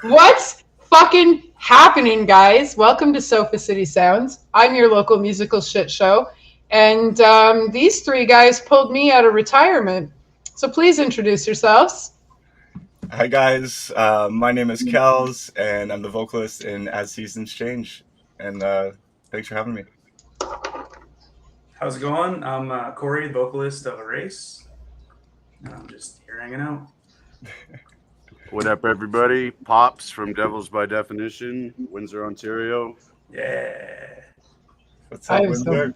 What's fucking happening, guys? Welcome to Sofa City Sounds. I'm your local musical shit show, and these three guys pulled me out of retirement. So please introduce yourselves. Hi guys, my name is Kels, and I'm the vocalist in As Seasons Change. And thanks for having me. How's it going? I'm Corey, the vocalist of Erase. And I'm just here hanging out. What up, everybody? Pops from Devils by Definition, Windsor, Ontario. Yeah. What's up, I'm so Windsor?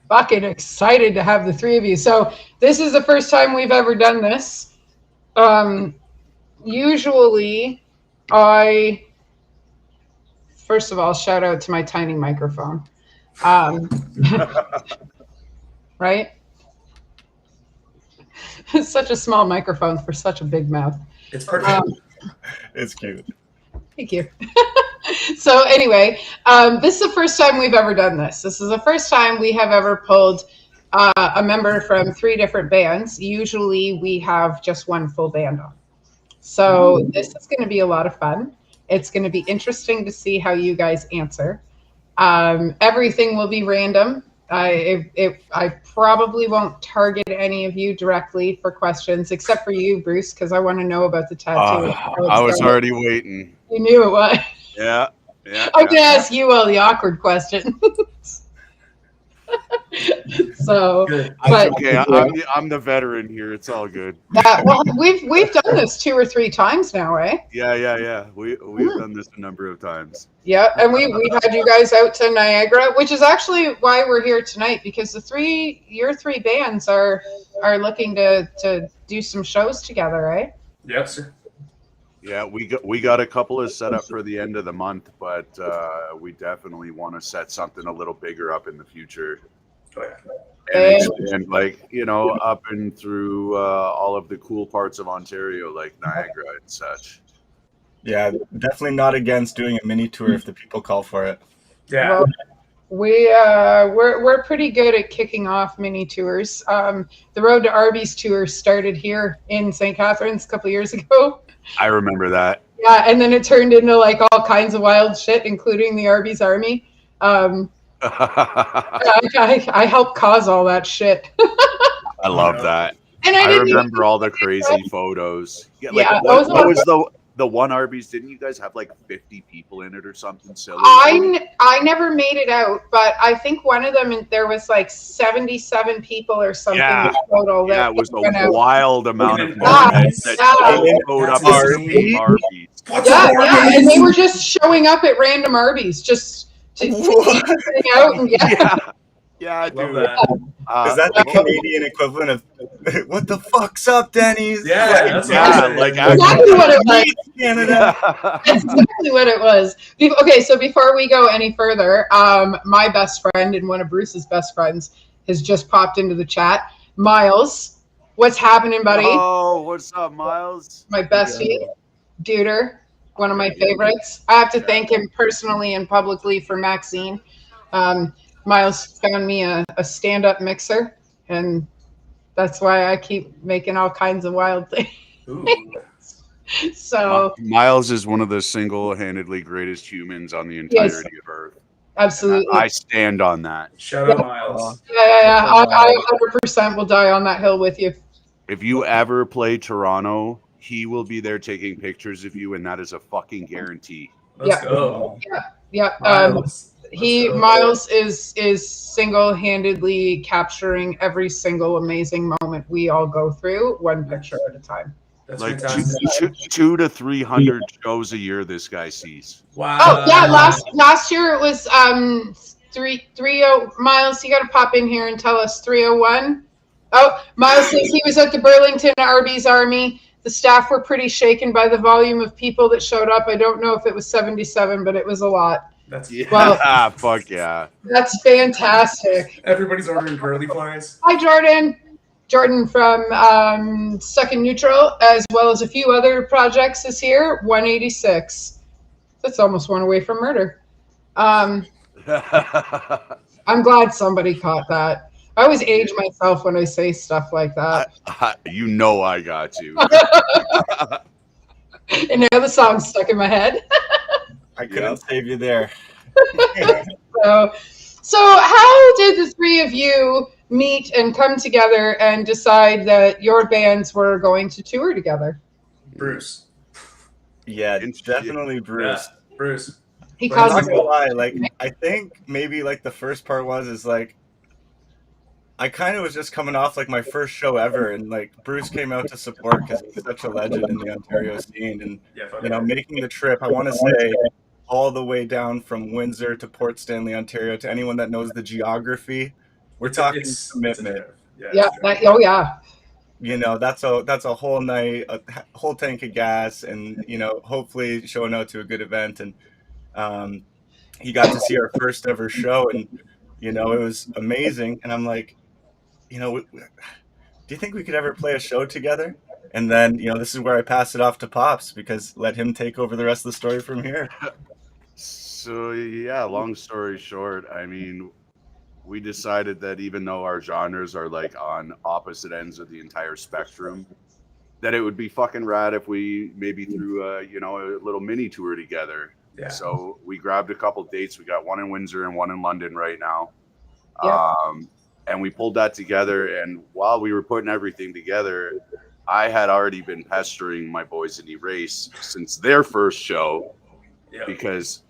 fucking excited to have the three of you. So this is the first time we've ever done this. Usually, first of all, shout out to my tiny microphone. Right? It's such a small microphone for such a big mouth. It's perfect. It's cute. Thank you. So anyway, this is the first time we've ever done this. This is the first time we have ever pulled a member from three different bands. Usually we have just one full band on. So this is going to be a lot of fun. It's going to be interesting to see how you guys answer. Everything will be random. I probably won't target any of you directly for questions, except for you, Bruce, because I want to know about the tattoo. I was already waiting. You knew it was. Yeah. I'm going to ask you all the awkward questions. So, Good. but Okay, I'm the veteran here. It's all good. well, we've done this 2 or 3 times now, eh? Yeah. We've done this a number of times. Yeah, and we had you guys out to Niagara, which is actually why we're here tonight, because your three bands are looking to do some shows together, right? Yep, sir. Yeah, we got a couple of set up for the end of the month, but we definitely want to set something a little bigger up in the future. Oh, yeah. And like, up and through all of the cool parts of Ontario, like Niagara and such. Yeah, definitely not against doing a mini tour if the people call for it. Yeah. Well, we're pretty good at kicking off mini tours. The Road to Arby's tour started here in St. Catharines a couple of years ago. I remember that. Yeah, and then it turned into like all kinds of wild shit, including the Arby's Army. I helped cause all that shit. I love that. And I didn't remember all the crazy photos. Yeah, like, Yeah, what was the one Arby's? Didn't you guys have like 50 people in it or something silly? I never made it out, but I think one of them, there was like 77 people or something total. Yeah, it was went a out. wild amount of Yeah, movement that showed up that's at the Arby's. same Arby's. Yeah, and they were just showing up at random Arby's, just to sitting out and Yeah, Love dude. that. Is that the Canadian equivalent of what the fuck's up, Denny's? Yeah, that's what Yeah, I was like saying. exactly what it was. Canada. That's exactly what it was. Okay, so before we go any further, my best friend and one of Bruce's best friends has just popped into the chat. Miles, what's happening, buddy? Oh, what's up, Miles? My bestie, Duder, one of my favorites. I have to thank him personally and publicly for Maxine. Miles found me a stand-up mixer, and that's why I keep making all kinds of wild things. Ooh. So Miles is one of the single-handedly greatest humans on the entirety of Earth. absolutely. I stand on that. Shout out Miles. Yeah. I 100% will die on that hill with you. If you ever play Toronto, he will be there taking pictures of you, and that is a fucking guarantee. Let's go. Yeah. Miles. Miles is single-handedly capturing every single amazing moment we all go through, one picture at a time. That's Like fantastic. 200 to 300 shows a year this guy sees. Wow. Oh yeah, last year it was 30 Miles. You got to pop in here and tell us 301. Oh, Miles says he was at the Burlington Arby's Army. The staff were pretty shaken by the volume of people that showed up. I don't know if it was 77, but it was a lot. That's Yeah, fuck yeah. That's fantastic. everybody's ordering curly fries. Hi, Jordan. Jordan from Stuck in Neutral, as well as a few other projects, is here. 186. That's almost one away from murder. I'm glad somebody caught that. I always age myself when I say stuff like that. You know I got you. And now the song's stuck in my head. I couldn't save you there. So how did the three of you meet and come together and decide that your bands were going to tour together? Bruce. Yeah, definitely Bruce. Yeah, Bruce. He But I'm causes not gonna lie, like I think maybe like the first part is like I kind of was just coming off like my first show ever, and like Bruce came out to support because he's such a legend in the Ontario scene, and Yeah, fuck you know, yeah. making the trip. I want to say all the way down from Windsor to Port Stanley, Ontario. To anyone that knows the geography, we're talking It's a commitment. drive. yeah, it's a drive. yeah. You know, that's a whole night, a whole tank of gas, and you know, hopefully showing out to a good event. And he got to see our first ever show, and you know, it was amazing. And I'm like, you know, do you think we could ever play a show together? And then, you know, this is where I pass it off to Pops, because let him take over the rest of the story from here. So yeah, long story short, I mean, we decided that even though our genres are like on opposite ends of the entire spectrum, that it would be fucking rad if we maybe threw a little mini tour together. Yeah. So we grabbed a couple dates. We got one in Windsor and one in London right now. Yeah. And we pulled that together. And while we were putting everything together, I had already been pestering my boys in Erase since their first show, Yeah. because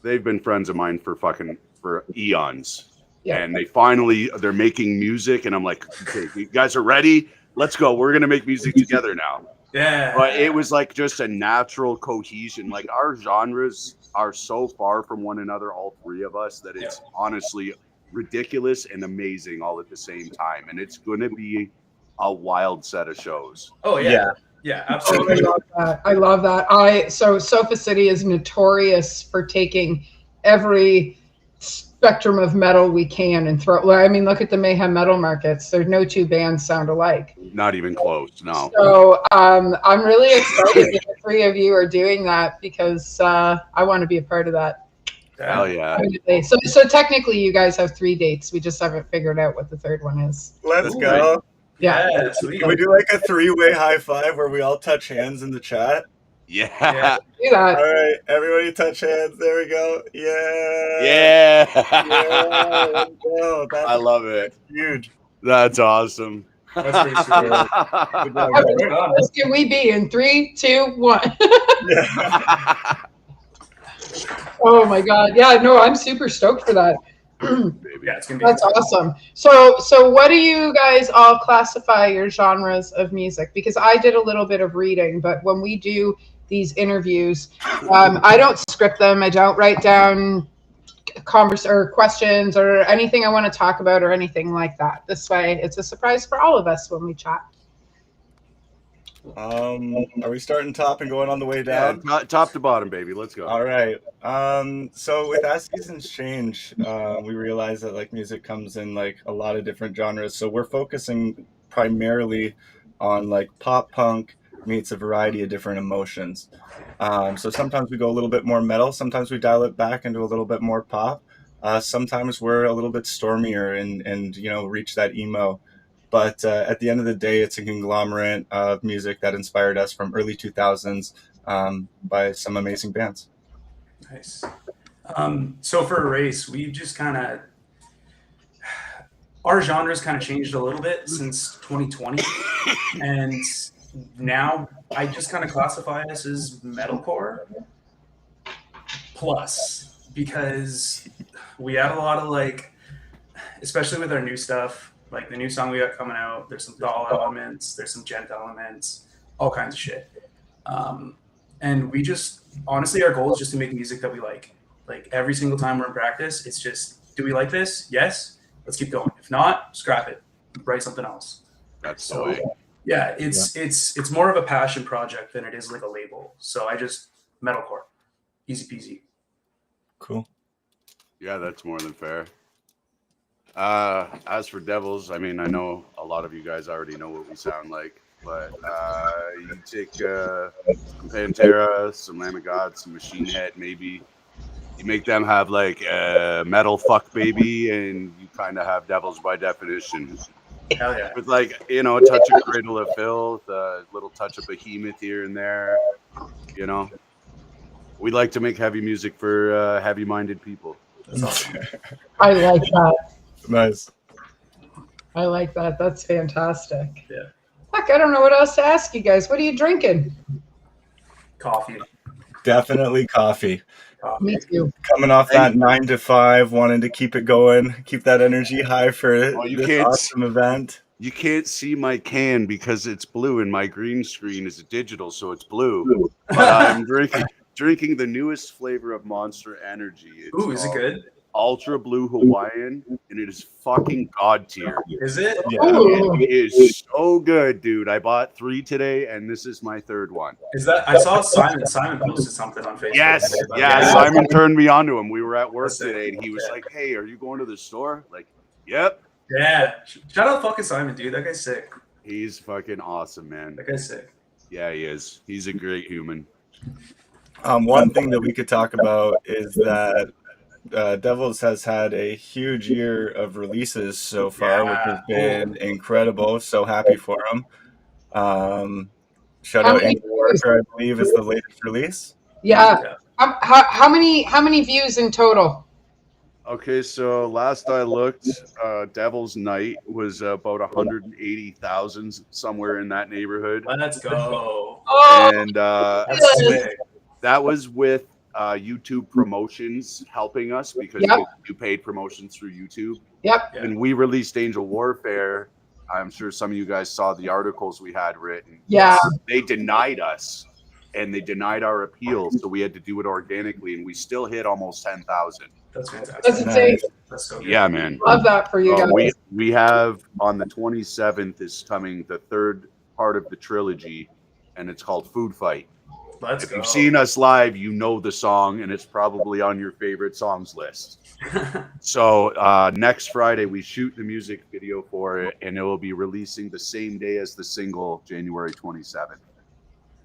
they've been friends of mine for eons. Yeah. And they're making music, and I'm like, okay, you guys are ready? Let's go. We're gonna make music together now. Yeah. But it was like just a natural cohesion. Like our genres are so far from one another, all three of us, that it's honestly ridiculous and amazing all at the same time. And it's gonna be a wild set of shows. Oh yeah. Yeah, absolutely. I love that. So Sofa City is notorious for taking every spectrum of metal we can and throw. Well, I mean, look at the Mayhem metal markets. There's no two bands sound alike. Not even close. No. So I'm really excited that the three of you are doing that, because I want to be a part of that. Hell yeah. So technically, you guys have 3 dates. We just haven't figured out what the third one is. Let's go. Yeah, sweet. Can we do like a 3-way high five where we all touch hands in the chat? Yeah. Do that. All right, everybody touch hands. There we go. Yeah. Yeah. Yeah, let's go. I love it. Huge. That's awesome. That's pretty sweet. How many numbers can we be in 3, 2, 1? Yeah. Oh my God. Yeah, no, I'm super stoked for that. Yeah, it's gonna be. That's awesome. So what do you guys all classify your genres of music? Because I did a little bit of reading, but when we do these interviews, I don't script them. I don't write down questions or anything I want to talk about or anything like that. This way, it's a surprise for all of us when we chat. Are we starting top and going on the way down? Yeah, top to bottom, baby. Let's go. All right. So with As Seasons Change, we realize that like music comes in like a lot of different genres. So we're focusing primarily on like pop punk meets a variety of different emotions. So sometimes we go a little bit more metal. Sometimes we dial it back into a little bit more pop. Sometimes we're a little bit stormier and you know, reach that emo. But at the end of the day, it's a conglomerate of music that inspired us from early 2000s by some amazing bands. Nice. So for Erase, we've just kind of, our genres kind of changed a little bit since 2020. And now I just kind of classify us as metalcore plus, because we have a lot of like, especially with our new stuff, like the new song we got coming out, there's some doll elements, there's some gent elements, all kinds of shit. And we just, honestly, our goal is just to make music that we like. Like every single time we're in practice, it's just, do we like this? Yes. Let's keep going. If not, scrap it. Write something else. That's the So way. yeah, it's more of a passion project than it is like a label. So I just metalcore, easy peasy. Cool. Yeah, that's more than fair. As for Devils, I mean, I know a lot of you guys already know what we sound like, but you take some Pantera, some Lamb of God, some Machine Head, maybe. You make them have like metal fuck baby, and you kind of have Devils by definition. Hell yeah. With like, you know, a touch of Cradle of Filth, a little touch of Behemoth here and there. You know, we like to make heavy music for heavy-minded people. That's awesome. I like that. Nice. I like that. That's fantastic. Yeah. Fuck, I don't know what else to ask you guys. What are you drinking? Coffee. Definitely coffee. Me too. Coming off that 9 to 5, wanting to keep it going, keep that energy high for you this can't awesome event. You can't see my can because it's blue, and my green screen is digital, so it's blue. But I'm drinking the newest flavor of Monster Energy. It's Ooh, is it good? Ultra Blue Hawaiian, and it is fucking god tier. Is it? Yeah. Ooh. It is so good, dude. I bought 3 today, and this is my 3rd one. Is that? I saw Simon. Simon posted something on Facebook. Yes, yeah. Simon turned me on to him. We were at work today, and he was like, "Hey, are you going to the store?" Like, "Yep." Yeah. Shout out fucking Simon, dude. That guy's sick. He's fucking awesome, man. That guy's sick. Yeah, he is. He's a great human. One thing that we could talk about is that Devils has had a huge year of releases so far, which has been incredible. So happy for them. Shout out Angel Warfare, I believe, is the latest release. Yeah. How many views in total? Okay, so last I looked, Devil's Night was about 180,000, somewhere in that neighborhood. Let's go. Oh, And That's sick. that was with YouTube promotions helping us because Yep. you paid promotions through YouTube. yep. Yeah. And we released Angel Warfare. I'm sure some of you guys saw the articles we had written. Yeah. They denied us, and they denied our appeal, so we had to do it organically, and we still hit almost 10,000. That's fantastic. That's insane. That's so good. Yeah, man. Love that for you guys. We have on the 27th is coming the 3rd part of the trilogy, and it's called Food Fight. Let's If go. you've seen us live, you know the song, and it's probably on your favorite songs list. So next Friday, we shoot the music video for it, and it will be releasing the same day as the single, January 27th.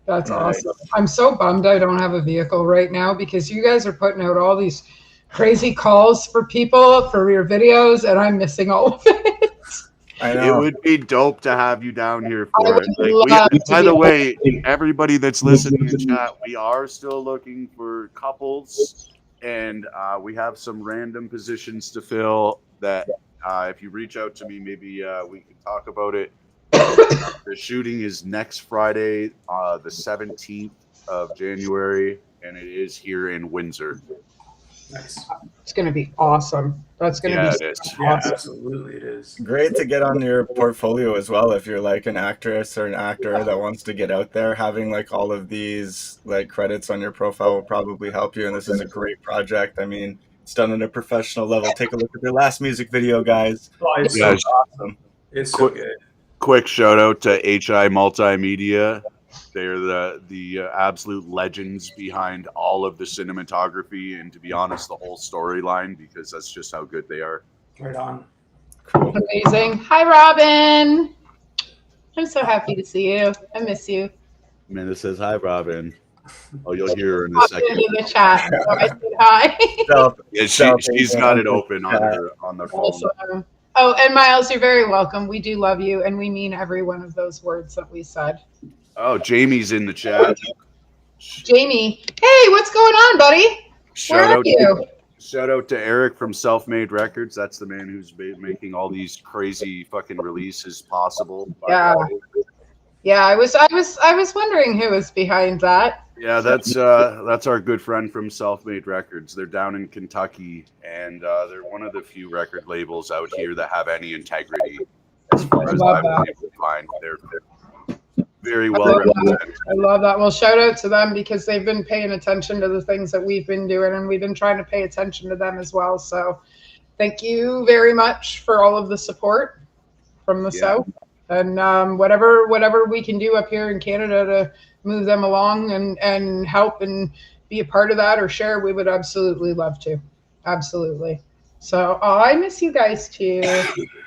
That's awesome. I'm so bummed I don't have a vehicle right now because you guys are putting out all these crazy calls for people for your videos, and I'm missing all of it. I It know. would be dope to have you down here I for would it. love to By be the able way, everybody that's listening in chat, we are still looking for couples, and we have some random positions to fill that if you reach out to me, maybe we can talk about it. The shooting is next Friday, the 17th of January, and it is here in Windsor. Nice. It's going to be awesome. That's going to Yeah, be it is. Yeah, awesome. absolutely, it is. Great to get on your portfolio as well. If you're like an actress or an actor that wants to get out there, having like all of these like credits on your profile will probably help you. And this is a great project. I mean, it's done on a professional level. Take a look at their last music video, guys. Oh, it's, Yeah. so, Awesome. it's so Quick- good. Quick shout out to HI Multimedia. They're the absolute legends behind all of the cinematography and, to be honest, the whole storyline, because that's just how good they are. Right on. Cool. Amazing. Hi, Robin. I'm so happy to see you. I miss you. Amanda says hi, Robin. Oh, you'll hear her in a Popped second. into the chat, so I said hi. So, Yeah, she's got it open on the phone. Awesome. Oh, and Miles, you're very welcome. We do love you, and we mean every one of those words that we said. Oh, Jamie's in the chat. Jamie, hey, what's going on, buddy? Where are you? Shout out to Eric from Self Made Records. That's the man who's making all these crazy fucking releases possible. Yeah. Yeah, I was wondering who was behind that. Yeah, that's our good friend from Self Made Records. They're down in Kentucky, and they're one of the few record labels out here that have any integrity. As far as love I've that. been able to find, they're very well represented. I love that. Well, shout out to them because they've been paying attention to the things that we've been doing, and we've been trying to pay attention to them as well. So thank you very much for all of the support from the South. And whatever we can do up here in Canada to move them along and help and be a part of that or share, we would absolutely love to. Absolutely. So I miss you guys too.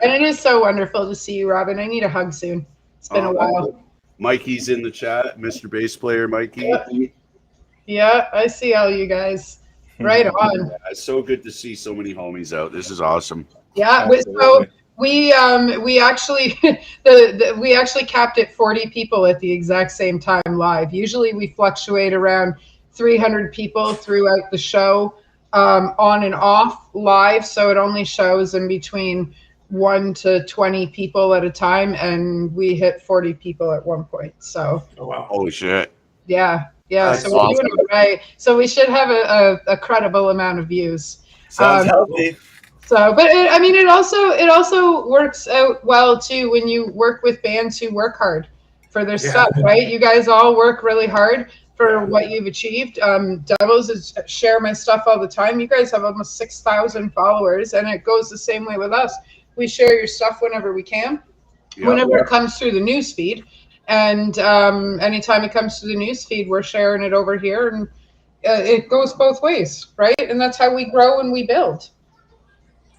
And it is so wonderful to see you, Robin. I need a hug soon. It's been a while. Mikey's in the chat, Mr. Bass Player Mikey. Yeah, I see all you guys. Right on. It's so good to see so many homies out. This is awesome. Yeah. So Absolutely. We actually we actually capped at 40 people at the exact same time live. Usually we fluctuate around 300 people throughout the show, on and off live, so it only shows in between 1 to 20 people at a time, and we hit 40 people at one point. So Oh wow. Holy shit. yeah. That's So we're doing it right. So we should have a credible amount of views. Sounds healthy. So, but it also works out well too when you work with bands who work hard for their stuff, right? You guys all work really hard for what you've achieved. Devils is share my stuff all the time. You guys have almost 6,000 followers, and it goes the same way with us. We share your stuff whenever we can, whenever it comes through the news feed, and anytime it comes to the news feed, we're sharing it over here, and it goes both ways, right? And that's how we grow and we build.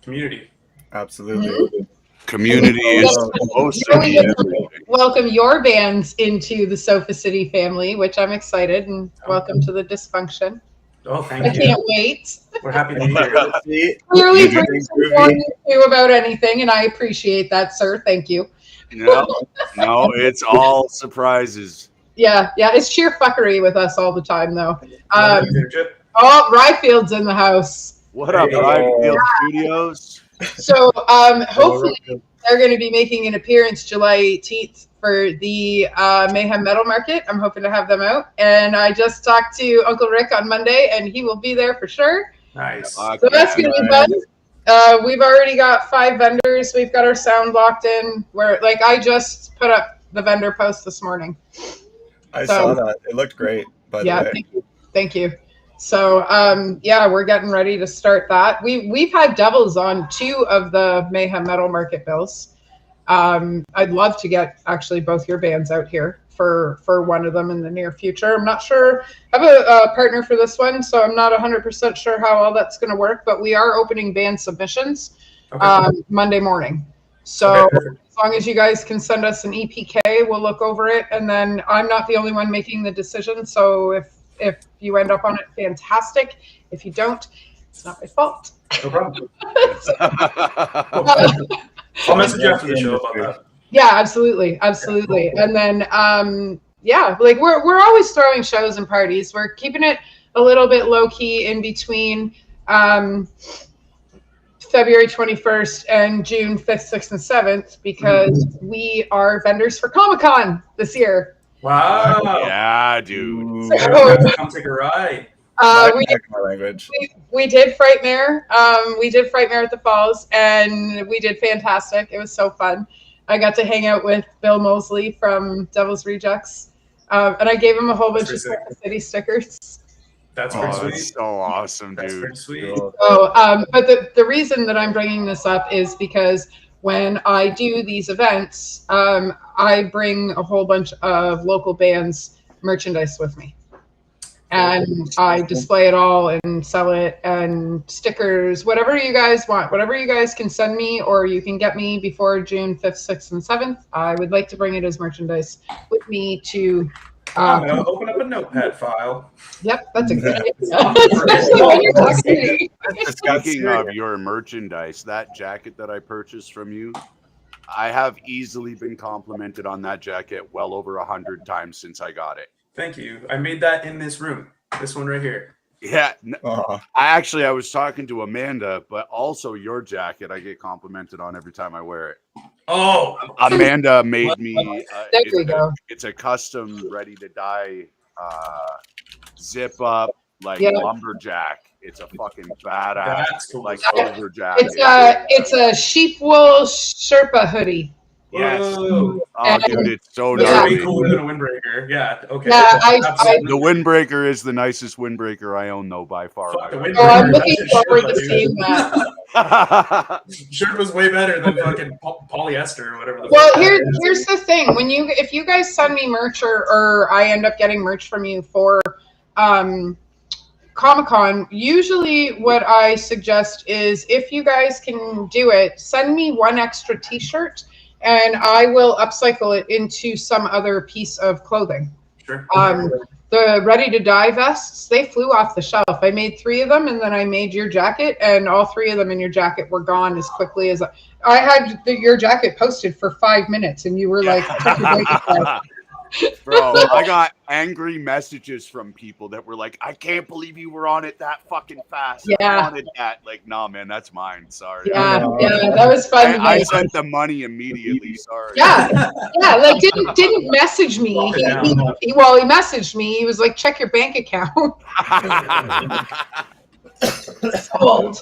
Community. Absolutely. Community is supposed to be everything. Welcome your bands into the Sofa City family, which I'm excited, and welcome to the Dysfunction. Oh, thank I you. can't wait. We're happy to be here. Clearly, Bruce informed you about anything, and I appreciate that, sir. Thank you. No, it's all surprises. Yeah, it's sheer fuckery with us all the time, though. Leadership. Ryfield's in the house. What up, Ryfield Studios? So hopefully they're going to be making an appearance July 18th for the Mayhem Metal Market. I'm hoping to have them out. And I just talked to Uncle Rick on Monday, and he will be there for sure. Nice. So that's going to be fun. We've already got 5 vendors. We've got our sound locked in. I just put up the vendor post this morning. I saw that. It looked great, by the way. Thank you. So, we're getting ready to start that. We've had Devils on 2 of the Mayhem Metal Market bills. I'd love to get actually both your bands out here for one of them in the near future. I'm not sure. I have a partner for this one, so I'm not 100% sure how all that's going to work, but we are opening band submissions Monday morning. So as long as you guys can send us an EPK, we'll look over it. And then I'm not the only one making the decision. So if you end up on it, fantastic. If you don't, it's not my fault. No problem. I'll message you after the show about that. Yeah, absolutely. And then, we're always throwing shows and parties. We're keeping it a little bit low key in between February 21st and June 5th, 6th, and 7th because we are vendors for Comic-Con this year. Wow. Yeah, dude. So, come take a ride. We did Frightmare. We did Frightmare at the Falls, and we did fantastic. It was so fun. I got to hang out with Bill Mosley from Devil's Rejects, and I gave him a whole bunch of Sofa City stickers. That's pretty sweet. That's so awesome, dude. That's pretty sweet. But the reason that I'm bringing this up is because when I do these events, I bring a whole bunch of local bands merchandise with me. And I display it all and sell it, and stickers, whatever you guys want, whatever you guys can send me or you can get me before June 5th, 6th, and 7th. I would like to bring it as merchandise with me to... I'm going to open up a notepad file. Yep, that's a good idea. Especially when you're talking to me. Speaking of your merchandise, that jacket that I purchased from you, I have easily been complimented on that jacket well over 100 times since I got it. Thank you. I made that in this room. This one right here. Yeah. I was talking to Amanda, but also your jacket I get complimented on every time I wear it. Oh. Amanda made me. There we go. It's a custom ready to dye zip up lumberjack. It's a fucking badass over jacket. It's a sheep wool Sherpa hoodie. Yes. Whoa. Oh, dude, it's so It's nerdy. way cooler than a windbreaker. Yeah. Okay. Yeah, The windbreaker is the nicest windbreaker I own, though, by far. Fuck the I'm windbreaker. looking That's forward Sherpa, to dude. seeing that. Sherpa's way better than fucking polyester or whatever. Well, here's the thing: if you guys send me merch or I end up getting merch from you for Comic-Con, usually what I suggest is if you guys can do it, send me one extra T-shirt, and I will upcycle it into some other piece of clothing. Sure. The Ready to Die vests, they flew off the shelf. I made 3 of them, and then I made your jacket, and all 3 of them in your jacket were gone as quickly as I had your jacket posted for 5 minutes, and you were like, bro, I got angry messages from people that were like, I can't believe you were on it that fucking fast. Yeah. I wanted that. Like, nah, man, that's mine. Sorry. yeah, that was fun. I sent the money immediately. Sorry. Yeah, like didn't message me. He messaged me. He was like, check your bank account. Sold.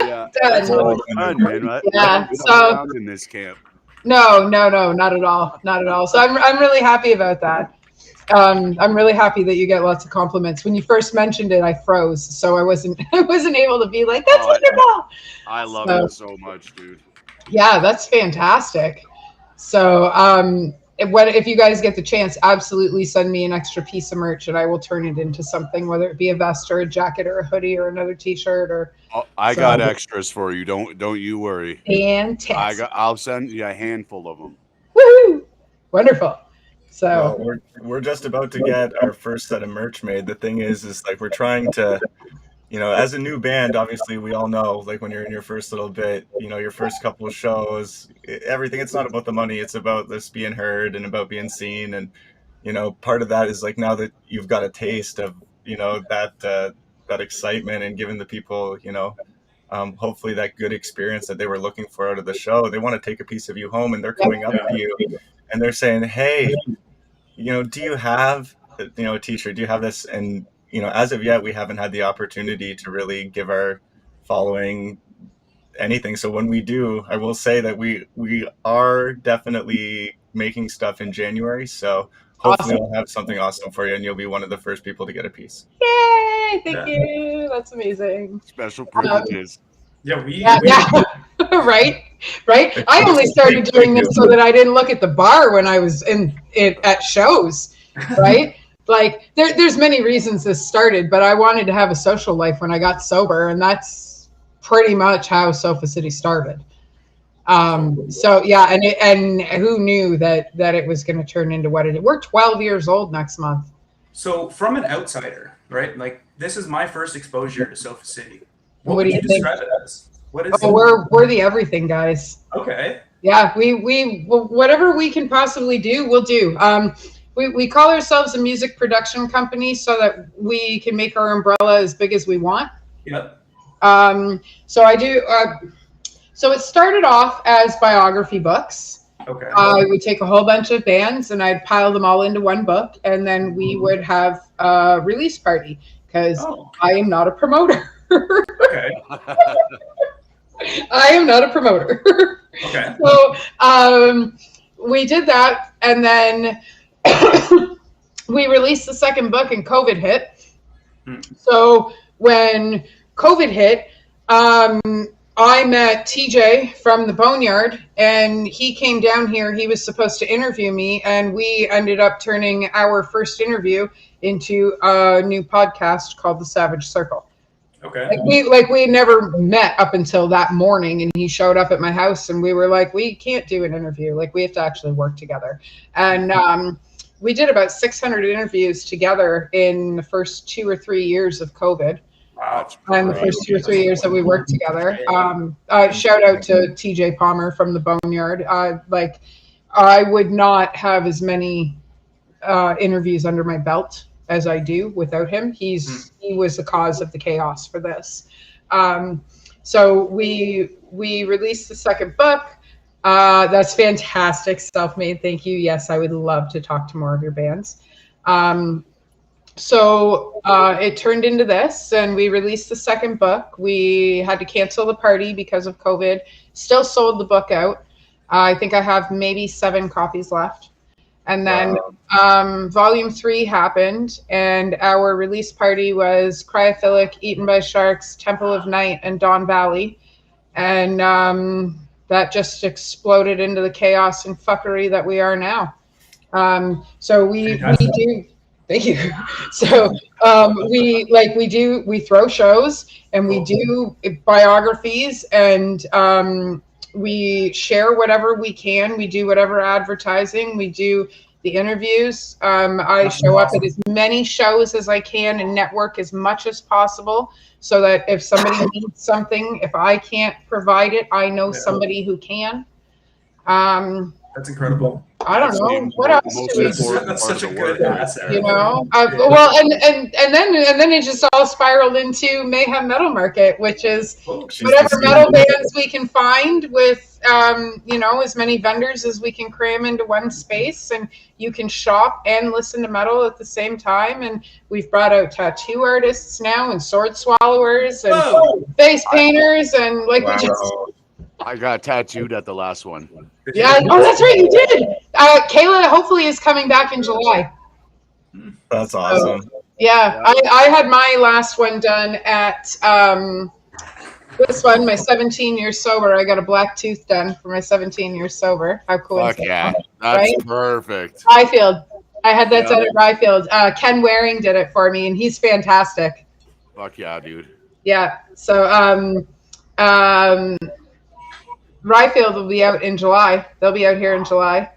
Yeah, that's all fun, man. Yeah, We don't so around in this camp. no, not at all. So I'm really happy about that. I'm really happy that you get lots of compliments. When you first mentioned it, I froze, so I wasn't able to be like, that's wonderful. I love it so much, dude. Yeah, that's fantastic. So if you guys get the chance, absolutely send me an extra piece of merch, and I will turn it into something, whether it be a vest or a jacket or a hoodie or another T-shirt or. I got extras for you. Don't you worry. Fantastic. I'll send you a handful of them. Woohoo! Wonderful. So we're just about to get our first set of merch made. The thing is like we're trying to, as a new band, obviously we all know, like when you're in your first little bit, your first couple of shows, everything. It's not about the money. It's about this being heard and about being seen. And part of that is like now that you've got a taste of that excitement and giving the people hopefully that good experience that they were looking for out of the show. They want to take a piece of you home, and they're coming up to you and they're saying, hey, do you have a t-shirt? Do you have this? And as of yet, we haven't had the opportunity to really give our following anything. So when we do, I will say that we are definitely making stuff in January. So hopefully we'll have something awesome for you, and you'll be one of the first people to get a piece. Yay! Thank you. That's amazing. Special privileges. Right. I only started doing this so that I didn't look at the bar when I was at shows, right? Like there's many reasons this started, but I wanted to have a social life when I got sober, and that's pretty much how Sofa City started. So yeah, and who knew that it was going to turn into what it is? We're 12 years old next month. So from an outsider, right? Like this is my first exposure to Sofa City. What do you think? Describe it as? What is we're the everything guys. Okay. Yeah, we whatever we can possibly do, we'll do. We call ourselves a music production company so that we can make our umbrella as big as we want. Yep. So I do. So it started off as biography books. Okay. I would take a whole bunch of bands and I'd pile them all into one book, and then we would have a release party because I am not a promoter. Okay. I am not a promoter. Okay. So we did that, and then we released the second book, and COVID hit. So when COVID hit, I met TJ from the Boneyard, and he came down here. He was supposed to interview me, and we ended up turning our first interview into a new podcast called The Savage Circle. Okay. We had never met up until that morning, and he showed up at my house, and we were like, we can't do an interview. Like, we have to actually work together. And we did about 600 interviews together in the first 2 or 3 years of COVID. Wow. And the first 2 or 3 years that we worked together. Shout out to TJ Palmer from the Boneyard. I would not have as many interviews under my belt as I do without him. He was the cause of the chaos for this. So we released the second book. That's fantastic. Self-made. Thank you. Yes, I would love to talk to more of your bands. So it turned into this, and we released the second book. We had to cancel the party because of COVID. Still sold the book out. I think I have maybe 7 copies left. And then volume 3 happened, and our release party was Cryophilic, Eaten by Sharks, Temple of Night, and Dawn Valley. And that just exploded into the chaos and fuckery that we are now. So we do. Thank you. So we throw shows, and we do biographies, and we share whatever we can. We do whatever advertising. We do the interviews. I show up at as many shows as I can and network as much as possible so that if somebody needs something, if I can't provide it, I know somebody who can. That's incredible. I don't know what else do we do. That's such a good asset. You know, well, and then it just all spiraled into Mayhem Metal Market, which is whatever metal bands we can find with, you know, as many vendors as we can cram into one space, and you can shop and listen to metal at the same time. And we've brought out tattoo artists now, and sword swallowers, and face painters, and like we just. I got tattooed at the last one. Yeah. Oh, that's right. You did. Kayla hopefully is coming back in July. That's awesome. Yeah. I had my last one done at this one, my 17 years sober. I got a black tooth done for my 17 years sober. How cool is that? Yeah. That's right? Perfect. Ryfield. I had that done at Ryfield. Ken Waring did it for me, and he's fantastic. Fuck yeah, dude. Yeah. So Ryfield will be out in July. They'll be out here in July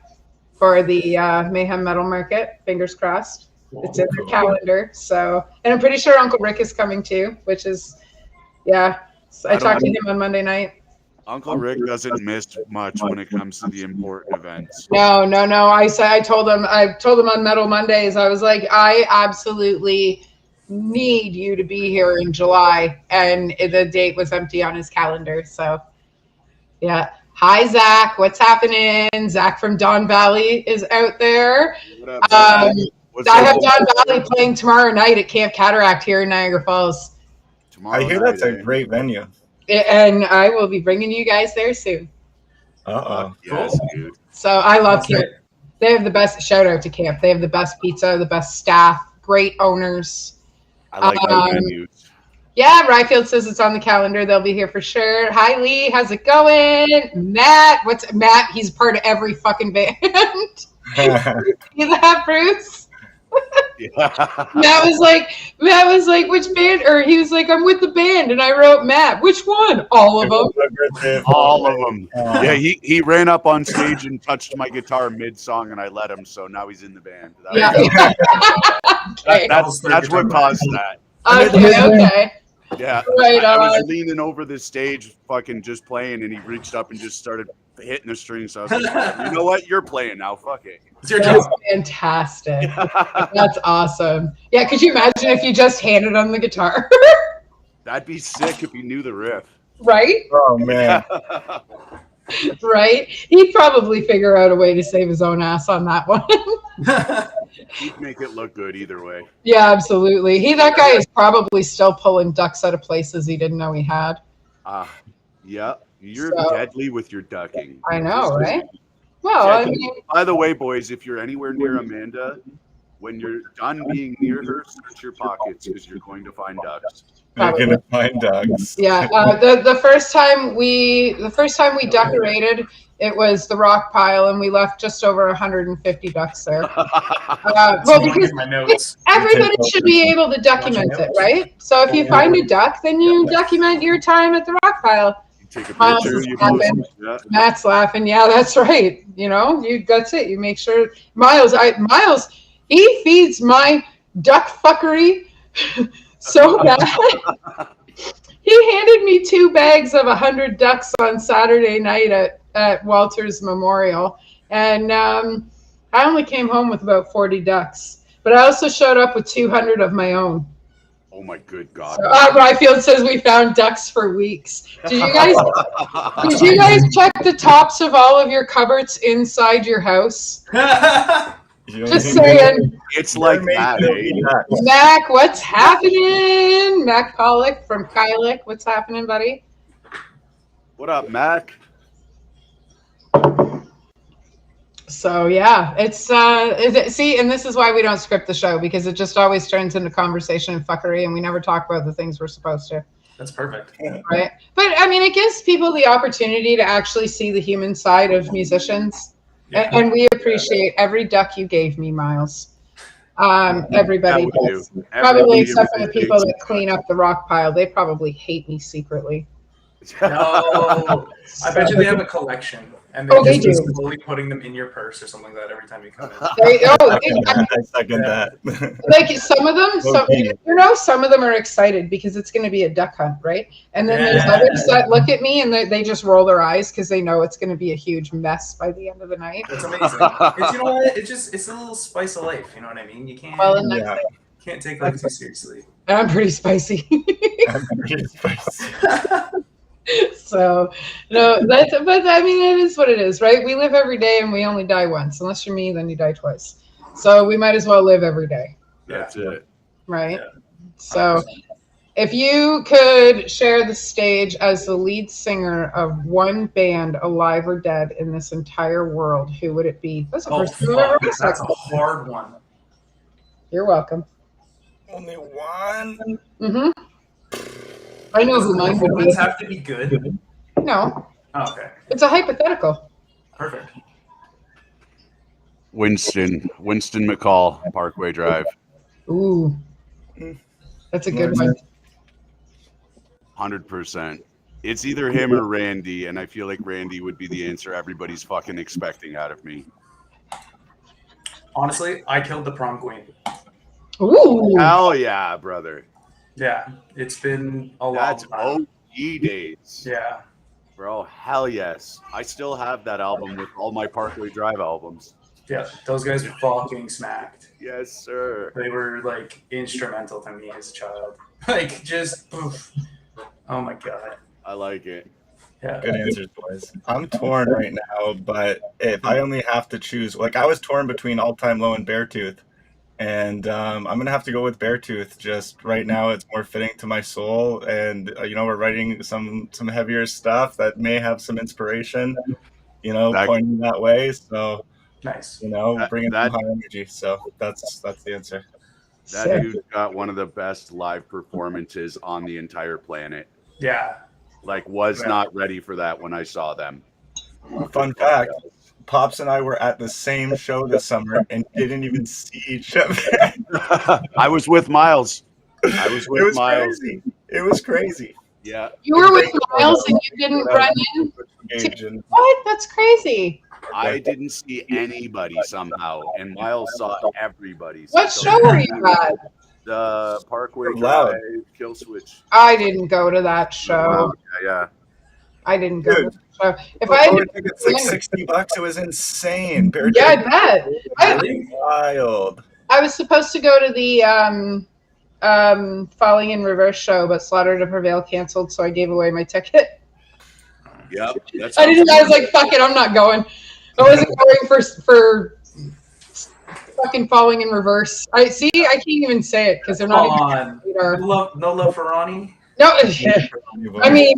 for the Mayhem Metal Market. Fingers crossed. It's in their calendar. So, and I'm pretty sure Uncle Rick is coming too, which is, yeah. So I talked to him on Monday night. Uncle Rick doesn't miss much when it comes to the important events. No. I told him on Metal Mondays. I was like, I absolutely need you to be here in July, and the date was empty on his calendar. So. Yeah. Hi, Zach. What's happening? Zach from Don Valley is out there. I have Don Valley playing tomorrow night at Camp Cataract here in Niagara Falls. I hear that's a great venue. And I will be bringing you guys there soon. Yes, dude. So I love Camp. They have the best, shout out to Camp. They have the best pizza, the best staff, great owners. I like their menus. Yeah, Ryfield says it's on the calendar. They'll be here for sure. Hi, Lee. How's it going? Matt. What's Matt? He's part of every fucking band. See that, Bruce? Matt was like, which band? Or he was like, I'm with the band. And I wrote, Matt, which one? All of them. All of them. Yeah, he ran up on stage and touched my guitar mid-song, and I let him. So now he's in the band. That's what caused that. Okay. Yeah, right I was leaning over the stage, fucking just playing, and he reached up and just started hitting the strings. So I was like, you know what? You're playing now. Fuck it. That's fantastic. That's awesome. Yeah, could you imagine if you just handed him the guitar? That'd be sick if he knew the riff. Right? Oh, man. Right? He'd probably figure out a way to save his own ass on that one. He'd make it look good either way. Yeah, absolutely. That guy is probably still pulling ducks out of places he didn't know he had. Yeah. You're deadly with your ducking. I know, right? Well, by the way, boys, if you're anywhere near Amanda, when you're done being near her, search your pockets because you're going to find ducks. You're gonna find ducks. Yeah. The first time we decorated, it was the rock pile, and we left just over 150 ducks there. Well, because everybody should be able to document it, right? So if you find a duck, then you document your time at the rock pile. Take a picture. Matt's laughing. Yeah, that's right. You know, that's it. You make sure. Miles, he feeds my duck fuckery so bad. He handed me 2 bags of 100 ducks on Saturday night at Walter's Memorial, and I only came home with about 40 ducks. But I also showed up with 200 of my own. Oh my good God! So, Ryfield says we found ducks for weeks. Did you guys check the tops of all of your cupboards inside your house? Just saying. It's like that, eh? Mac, what's happening? Mac Pollock from Kylick. What's happening, buddy? What up, Mac? So yeah, it's see, and this is why we don't script the show, because it just always turns into conversation and fuckery, and we never talk about the things we're supposed to. That's perfect. Right? But I mean, it gives people the opportunity to actually see the human side of musicians. Yeah. And we appreciate every duck you gave me, Miles. Everybody does. Probably except for the people that clean up the rock pile. They probably hate me secretly. No, I bet you they have a collection, and Oh, they're they just do. slowly putting them in your purse or something like that every time you come in. I second that. Like some of them, Okay. some of them are excited because it's going to be a duck hunt, right? And then there's Yeah. others that look at me and they just roll their eyes because they know it's going to be a huge mess by the end of the night. That's amazing. It's, you know what? It's a little spice of life. You know what I mean? You can't Well, and Yeah. can't take life too seriously. I'm pretty spicy. I'm pretty spicy. So, no, but I mean, it is what it is, right? We live every day and we only die once. Unless you're me, then you die twice. So we might as well live every day, That's it. right? Yeah. So if you could share the stage as the lead singer of one band, alive or dead, in this entire world, who would it be? That's the Oh, first time I've ever fuck. asked That's that a question. hard one. You're welcome. Only one? Mm-hmm. I know who mine would Performance be. have to be good. No, Oh, okay, it's a hypothetical. perfect. Winston McCall, Parkway Drive. Ooh, that's a good one. 100%. It's either him or Randy, and I feel like Randy would be the answer everybody's fucking expecting out of me. Honestly, I killed the prom queen. Ooh, Hell yeah, brother. Yeah, it's been a long That's time. OG days. Yeah, Bro, hell yes. I still have that album with all my Parkway Drive albums. yeah, those guys fucking smacked. Yes, sir. They were like instrumental to me as a child. Like just, oof. Oh my god. I like it. Yeah. Good answers, boys. I'm torn right now, but if I only have to choose, like I was torn between All Time Low and Beartooth, and I'm gonna have to go with Beartooth. Just right now, it's more fitting to my soul, and we're writing some heavier stuff that may have some inspiration, That- pointing that way. So Nice. bringing that- some high energy. So that's the answer. That sick. dude got one of the best live performances on the entire planet. Yeah. Like, was Yeah. not ready for that when I saw them. Fun fact: Pops and I were at the same show this summer and didn't even see each other. I was with Miles. It was crazy. It was crazy. Yeah. You were with Miles and you didn't run in? Engage and What? That's crazy. I didn't see anybody somehow, and Miles saw everybody. What So- show were you at? The Parkway Loud. Drive Kill Switch. I didn't go to that show. Yeah. I didn't go to Dude. that show. If I had, it's like $60. It was insane. yeah, I bet. Really? Wild. I was supposed to go to the Falling in Reverse show, but Slaughter to Prevail canceled, so I gave away my ticket. Yep. That's I was like, fuck it, I'm not going. I wasn't going for fucking Falling in Reverse. I can't even say it because they're Come not on. even. No love for Ronnie. No, I mean,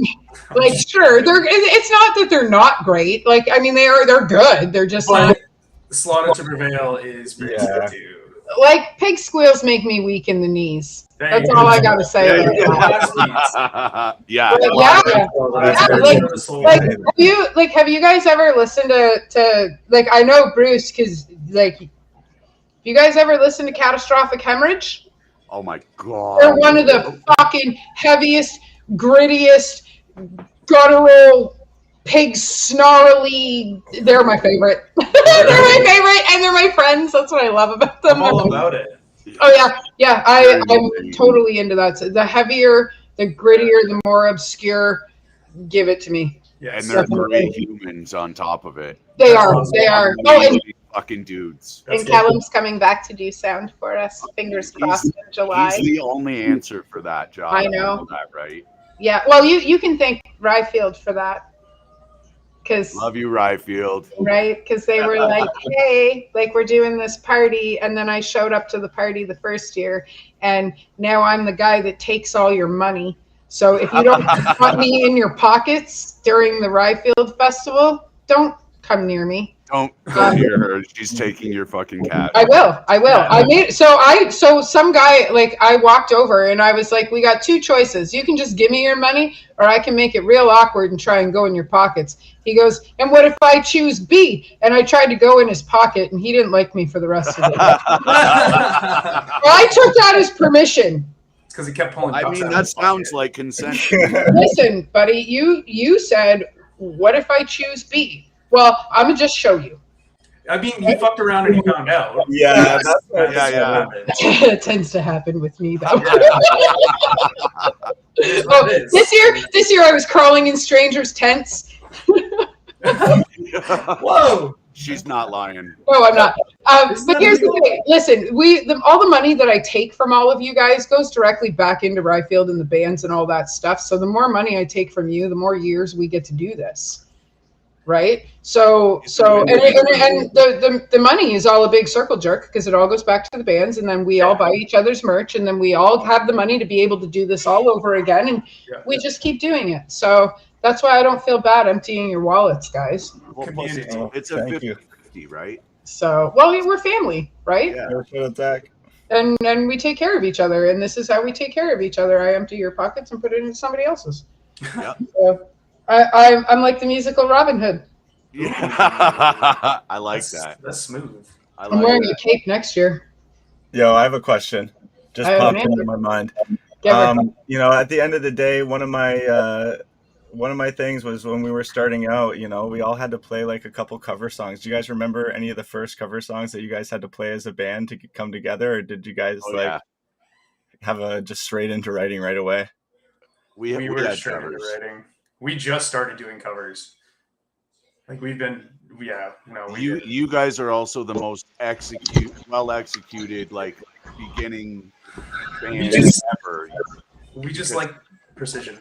like, sure, it's not that they're not great. Like, I mean, they're good. They're just not. But Slaughter to Prevail is pretty Yeah. good too. Like, pig squeals make me weak in the knees. There That's you all go. I gotta say. Yeah, about that. yeah. Have you guys ever listened to like, I know Bruce, because like, have you guys ever listened to Catastrophic Hemorrhage? Oh my god. They're one of the fucking heaviest, grittiest, guttural, pig snarly. They're my favorite. They're my favorite, and they're my friends. That's what I love about them. I'm all about it. Oh yeah. I'm totally into that. So the heavier, the grittier, the more obscure. Give it to me. Yes. And they're great humans on top of it. They That's are. awesome. They are. Oh, and Fucking dudes. That's And good. Callum's coming back to do sound for us. Fingers crossed in July. He's the only answer for that job. I know. That, right? Yeah. Well, you can thank Ryfield for that. Because Love you, Ryfield. right, because they were like, hey, like, we're doing this party, and then I showed up to the party the first year, and now I'm the guy that takes all your money. So if you don't want me in your pockets during the Ryfield Festival, don't come near me. Don't go near her. She's taking your fucking cat. I will. Yeah. I made so some guy, like, I walked over and I was like, we got two choices. You can just give me your money, or I can make it real awkward and try and go in your pockets. He goes, and what if I choose B? And I tried to go in his pocket and he didn't like me for the rest of the day. Well, I took that as permission. because he kept pulling. I cups mean, out of that his sounds pocket. like consent. Listen, buddy, you said, what if I choose B? Well, I'm gonna just show you. I mean, he fucked around and he found out. Yeah, that's what Yeah, yeah. happened. It tends to happen with me though. Yeah. It is what it is. This year I was crawling in strangers' tents. Whoa! She's not lying. No, I'm not. Isn't But that here's the illegal? thing. Listen, all the money that I take from all of you guys goes directly back into Ryfield and the bands and all that stuff. So the more money I take from you, the more years we get to do this, right? So and the money is all a big circle jerk because it all goes back to the bands, and then we all buy each other's merch, and then we all have the money to be able to do this all over again, and we just keep doing it. So that's why I don't feel bad emptying your wallets, guys. Well, plus Community. it's a Thank you. 50-50, right? So, well, we're family, right? Yeah. Never should attack. And we take care of each other, and this is how we take care of each other. I empty your pockets and put it into somebody else's. Yep. So I'm like the musical Robin Hood. Yeah. I like that. That's smooth. I I'm like wearing that. a cape next year. Yo, I have a question. Just I have popped an into answer. my mind. Yeah, You know, at the end of the day, one of my things was when we were starting out, you know, we all had to play like a couple cover songs. Do you guys remember any of the first cover songs that you guys had to play as a band to come together, or did you guys Oh, yeah. have a just straight into writing right away? We We were had straight into covers. writing. We just started doing covers. Like we've been, You guys are also the most well executed like beginning band just- ever. we just like precision.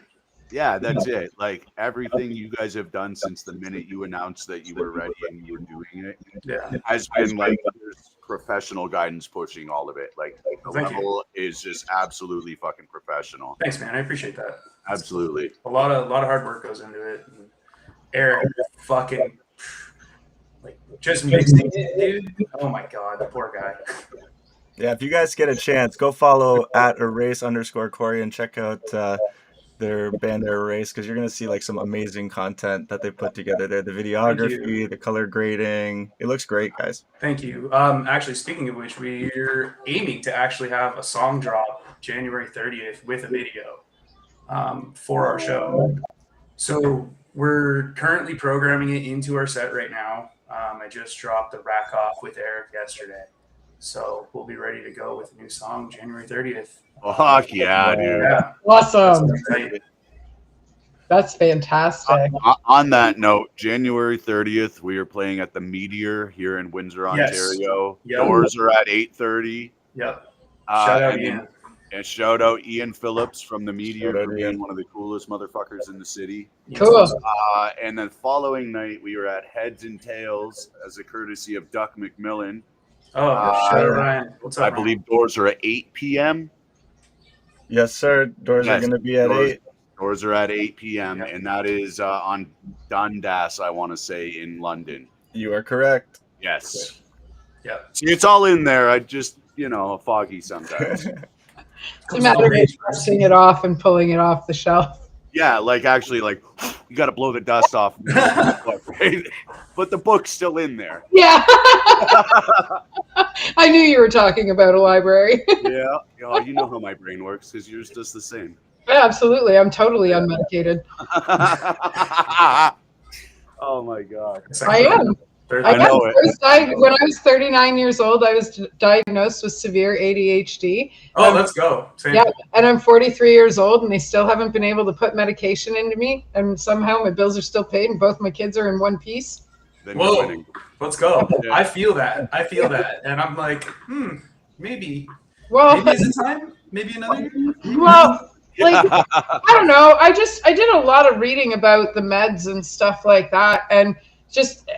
Yeah, that's it. Like everything you guys have done since the minute you announced that you were ready and you were doing it Yeah. has been like there's professional guidance pushing all of it. Like the Thank you. level is just absolutely fucking professional. Thanks, man. I appreciate that. Absolutely. A lot of hard work goes into it. And Eric fucking like just mixing it, dude. Oh my god, the poor guy. Yeah, if you guys get a chance, go follow at erase_Corey and check out their band Erase, because you're gonna see like some amazing content that they put together there. The videography, the color grading, it looks great, guys. Thank you. Actually, speaking of which, we're aiming to actually have a song drop January 30th with a video for our show. So we're currently programming it into our set right now. I just dropped the Rack Off with Eric yesterday. So we'll be ready to go with a new song January 30th. Fuck yeah, dude. Yeah. awesome. That's exciting. That's fantastic. On that note, January 30th, we are playing at the Meteor here in Windsor, Yes. Ontario. Yep. Doors are at 8:30. Yep. Shout out and, Ian. and shout out Ian Phillips from the Meteor Shout out for being Ian. one of the coolest motherfuckers in the city. Cool. And then following night, we were at Heads and Tails as a courtesy of Duck McMillan. Oh, shout out Ryan. What's up, I Ryan? believe doors are at 8 p.m. Yes, sir. Doors Yes, are gonna be at doors- 8. Doors are at 8 p.m. Yep. And that is on Dundas, I want to say, in London. You are correct. Yes. Yep. See, it's all in there. I just, foggy sometimes. It's a matter of dusting it off and pulling it off the shelf. Yeah, like actually, like you got to blow the dust off. Right? But the book's still in there. Yeah. I knew you were talking about a library. Yeah. Oh, you know how my brain works because yours does the same. Yeah, absolutely. I'm totally unmedicated. Oh my god. I am. I know it. When I was 39 years old, I was diagnosed with severe ADHD. Oh, let's go. Same. Yeah, and I'm 43 years old, and they still haven't been able to put medication into me. And somehow my bills are still paid, and both my kids are in one piece. Then Whoa. you're winning. Let's go. Yeah. I feel that. And I'm like, maybe. Well, Maybe it's a time. Maybe another year. well, like I don't know. I did a lot of reading about the meds and stuff like that, and just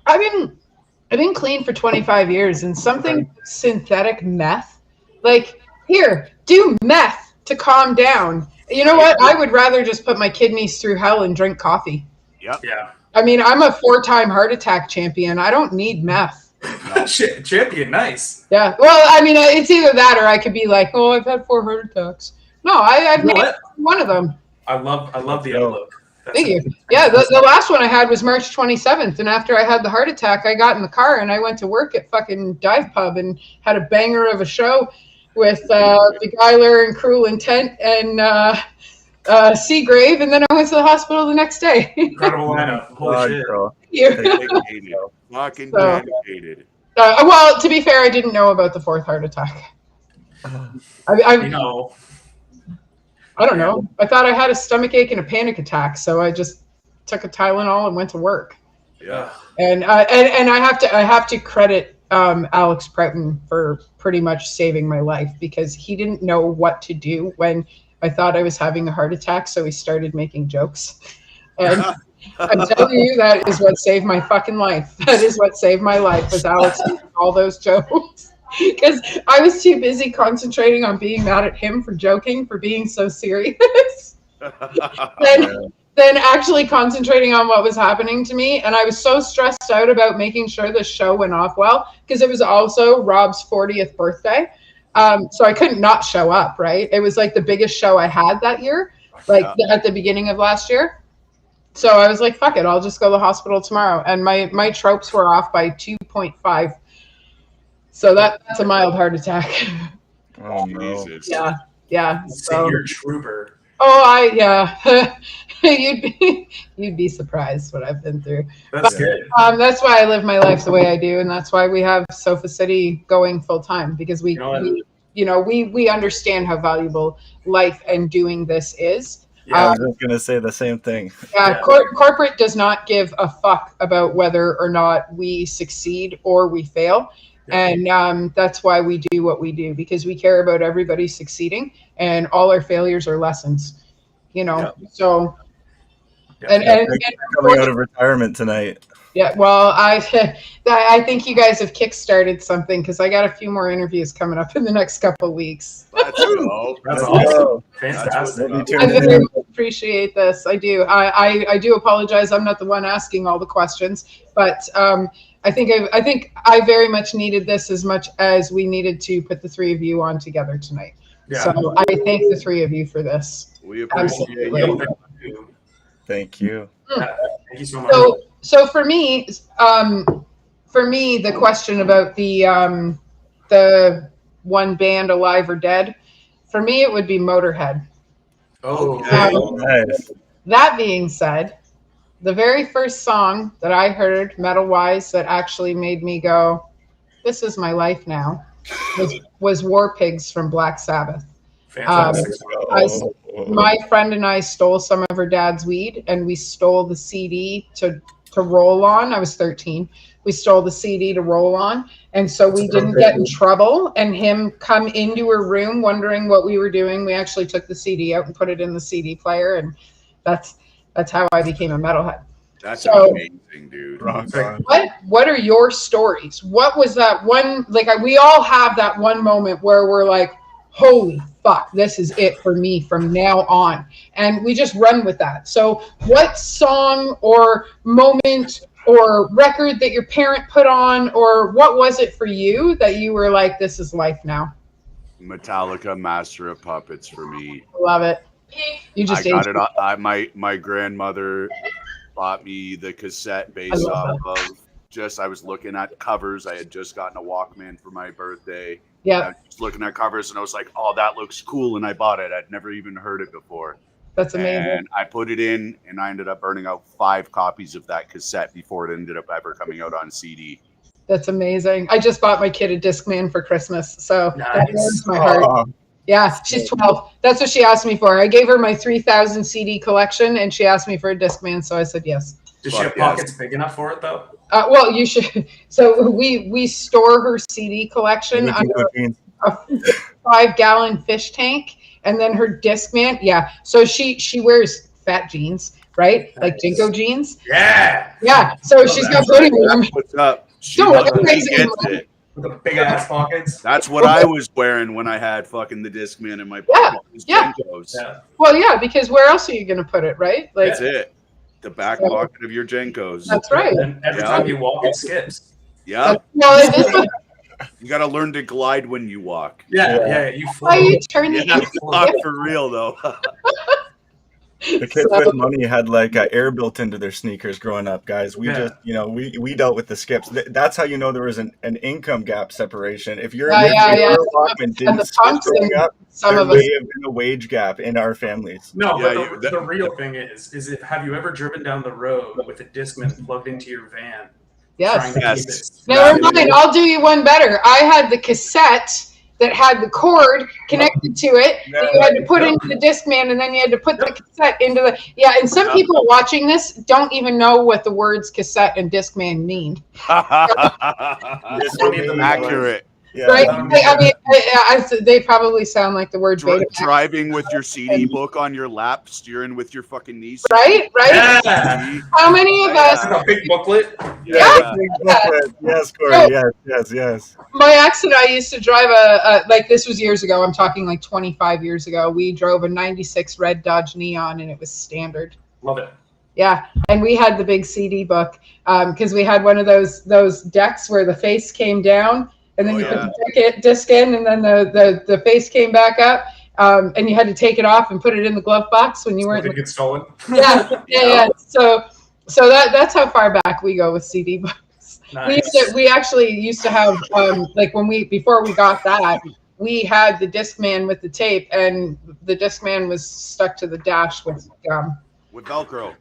I've been clean for 25 years, and something synthetic meth, like here, do meth to calm down. You know what? I would rather just put my kidneys through hell and drink coffee. Yep. Yeah. I mean, I'm a 4-time heart attack champion. I don't need meth. Shit, champion, nice. Yeah. Well, I mean, it's either that or I could be like, oh, I've had 4 heart attacks. No, I've You know made what? one of them. I love the outlook. That's Thank you. it. Yeah, the last one I had was March 27th, and after I had the heart attack, I got in the car and I went to work at fucking Dive Pub and had a banger of a show with Beguiler and Cruel Intent and Seagrave, and then I went to the hospital the next day. Incredible lineup. Holy shit. Girl. Dedicated. Fucking So- dedicated. Well, to be fair, I didn't know about the fourth heart attack. I You know, don't know. I thought I had a stomach ache and a panic attack, so I just took a Tylenol and went to work. Yeah. And I have to credit Alex Prouton for pretty much saving my life, because he didn't know what to do when I thought I was having a heart attack, so he started making jokes. And I'm telling you, that is what saved my fucking life. That is what saved my life, was Alex making all those jokes. Because I was too busy concentrating on being mad at him for joking, for being so serious. Than actually concentrating on what was happening to me. And I was so stressed out about making sure the show went off well, because it was also Rob's 40th birthday. So I couldn't not show up, right? It was like the biggest show I had that year, like at the beginning of last year. So I was like, fuck it, I'll just go to the hospital tomorrow. And my tropes were off by 2.5. So that's a mild heart attack. Oh no. Jesus. Yeah. So, you're a trooper. you'd be surprised what I've been through. That's good. That's why I live my life the way I do, and that's why we have Sofa City going full time, because we understand how valuable life and doing this is. Yeah, I was just gonna say the same thing. Yeah. Corporate does not give a fuck about whether or not we succeed or we fail. And that's why we do what we do, because we care about everybody succeeding, and all our failures are lessons, so. And Coming out of retirement tonight. Yeah, well, I think you guys have kickstarted something, because I got a few more interviews coming up in the next couple of weeks. That's cool. That's Awesome. awesome. Fantastic. Maybe tune I very in. much appreciate this. I do. I do apologize. I'm not the one asking all the questions, but I think I very much needed this as much as we needed to put the three of you on together tonight. Yeah. So I thank the three of you for this. We appreciate Absolutely. you. Thank you. Thank you so much. So for me, the question about the one band, Alive or Dead, for me it would be Motorhead. Okay. Nice. That being said, the very first song that I heard metal-wise that actually made me go, "This is my life now," was War Pigs from Black Sabbath. Fantastic. My friend and I stole some of her dad's weed, and we stole the CD to roll on. I was 13. We stole the CD to roll on, and so we didn't get in trouble. And him come into her room wondering what we were doing, we actually took the CD out and put it in the CD player, and that's how I became a metalhead. That's So- amazing, dude. Rock on. What are your stories? What was that one? Like, we all have that one moment where we're like, holy fuck, this is it for me from now on. And we just run with that. So what song or moment or record that your parent put on, or what was it for you that you were like, this is life now? Metallica, Master of Puppets for me. Love it. You just I got aged it. My grandmother bought me the cassette based love off of I was looking at covers. I had just gotten a Walkman for my birthday. I Yeah, was just looking at covers and I was like, oh, that looks cool. And I bought it. I'd never even heard it before. that's amazing. And I put it in and I ended up burning out 5 copies of that cassette before it ended up ever coming out on CD. That's amazing. I just bought my kid a Discman for Christmas, so that Nice. warms my heart. Oh, Yeah, she's 12. That's what she asked me for. I gave her my 3,000 CD collection, and she asked me for a Discman, so I said yes. Does she have pockets big enough for it though? Well, you should. So we store her CD collection under a 5-gallon fish tank, and then her Discman. Yeah, so she wears fat jeans, right? Like Nice. Jinko jeans. Yeah. Yeah, so she's got booty room. What's up? She Don't knows look she crazy. gets it. With the big ass pockets. That's what I was wearing when I had fucking the Discman in my pocket. It was yeah. Jenkos. Yeah. Well, yeah, because where else are you going to put it, right? Like That's it. The back So- pocket of your Jenkos. that's right. And every Yeah. time you walk, it skips. Yeah. Well, it is You got to learn to glide when you walk. Yeah. You why float. you turn the Yeah, walk for real though. The kids with money had like air built into their sneakers growing up, guys. We just, we dealt with the skips. That's how you know there was an income gap separation. If you're Yeah, if yeah. your mom and And the didn't skip punks growing and up, some there of us. may have been a wage gap in our families. No, Yeah, but the real thing is if have you ever driven down the road with a Discman plugged into your van? Yes. Trying to Yes. keep it. Never mind. I'll do you one better. I had the cassette that had the cord connected to it that you had to put into the Discman, and then you had to put the cassette into the. Yeah, and some people watching this don't even know what the words cassette and Discman mean. Accurate. Yeah. Right? I mean, they probably sound like the word beta. Driving with your CD book on your lap, steering with your fucking niece. Right? Yeah. How many of us? A big booklet. Yeah. Yes, Corey. Yes. My ex and I used to drive like this was years ago. I'm talking like 25 years ago. We drove a 96 red Dodge Neon, and it was standard. Love it. Yeah, and we had the big CD book because we had one of those decks where the face came down, and then you put the disc in, and then the face came back up, and you had to take it off and put it in the glove box when you weren't. Did it get stolen? Yeah. So that's how far back we go with CD books. Nice. We actually used to have like before we got that, we had the Discman with the tape, and the Discman was stuck to the dash with gum. With Velcro.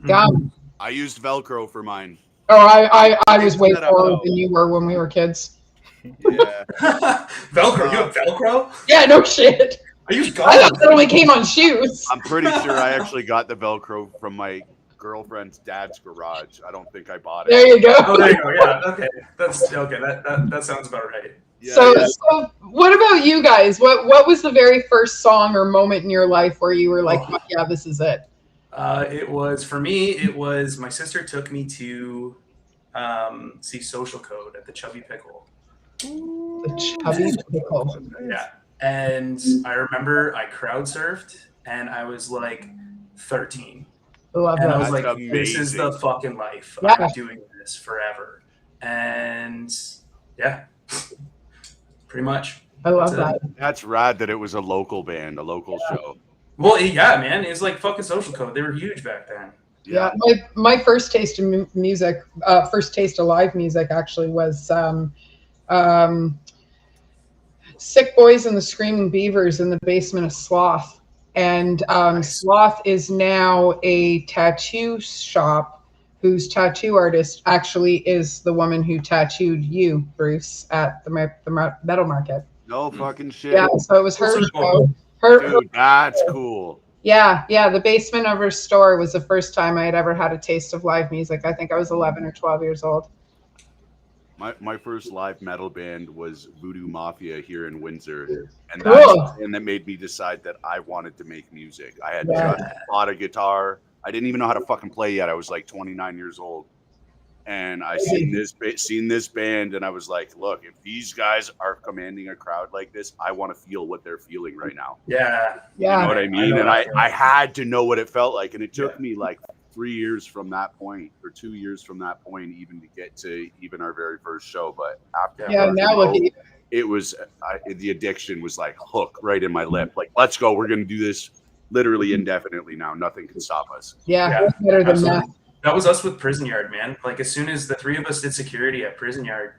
Gum. I used Velcro for mine. Oh, I was way forward than you were when we were kids. Yeah. Velcro. You have Velcro? Yeah, no shit. I use I gum. thought it only came on shoes. I'm pretty sure I actually got the Velcro from my girlfriend's dad's garage. I don't think I bought it. There you go. Oh, there you go. Yeah. Okay. That's okay. That sounds about right. Yeah, So what about you guys? What was the very first song or moment in your life where you were like, "Fuck yeah, this is it"? It was for me. It was my sister took me to see Social Code at the Chubby Pickle. The Chubby Pickle. Yeah, and I remember I crowd surfed, and I was like 13, Love and I that. was like, That's "This is the amazing. fucking life. Yeah. I'm doing this forever." And yeah, pretty much. I love That's that. That's rad that it was a local band, a local show. Well, yeah, man, it was like fucking Social Code. They were huge back then. Yeah, my first taste of music, first taste of live music actually was Sick Boys and the Screaming Beavers in the basement of Sloth. And Sloth is now a tattoo shop whose tattoo artist actually is the woman who tattooed you, Bruce, at the Metal Market. No fucking shit. Yeah, so it was her Super show. cool. Dude, that's cool. Yeah, the basement of her store was the first time I had ever had a taste of live music. I think I was 11 or 12 years old. My first live metal band was Voodoo Mafia here in Windsor. And Cool. that's and that made me decide that I wanted to make music. I had Yeah. just bought a guitar. I didn't even know how to fucking play yet. I was like 29 years old. And I seen this band, and I was like, look, if these guys are commanding a crowd like this, I want to feel what they're feeling right now. Yeah. You know what I mean? know And that I had to know what it felt like. And it took me like 3 years from that point, or 2 years from that point, even to get to even our very first show. But after Yeah, now look at you. it was the addiction was like hook right in my lip. Like, let's go. We're going to do this literally indefinitely now. Nothing can stop us. Yeah, who's better than absolutely. that. That was us with Prison Yard, man. Like as soon as the three of us did security at Prison Yard,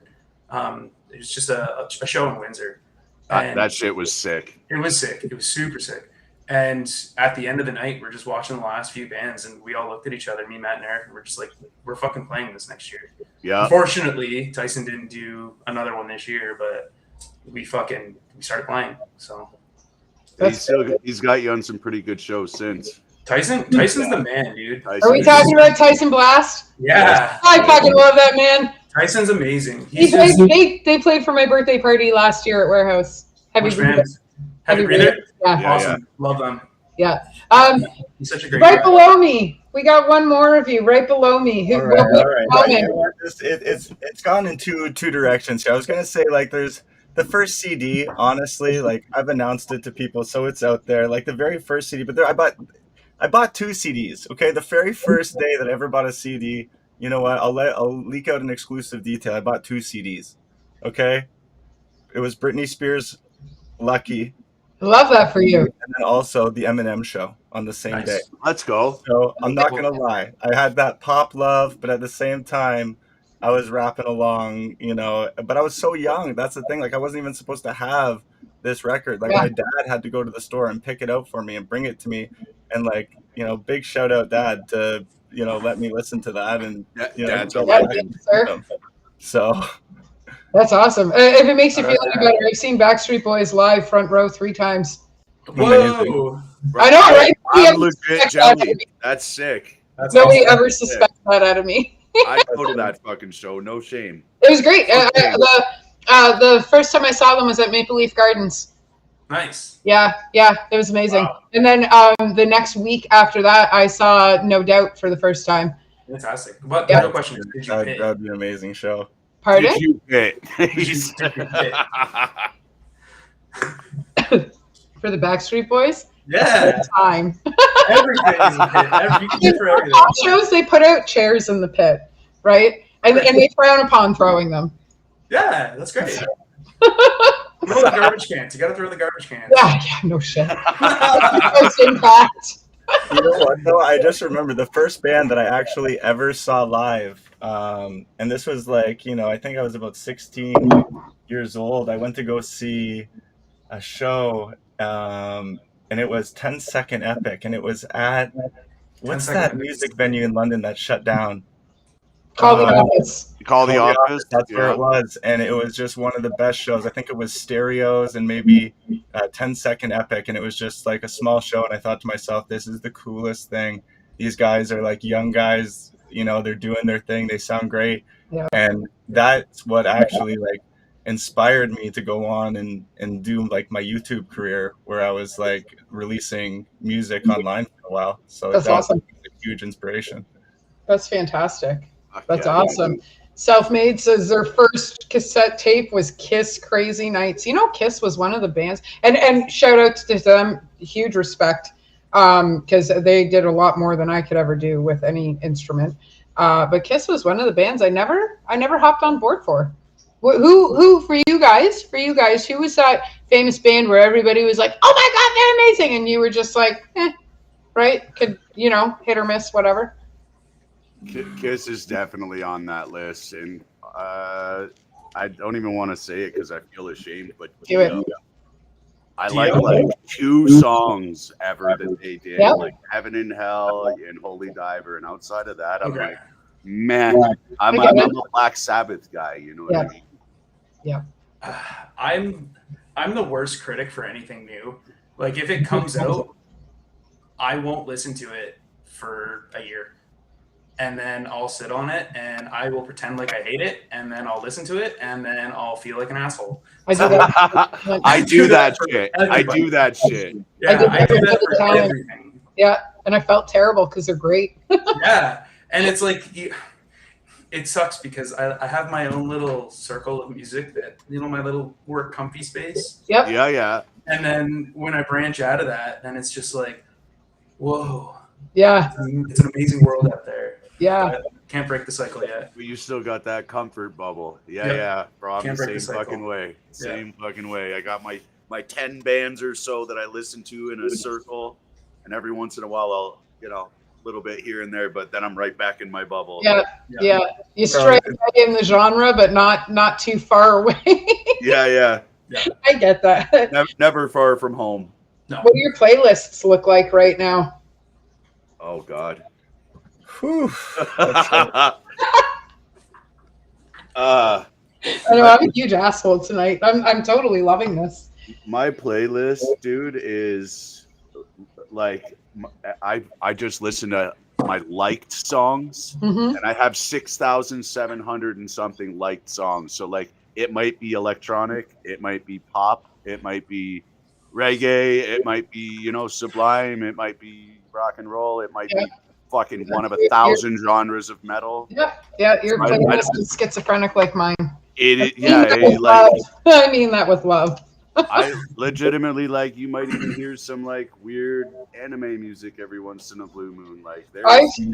it was just a show in Windsor. And That shit was sick. it was sick. It was super sick. And at the end of the night, we're just watching the last few bands, and we all looked at each other, me, Matt, and Eric, and we're just like, we're fucking playing this next year. Yeah. Unfortunately, Tyson didn't do another one this year, but we started playing. So He's got you on some pretty good shows since. Tyson's the man, dude. Are we talking about Tyson Blast? Yeah. I fucking love that man. Tyson's amazing. They He's just they played for my birthday party last year at Warehouse. Heavy which Breather. band? Heavy Breather? Yeah. Awesome. Love them. Yeah. He's such a great Right guy. below me, we got one more of you. Right below me. All right. Comment. It's gone in two directions here. I was gonna say, like, there's the first CD. Honestly, like, I've announced it to people, so it's out there. Like the very first CD, but I bought 2 CDs. Okay, the very first day that I ever bought a CD. You know what? I'll leak out an exclusive detail. I bought 2 CDs. Okay, it was Britney Spears' "Lucky," I love that for you. And then also the Eminem show on the same day. Let's go. So I'm not gonna lie, I had that pop love, but at the same time, I was rapping along, you know. But I was so young. That's the thing. Like I wasn't even supposed to have this record. Like Yeah. my dad had to go to the store and pick it out for me and bring it to me. And like, you know, big shout out, Dad, to let me listen to that. And Dad's go a back legend. Sir. So That's awesome. If it makes you feel any better, I've seen Backstreet Boys live front row 3 times. Whoa. I know, right? I'm legit jelly. That's sick. That's Nobody awesome. ever suspects that out of me. I'd go to that fucking show. No shame. It was great. The first time I saw them was at Maple Leaf Gardens. Nice. Yeah, it was amazing. Wow. And then the next week after that, I saw No Doubt for the first time. Fantastic. But Yeah. the real question is, did you pay? that'd be an amazing show. Pardon? Did you hit? For the Backstreet Boys? Yeah. Time. Everything is a hit. You can get for everything. Pop shows, they put out chairs in the pit, right? And they frown upon throwing them. Yeah, that's great. Throw the garbage cans. You got to throw the garbage cans. Yeah, no shit. Most impact. You know what though? I just remember the first band that I actually ever saw live. And this was like, I think I was about 16 years old. I went to go see a show, and it was 10 Second Epic, and it was at what's 10 that Second music venue in London that shut down? Call the office. You call the office. That's where it was, and it was just one of the best shows. I think it was Stereos and maybe 10 Second Epic, and it was just like a small show. And I thought to myself, this is the coolest thing. These guys are like young guys, they're doing their thing. They sound great, Yeah. and that's what actually like inspired me to go on and do like my YouTube career, where I was like releasing music online for a while. So That's that was awesome. a huge inspiration. That's fantastic. Fuck That's yeah. awesome. Selfmade says their first cassette tape was Kiss Crazy Nights. Kiss was one of the bands, and shout out to them, huge respect, because they did a lot more than I could ever do with any instrument. But Kiss was one of the bands I never hopped on board for. Who for you guys? Who was that famous band where everybody was like, "Oh my God, they're amazing," and you were just like, right? Could hit or miss, whatever. Kiss is definitely on that list, and I don't even want to say it because I feel ashamed. But Do it. I Dio? like 2 songs ever that they did, Yep. like Heaven and Hell and Holy Diver. And outside of that, I'm Okay. like, man, I'm I get a Black Sabbath guy. You know what I mean? I'm the worst critic for anything new. Like if it comes out, I won't listen to it for a year. And then I'll sit on it and I will pretend like I hate it, and then I'll listen to it and then I'll feel like an asshole. I do that. I do that for shit. everybody. I do that shit. Yeah, did I do that that for for talent. everything. Yeah, and I felt terrible because they're great. Yeah. And it's like it sucks because I have my own little circle of music that my little work comfy space. Yep. Yeah. And then when I branch out of that, then it's just like, whoa, Yeah. it's an amazing world out there. Yeah. Can't break the cycle yet. But you still got that comfort bubble. Yeah, Yep. yeah. Bro, I'm Can't the break the same cycle. fucking way. Same fucking way. I got my 10 bands or so that I listen to in a circle, and every once in a while I'll, a little bit here and there, but then I'm right back in my bubble. Yeah. Yeah. You stray away in the genre, but not too far away. Yeah. I get that. Never far from home. No. What do your playlists look like right now? Oh God. Whew. I know I'm a huge asshole tonight. I'm totally loving this. My playlist, dude, is like I just listen to my liked songs, Mm-hmm. and I have 6,700 and something liked songs. So like it might be electronic, it might be pop, it might be reggae, it might be Sublime, it might be rock and roll, it might be fucking one of 1,000 genres of metal. Yeah. Your I- playlist is schizophrenic like mine. I mean that with love. I legitimately you might even hear some weird anime music every once in a blue moon. There's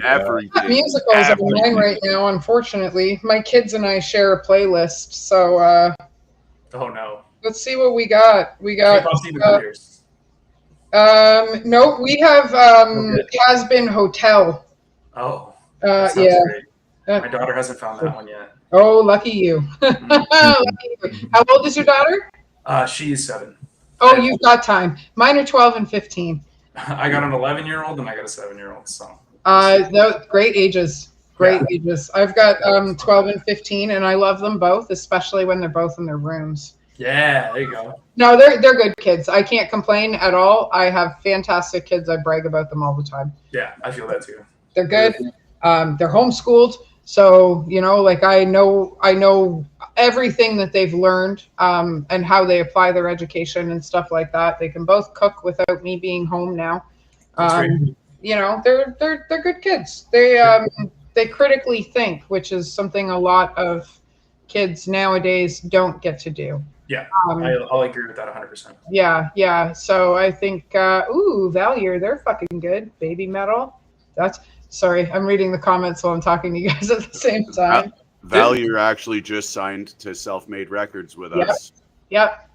everything. Musicals are mine right now, unfortunately. My kids and I share a playlist, so Oh no. let's see what we got. We got K-pop Demon Hunters. No, we have Has Been Hotel. Oh, Yeah. great. My daughter hasn't found that one yet. Oh, lucky you. Lucky you. How old is your daughter? She's 7. Oh, you've got time. Mine are 12 and 15. I got an 11-year-old and I got a 7-year-old. So. Great ages. Great ages. I've got 12 and 15, and I love them both, especially when they're both in their rooms. Yeah, there you go. No, they're good kids. I can't complain at all. I have fantastic kids. I brag about them all the time. Yeah, I feel that too. They're good. They're homeschooled, so like I know everything that they've learned and how they apply their education and stuff like that. They can both cook without me being home now. They're good kids. They critically think, which is something a lot of kids nowadays don't get to do. Yeah, I'll agree with that 100%. Yeah. So I think, Valier, they're fucking good. Baby Metal. Sorry, I'm reading the comments while I'm talking to you guys at the same time. Valier actually just signed to Self-Made Records with us. Yep.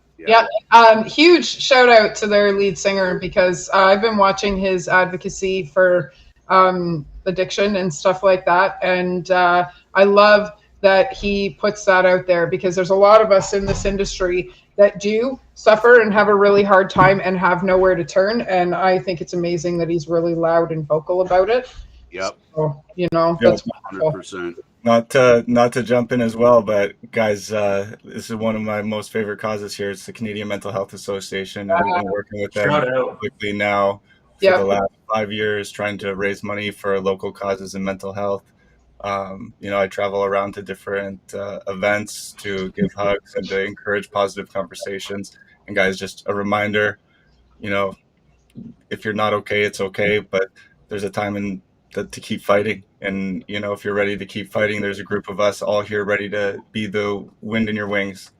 Huge shout out to their lead singer, because I've been watching his advocacy for addiction and stuff like that. And I love that he puts that out there, because there's a lot of us in this industry that do suffer and have a really hard time and have nowhere to turn. And I think it's amazing that he's really loud and vocal about it. Yep. So, that's 100%. Not to jump in as well, but guys, this is one of my most favorite causes here. It's the Canadian Mental Health Association. And we've been working with them quickly now for the last 5 years, trying to raise money for local causes in mental health. I travel around to different events to give hugs and to encourage positive conversations. And guys, just a reminder, if you're not okay, it's okay, but there's a time to keep fighting. And, if you're ready to keep fighting, there's a group of us all here ready to be the wind in your wings.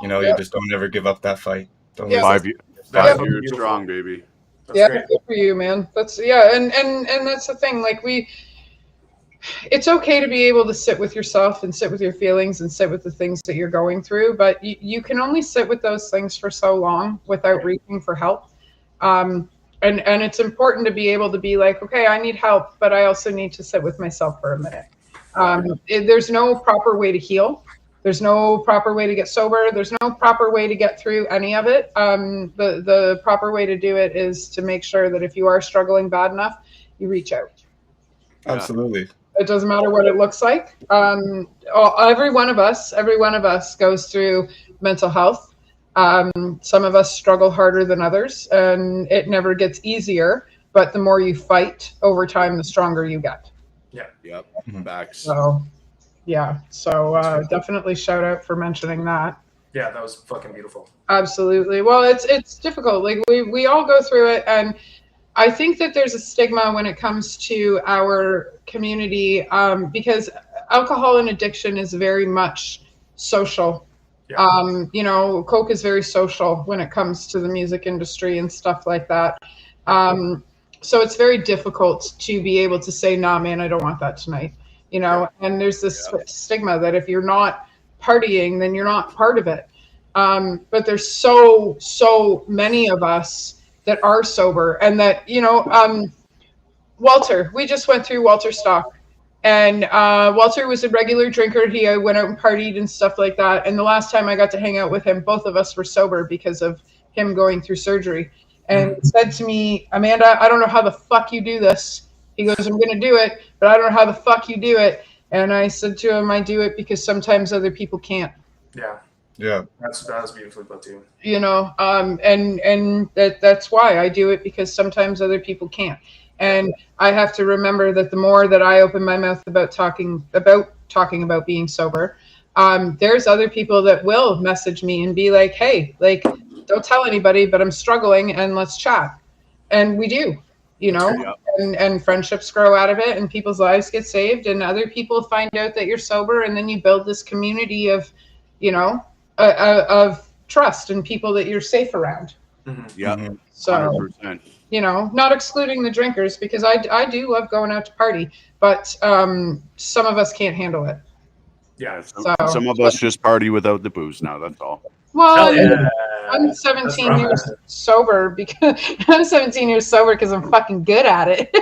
You just don't ever give up that fight. Don't 5 years strong, baby. That's great. Good for you, man. And that's the thing. It's okay to be able to sit with yourself and sit with your feelings and sit with the things that you're going through, but you can only sit with those things for so long without reaching for help. And it's important to be able to be like, okay, I need help, but I also need to sit with myself for a minute. There's no proper way to heal. There's no proper way to get sober. There's no proper way to get through any of it. The proper way to do it is to make sure that if you are struggling bad enough, you reach out. Absolutely. It doesn't matter what it looks like. Every one of us goes through mental health. Some of us struggle harder than others, and it never gets easier. But the more you fight over time, the stronger you get. Yeah. Yep. Backs. So, yeah. So definitely shout out for mentioning that. Yeah, that was fucking beautiful. Absolutely. Well, it's difficult. We all go through it, and I think that there's a stigma when it comes to our community because alcohol and addiction is very much social. Yeah. Coke is very social when it comes to the music industry and stuff like that. So it's very difficult to be able to say, nah, man, I don't want that tonight. And there's this stigma that if you're not partying, then you're not part of it. But there's so many of us that are sober, and that, Walter, we just went through Walter Stock, and Walter was a regular drinker. He went out and partied and stuff like that. And the last time I got to hang out with him, both of us were sober because of him going through surgery, and said to me, Amanda, I don't know how the fuck you do this. He goes, I'm going to do it, but I don't know how the fuck you do it. And I said to him, I do it because sometimes other people can't. Yeah. Yeah, that was beautifully put too. And that's why I do it, because sometimes other people can't. And I have to remember that the more that I open my mouth about talking about being sober, there's other people that will message me and be like, hey, don't tell anybody, but I'm struggling and let's chat. And we do, and friendships grow out of it, and people's lives get saved, and other people find out that you're sober, and then you build this community of, of trust and people that you're safe around. Yeah. So, 100%. Not excluding the drinkers, because I do love going out to party, but some of us can't handle it. Yeah. Some of us just party without the booze now. That's all. Well, I'm 17 years sober because I'm 17 years sober because I'm fucking good at it.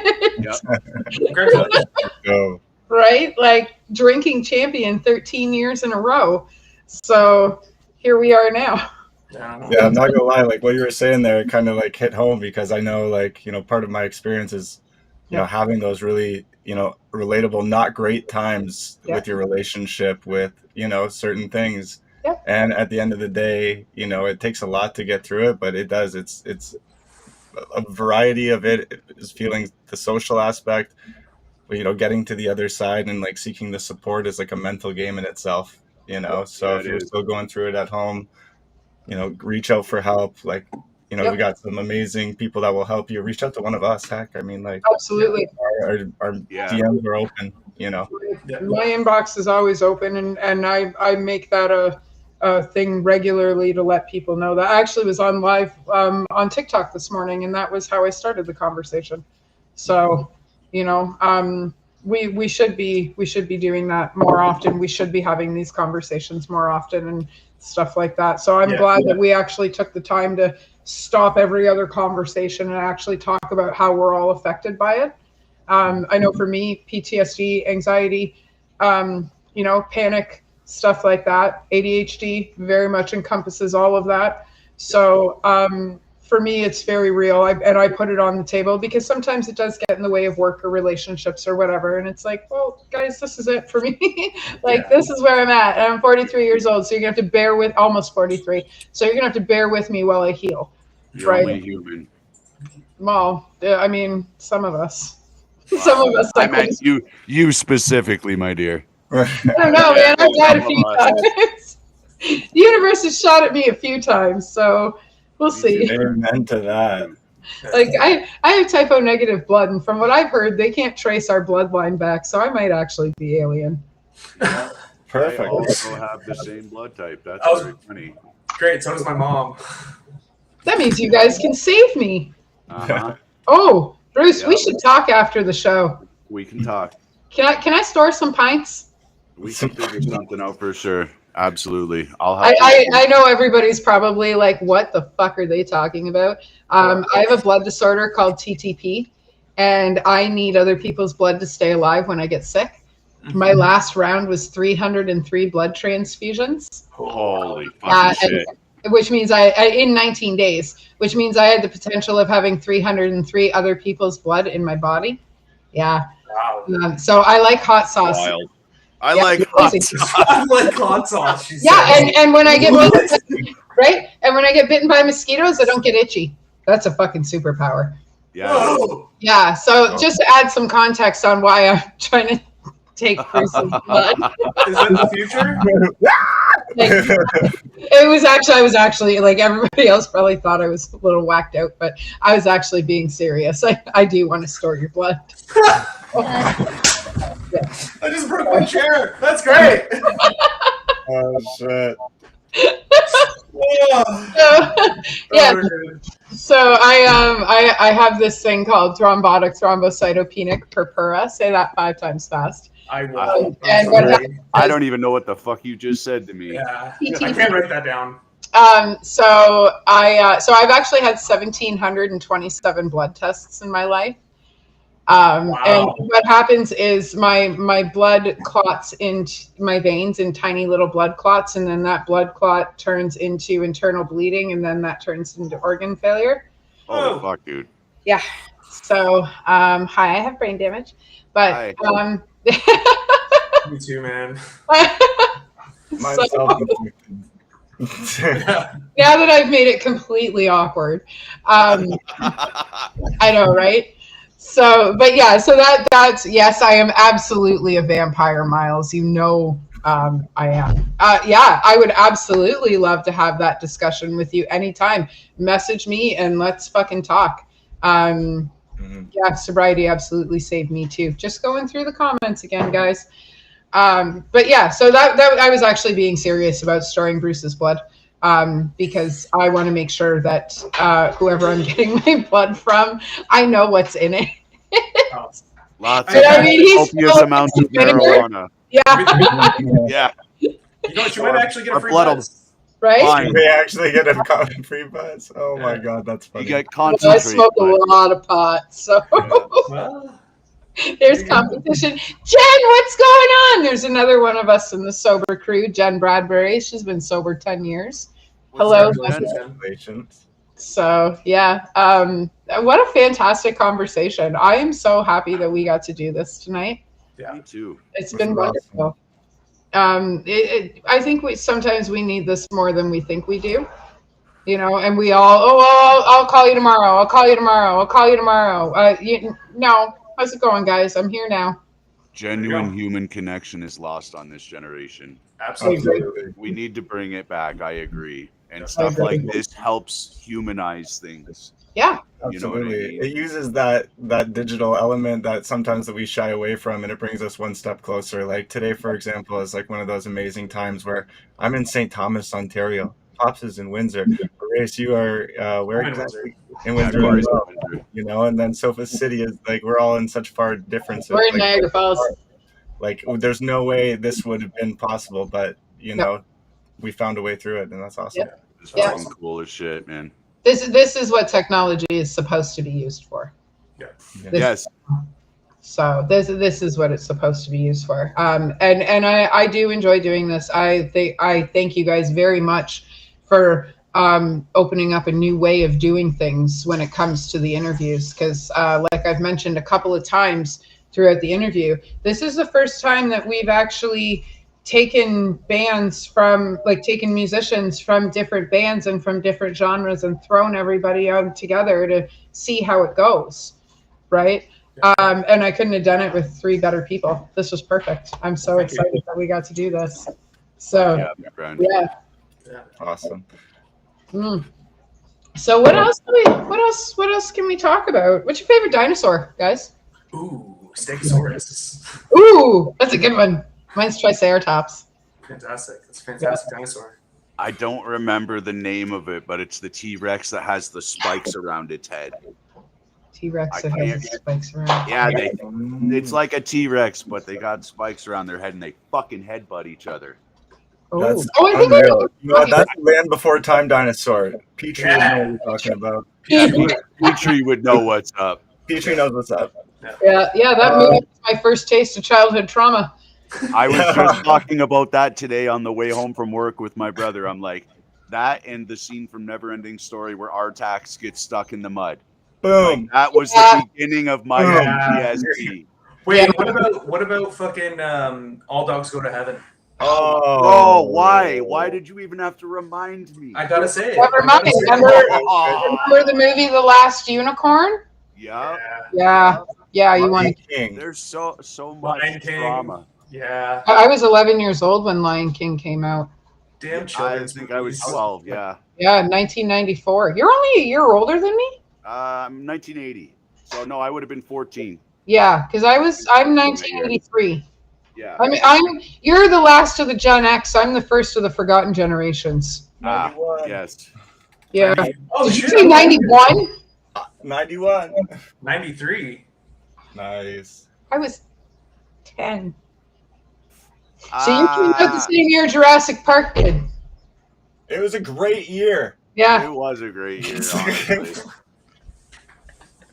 Congratulations. Go. Right? Like drinking champion 13 years in a row. So here we are now. Yeah, I'm not gonna lie, like what you were saying there, it kind of like hit home because I know, like, you know, part of my experience is, you know, having those really, you know, relatable, not great times with your relationship with, you know, certain things. And at the end of the day, you know, it takes a lot to get through it, but it does. It's a variety of it is feeling the social aspect, you know, getting to the other side and like seeking the support is like a mental game in itself, you know. So if you're still going through it at home, you know, reach out for help. Like, you know, we got some amazing people that will help you. Reach out to one of us. Heck, I mean, like, absolutely, our DMs are open. You know, my inbox is always open, and I make that a thing regularly to let people know that. I actually was on live on TikTok this morning, and that was how I started the conversation. So, you know, we should be doing that more often. We should be having these conversations more often and stuff like that. So I'm glad that we actually took the time to stop every other conversation and actually talk about how we're all affected by it. I know for me, PTSD, anxiety, you know, panic, stuff like that. ADHD very much encompasses all of that. So for me, it's very real. I put it on the table because sometimes it does get in the way of work or relationships or whatever. And it's like, well, guys, this is it for me. Like, this is where I'm at. And I'm 43 years old. So you're going to have to bear with, almost 43. So you're going to have to bear with me while I heal. You're only human. Well, I mean, some of us. Wow. Some of us. I meant you specifically, my dear. I don't know, man. I've died a few times. The universe has shot at me a few times. So we'll see. Amen to that. Like I have typo negative blood, and from what I've heard, they can't trace our bloodline back, so I might actually be alien. Perfect. I also have the same blood type. That's very funny. Great. So does my mom. That means you guys can save me. Oh, Bruce, we should talk after the show. We can talk. Can I store some pints? We can figure something out for sure. Absolutely. I know everybody's probably like, what the fuck are they talking about? I have a blood disorder called TTP, and I need other people's blood to stay alive when I get sick. My last round was 303 blood transfusions. Holy fucking shit. Which means I in 19 days, which means I had the potential of having 303 other people's blood in my body. Yeah. Wow. So I like hot sauce. Wild. I like hot sauce. I like hot sauce. And when I get bitten, right, and when I get bitten by mosquitoes, I don't get itchy. That's a fucking superpower. Yeah. Whoa. Yeah. So just to add some context on why I'm trying to take Bruce's blood. Is that the future? It was actually, I was actually, like, everybody else probably thought I was a little whacked out, but I was actually being serious. I do want to store your blood. I just broke my chair. That's great. Oh shit. So I have this thing called thrombotic thrombocytopenic purpura. Say that 5 times fast. I will. I don't even know what the fuck you just said to me. Yeah, I can't write that down. So I've actually had 1,727 blood tests in my life. Wow. And what happens is my blood clots into my veins in tiny little blood clots, and then that blood clot turns into internal bleeding, and then that turns into organ failure. Oh, fuck, dude. Yeah. So, hi, I have brain damage, but me too, man. Now that I've made it completely awkward, I know, right? So, but yeah, so that's yes, I am absolutely a vampire, Miles. You know, I am. Yeah, I would absolutely love to have that discussion with you anytime. Message me and let's fucking talk. Yeah, sobriety absolutely saved me too. Just going through the comments again, guys. But yeah, so that I was actually being serious about storing Bruce's blood. Because I want to make sure that whoever I'm getting my blood from, I know what's in it. Lots of copious amounts of marijuana. Yeah. Yeah. You know what? You might actually get a free blood. right? Fine. They actually get a common free bus. Oh my god, that's You funny. get Well, I concentrate. smoke a but- lot of pot, so Well, there's competition. Jen, what's going on? There's another one of us in the sober crew, Jen Bradbury. She's been sober 10 years. Hello. Congratulations. So yeah, what a fantastic conversation. I am so happy that we got to do this tonight. Me too. It's This been is awesome. wonderful. I think sometimes we need this more than we think we do. You know, and we all, I'll call you tomorrow. I'll call you tomorrow. I'll call you tomorrow. No, how's it going, guys? I'm here now. Genuine human connection is lost on this generation. absolutely. We need to bring it back. I agree. And stuff like this helps humanize things. Yeah. You know what I Absolutely. mean? It uses that digital element that sometimes that we shy away from, and it brings us one step closer. Like today, for example, is like one of those amazing times where I'm in St. Thomas, Ontario. Pops is in Windsor. Race, you are where I'm in exactly? In Yeah, Windsor. of course. as well, you know, and then Sofa City is like we're all in such far differences. We're in Like, Niagara Falls. like there's no way this would have been possible, but you No. know, we found a way through it, and that's awesome. Yep. It's Yeah. fucking cool as shit, man. This is what technology is supposed to be used for. Yeah. Yes. So this is what it's supposed to be used for. And I do enjoy doing this. I thank you guys very much for opening up a new way of doing things when it comes to the interviews. Because like I've mentioned a couple of times throughout the interview, this is the first time that we've actually taken taken musicians from different bands and from different genres and thrown everybody out together to see how it goes, right? And I couldn't have done it with 3 better people. This was perfect. I'm so Thank you. excited that we got to do this. So Yeah, my friend. yeah. Awesome. So what else can we talk about? What's your favorite dinosaur, guys? Ooh, Stegosaurus. Ooh, that's a good one. Mine's Triceratops. Fantastic. That's a fantastic dinosaur. I don't remember the name of it, but it's the T-Rex that has the spikes around its head. T-Rex I that has can't- the spikes around. Yeah, it's like a T-Rex, but they got spikes around their head and they fucking headbutt each other. Oh, That's I think I know unreal. what You know what? you're That's Land Before Time dinosaur. Petrie would know what you're talking about. talking about. Petrie would know what's up. Petrie knows what's up. Yeah, that movie was my first taste of childhood trauma. I was just talking about that today on the way home from work with my brother. I'm like, that and the scene from Neverending Story where Artax gets stuck in the mud. Boom. Like, that was Yeah. the beginning of my Yeah. PTSD. Wait, Yeah. what about fucking All Dogs Go to Heaven? Oh, Bro, why? Why did you even have to remind me? I gotta say it. Never I mind. gotta say it. Remember the movie The Last Unicorn? Yeah, Yeah, you want. Lion King. there's so much Lion King. drama. Yeah. I was 11 years old when Lion King came out. Damn I children's think I was movies. 12. Yeah, Yeah, 1994. You're only a year older than me. 1980. So no, I would have been 14. Yeah, because I'm 1983. Yeah. You're the last of the Gen X. I'm the first of the forgotten generations. 91. Yes. Yeah. Oh Did you shit. say 91? 91. 93. Nice. I was 10. So you came out the Ah, same year Jurassic Park did. It was a great year. Yeah, it was a great year, honestly.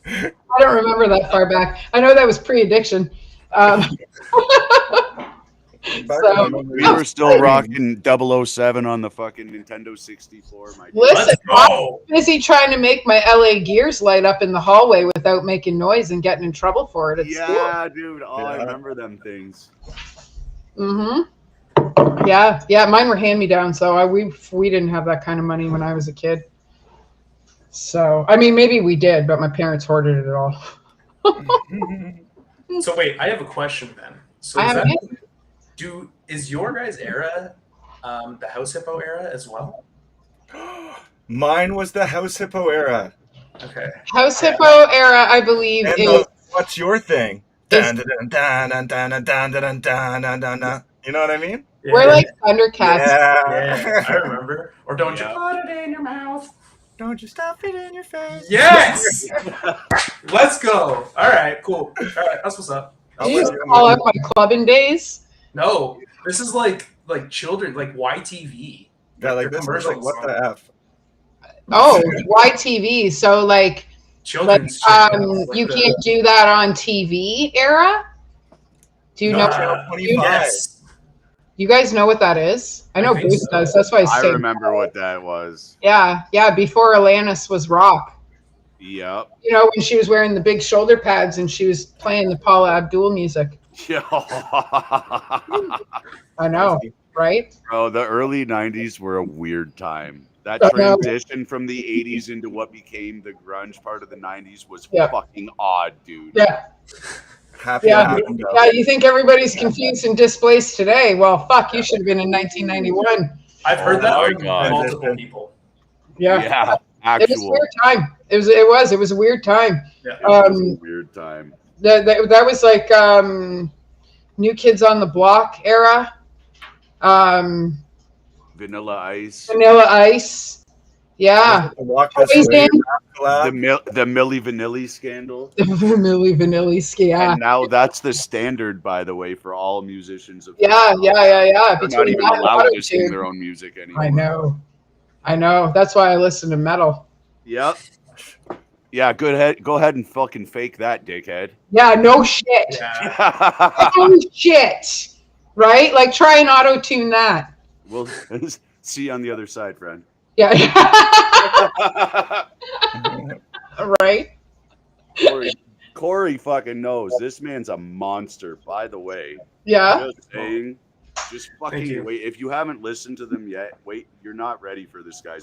I don't remember that far back. I know that was pre-addiction. So- We were still rocking 007 on the fucking Nintendo 64. My Listen, Let's go. I'm busy trying to make my LA Gears light up in the hallway without making noise and getting in trouble for it at school. yeah, dude. Oh, I Yeah. remember them things. Mm-hmm. Yeah. Mine were hand-me-down, so we didn't have that kind of money when I was a kid. So I mean, maybe we did, but my parents hoarded it all. So wait, I have a question then. So I is, have that, is your guys' era the House Hippo era as well? Mine was the House Hippo era. Okay. House Hippo era, I believe, And is what's your thing? Is- Dun, dun, dun, dun, dun, dun, dun, dun, dun, dun, dun, dun. You know what I mean? we're like Thundercats. Yeah, I remember. Or don't Yeah. you put it in your mouth? Don't you stop it in your face. Yes. Let's go. All right, cool. All right, that's what's up. I'm You with used you, to I'm call with up my clubbing days. No, this is like children, like YTV. Yeah, like Their this is like commercials what on the F. Oh, YTV. So like children's channels, like you the- can't do that on TV era? Do you No, know? Channel 25. Yes. You guys know what that is? I I know think Bruce so. does. That's why I I say. remember what that was. Yeah, before Alanis was rock. Yep. You know, when she was wearing the big shoulder pads and she was playing the Paula Abdul music. I know, right? Bro, the early 90s were a weird time. That I know. transition from the 80s into what became the grunge part of the 90s was Yeah. fucking odd, dude. Yeah. Happy Yeah. Happened. Yeah, you think everybody's confused and displaced today? Well, fuck, you should have been in 1991. I've heard Oh that my from God. multiple people. Yeah. Yeah, It was a actual. weird time. It was a weird time. Yeah. It was a weird time. That was like New Kids on the Block era. Vanilla Ice. Vanilla Ice. Yeah. Walk This Always Way in collab. The Milli Vanilli scandal. Milli Vanilli ski. Yeah. And now that's the standard, by the way, for all musicians of Yeah. They're not Between even that and allowed to sing auto-tune. their own music anymore. I know. That's why I listen to metal. Yep. Yeah, go ahead and fucking fake that, dickhead. Yeah, no shit. Yeah. No shit. Right? Like try and auto-tune that. We'll see you on the other side, friend. Yeah. Right? Corey fucking knows. This man's a monster, by the way. Yeah. Just saying. Just Thank fucking you. wait. If you haven't listened to them yet, wait. You're not ready for this guy's.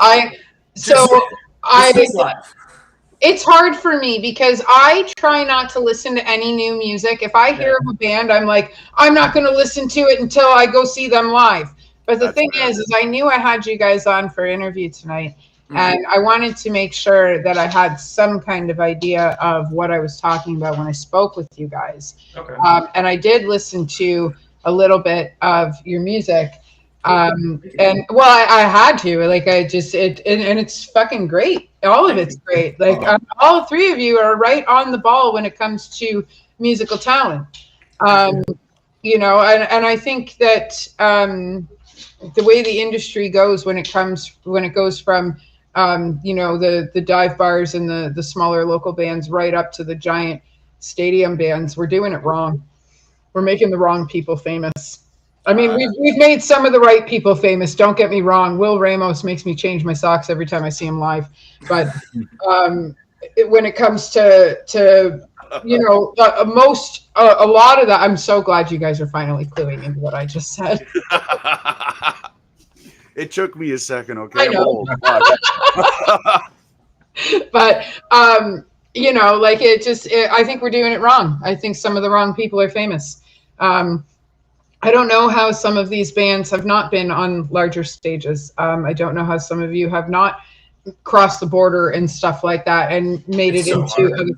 It's hard for me because I try not to listen to any new music. If I hear of a band, I'm like, I'm not going to listen to it until I go see them live. But the thing is I knew I had you guys on for interview tonight, and I wanted to make sure that I had some kind of idea of what I was talking about when I spoke with you guys. Okay. And I did listen to a little bit of your music. And well, I had to, like, and it's fucking great. All of it's great. Like all three of you are right on the ball when it comes to musical talent. You know, and I think that the way the industry goes when it goes from you know, the dive bars and the smaller local bands right up to the giant stadium bands, we're doing it wrong. We're making the wrong people famous. I mean, we've made some of the right people famous. Don't get me wrong. Will Ramos makes me change my socks every time I see him live. But when it comes to you know, a lot of that, I'm so glad you guys are finally cluing into what I just said. It took me a second, okay? I know. Fuck. But you know, like I think we're doing it wrong. I think some of the wrong people are famous. I don't know how some of these bands have not been on larger stages. I don't know how some of you have not crossed the border and stuff like that and made It's it so into. hard.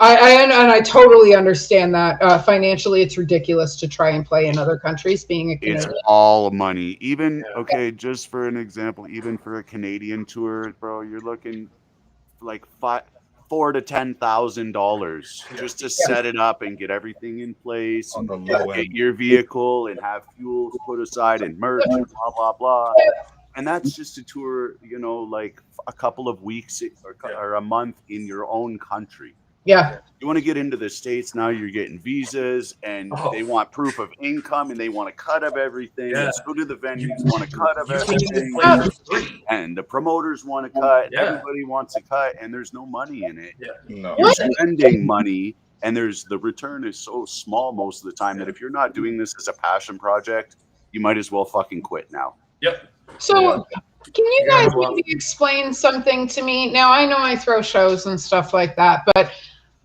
I totally understand that. Financially, it's ridiculous to try and play in other countries. Being a It's Canadian, all money. Even okay, just for an example, even for a Canadian tour, bro, you're looking like $4,000 to $10,000 just to set it up and get everything in place On and the low get end. your vehicle and have fuel put aside and merch and blah blah blah. And that's just a tour, you know, like a couple of weeks or a month in your own country. yeah, You want to get into the States now, you're getting visas and they want proof of income and they want a cut of everything. Yeah. And so do the venues want a cut of You can't even everything. play for free. And the promoters want a cut. Yeah. Everybody wants a cut and there's no money in it. No. You're spending money and the return is so small most of the time that if you're not doing this as a passion project, you might as well fucking quit now. Yep. So, can you Yeah, guys well- maybe explain something to me? Now, I know I throw shows and stuff like that, but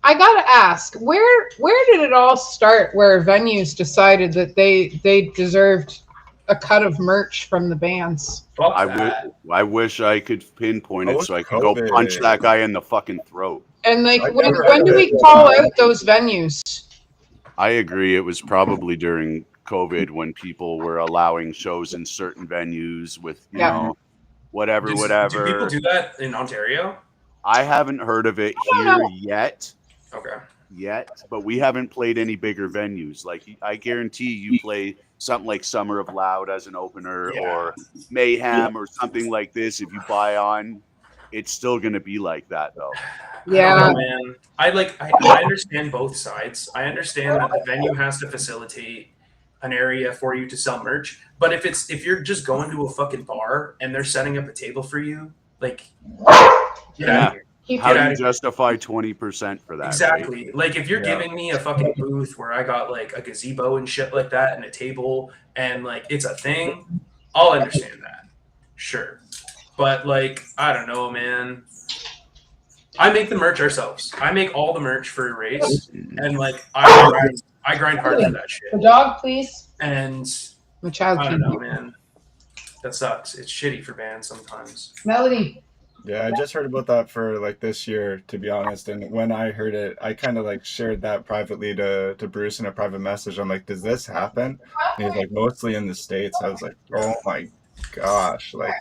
I gotta ask, where did it all start? Where venues decided that they deserved a cut of merch from the bands? Fuck I that. wish I could pinpoint it Post so I could go COVID. punch that guy in the fucking throat. And like, I when never do had we it. call out those venues? I agree. It was probably during COVID when people were allowing shows in certain venues with, you know, whatever. Do people do that in Ontario? I haven't heard of it here yet, Okay. yet, but we haven't played any bigger venues. Like I guarantee you play something like Summer of Loud as an opener or Mayhem or something like this. If you buy on, it's still going to be like that though. Yeah. I don't know, man. I understand both sides. I understand that the venue has to facilitate an area for you to sell merch, but if you're just going to a fucking bar and they're setting up a table for you, like, get out of here. How do you justify 20% for that? Exactly. Right? Like if you're giving me a fucking booth where I got like a gazebo and shit like that and a table and like it's a thing, I'll understand that. Sure. But like, I don't know, man. I make the merch ourselves. I make all the merch for Erase, and like I grind hard for that shit. The dog, please. And My child. I don't know, man. That sucks. It's shitty for bands sometimes. Melody. Yeah, I just heard about that for like this year, to be honest. And when I heard it, I kind of like shared that privately to Bruce in a private message. I'm like, does this happen? And he's like, mostly in the States. I was like, oh my gosh, like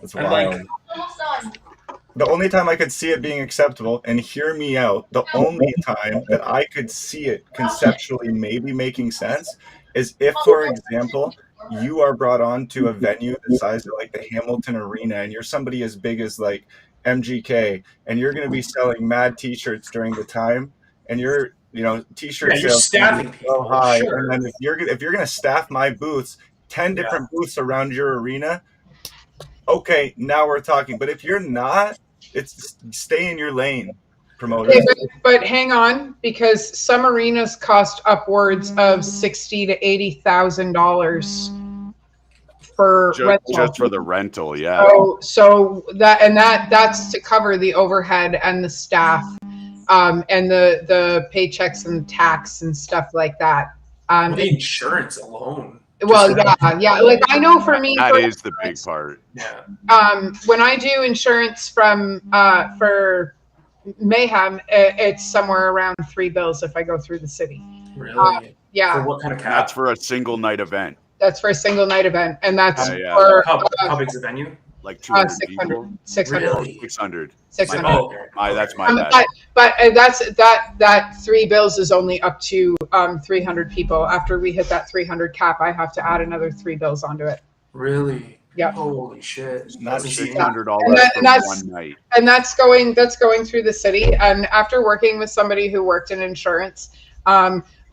that's And, wild. like, Almost done. The only time I could see it being acceptable, and hear me out, the only time that I could see it conceptually maybe making sense is if, for example, you are brought on to a venue the size of like the Hamilton Arena and you're somebody as big as like MGK and you're going to be selling mad t-shirts during the time and you're, t-shirt Yeah, you're sales staffing so people, high. sure. And then if you're going to staff my booths, 10 different booths around your arena, okay, now we're talking. But if you're not, it's stay in your lane, promoters. Okay, but hang on, because some arenas cost upwards of $60,000 to $80,000 for rental. Just for the rental, yeah. So that's to cover the overhead and the staff, and the paychecks and tax and stuff like that. The insurance alone. Well, yeah. Like I know for me, That is the big part. Yeah. when I do insurance for Mayhem, it's somewhere around $3 if I go through the city. Really? Yeah, For what kind of And cap? that's for a single night event. that's for a single night event, and that's Yeah. for How big's the venue? Like 200 600. people. 600. Really? 600. 600. Oh, okay. That's my bad. But that $3 is only up to 300 people. After we hit that 300 cap, I have to add another $3 onto it. Really? Yeah. Holy shit. Not That's insane. $600 And for that's- one night. And that's going through the city. And after working with somebody who worked in insurance,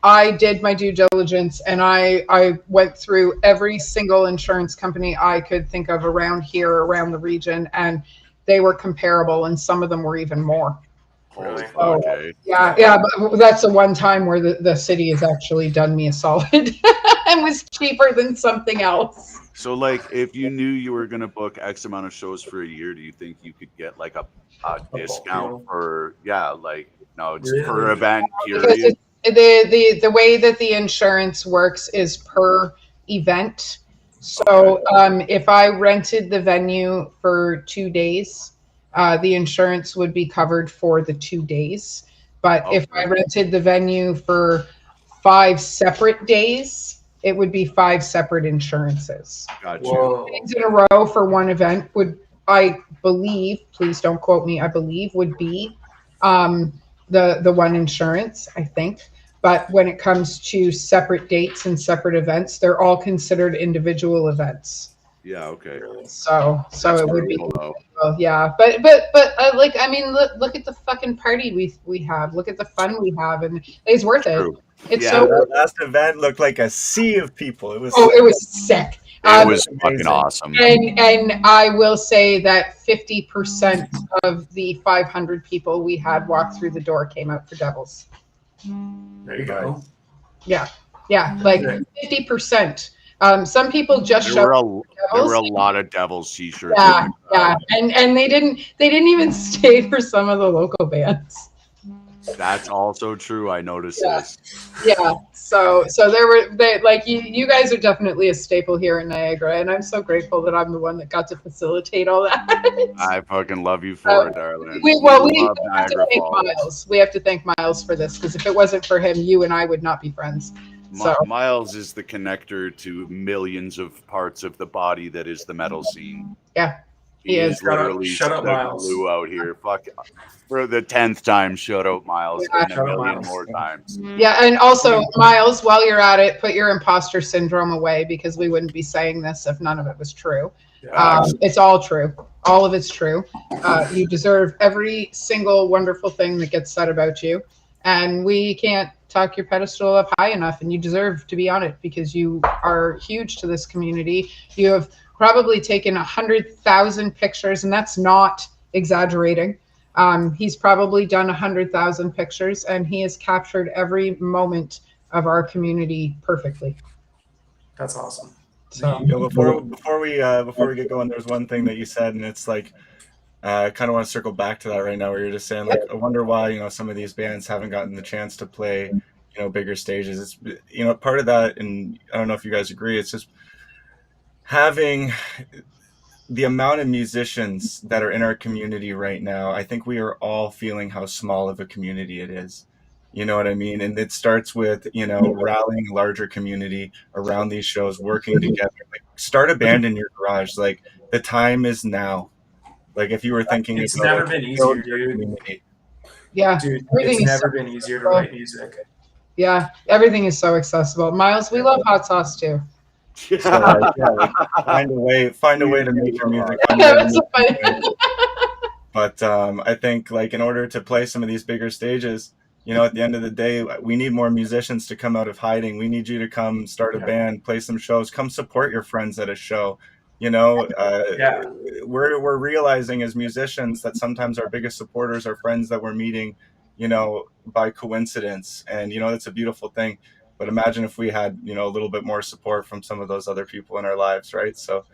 I did my due diligence and I went through every single insurance company I could think of around here, around the region, and they were comparable, and some of them were even more. Really? Okay. Yeah, but that's the one time where the city has actually done me a solid and was cheaper than something else. So, like, if you knew you were going to book X amount of shows for a year, do you think you could get like a discount for? Yeah, like no, it's Really? per event. Because Period. the way that the insurance works is per event. So if I rented the venue for 2 days, the insurance would be covered for the 2 days. But if I rented the venue for 5 separate days, it would be 5 separate insurances. Gotcha. Whoa. Days in a row for one event would, I believe, please don't quote me, I believe would be the one insurance, I think. But when it comes to separate dates and separate events, they're all considered individual events. Yeah. Okay. So it would be, Cool, though. well, yeah. But like, I mean, look at the fucking party we have. Look at the fun we have, and it's worth it. True. It's Yeah, so. That last event looked like a sea of people. It was It was sick. It was amazing. fucking awesome. And I will say that 50% of the 500 people we had walk through the door came out for Devils. There you go. Yeah, like 50%. Some people just There showed were a lot of Devils t-shirts. Yeah, in the crowd. and they didn't even stay for some of the local bands. That's also true. I noticed Yeah. this. Yeah, so like you guys are definitely a staple here in Niagara, and I'm so grateful that I'm the one that got to facilitate all that. I fucking love you for it, darling. We love have to Niagara thank Falls. Miles. We have to thank Miles for this, because if it wasn't for him, you and I would not be friends. So Miles is the connector to millions of parts of the body that is the metal scene. yeah, He is. He's literally Shut up, the Miles. glue out here. Fuck. For the 10th time, shout out Miles, Yeah. and a Shout out million Miles. more times. Yeah, and also, Miles, while you're at it, put your imposter syndrome away because we wouldn't be saying this if none of it was true. Yeah. It's all true. All of it's true. You deserve every single wonderful thing that gets said about you. And we can't talk your pedestal up high enough, and you deserve to be on it because you are huge to this community. You have probably taken 100,000 pictures, and that's not exaggerating. He's probably done 100,000 pictures, and he has captured every moment of our community perfectly. That's awesome. So You know, before we get going, there's one thing that you said, and it's like I kind of want to circle back to that right now, where you're just saying like, I wonder why some of these bands haven't gotten the chance to play bigger stages. It's part of that, and I don't know if you guys agree. It's just having the amount of musicians that are in our community right now. I think we are all feeling how small of a community it is. You know what I mean? And it starts with, rallying a larger community around these shows, working together. Like, start a band in your garage. Like, the time is now. Like, if you were thinking It's about, never been easier, dude. community. yeah, Dude, everything it's is never so been easier to write music. yeah, everything is so accessible. Miles, we love hot sauce too. So, like, find a way to make your music. That was so funny. But I think, like, in order to play some of these bigger stages, at the end of the day, we need more musicians to come out of hiding. We need you to come start a band, play some shows, come support your friends at a show. We're realizing as musicians that sometimes our biggest supporters are friends that we're meeting, by coincidence. And, that's a beautiful thing. But imagine if we had, a little bit more support from some of those other people in our lives, right? So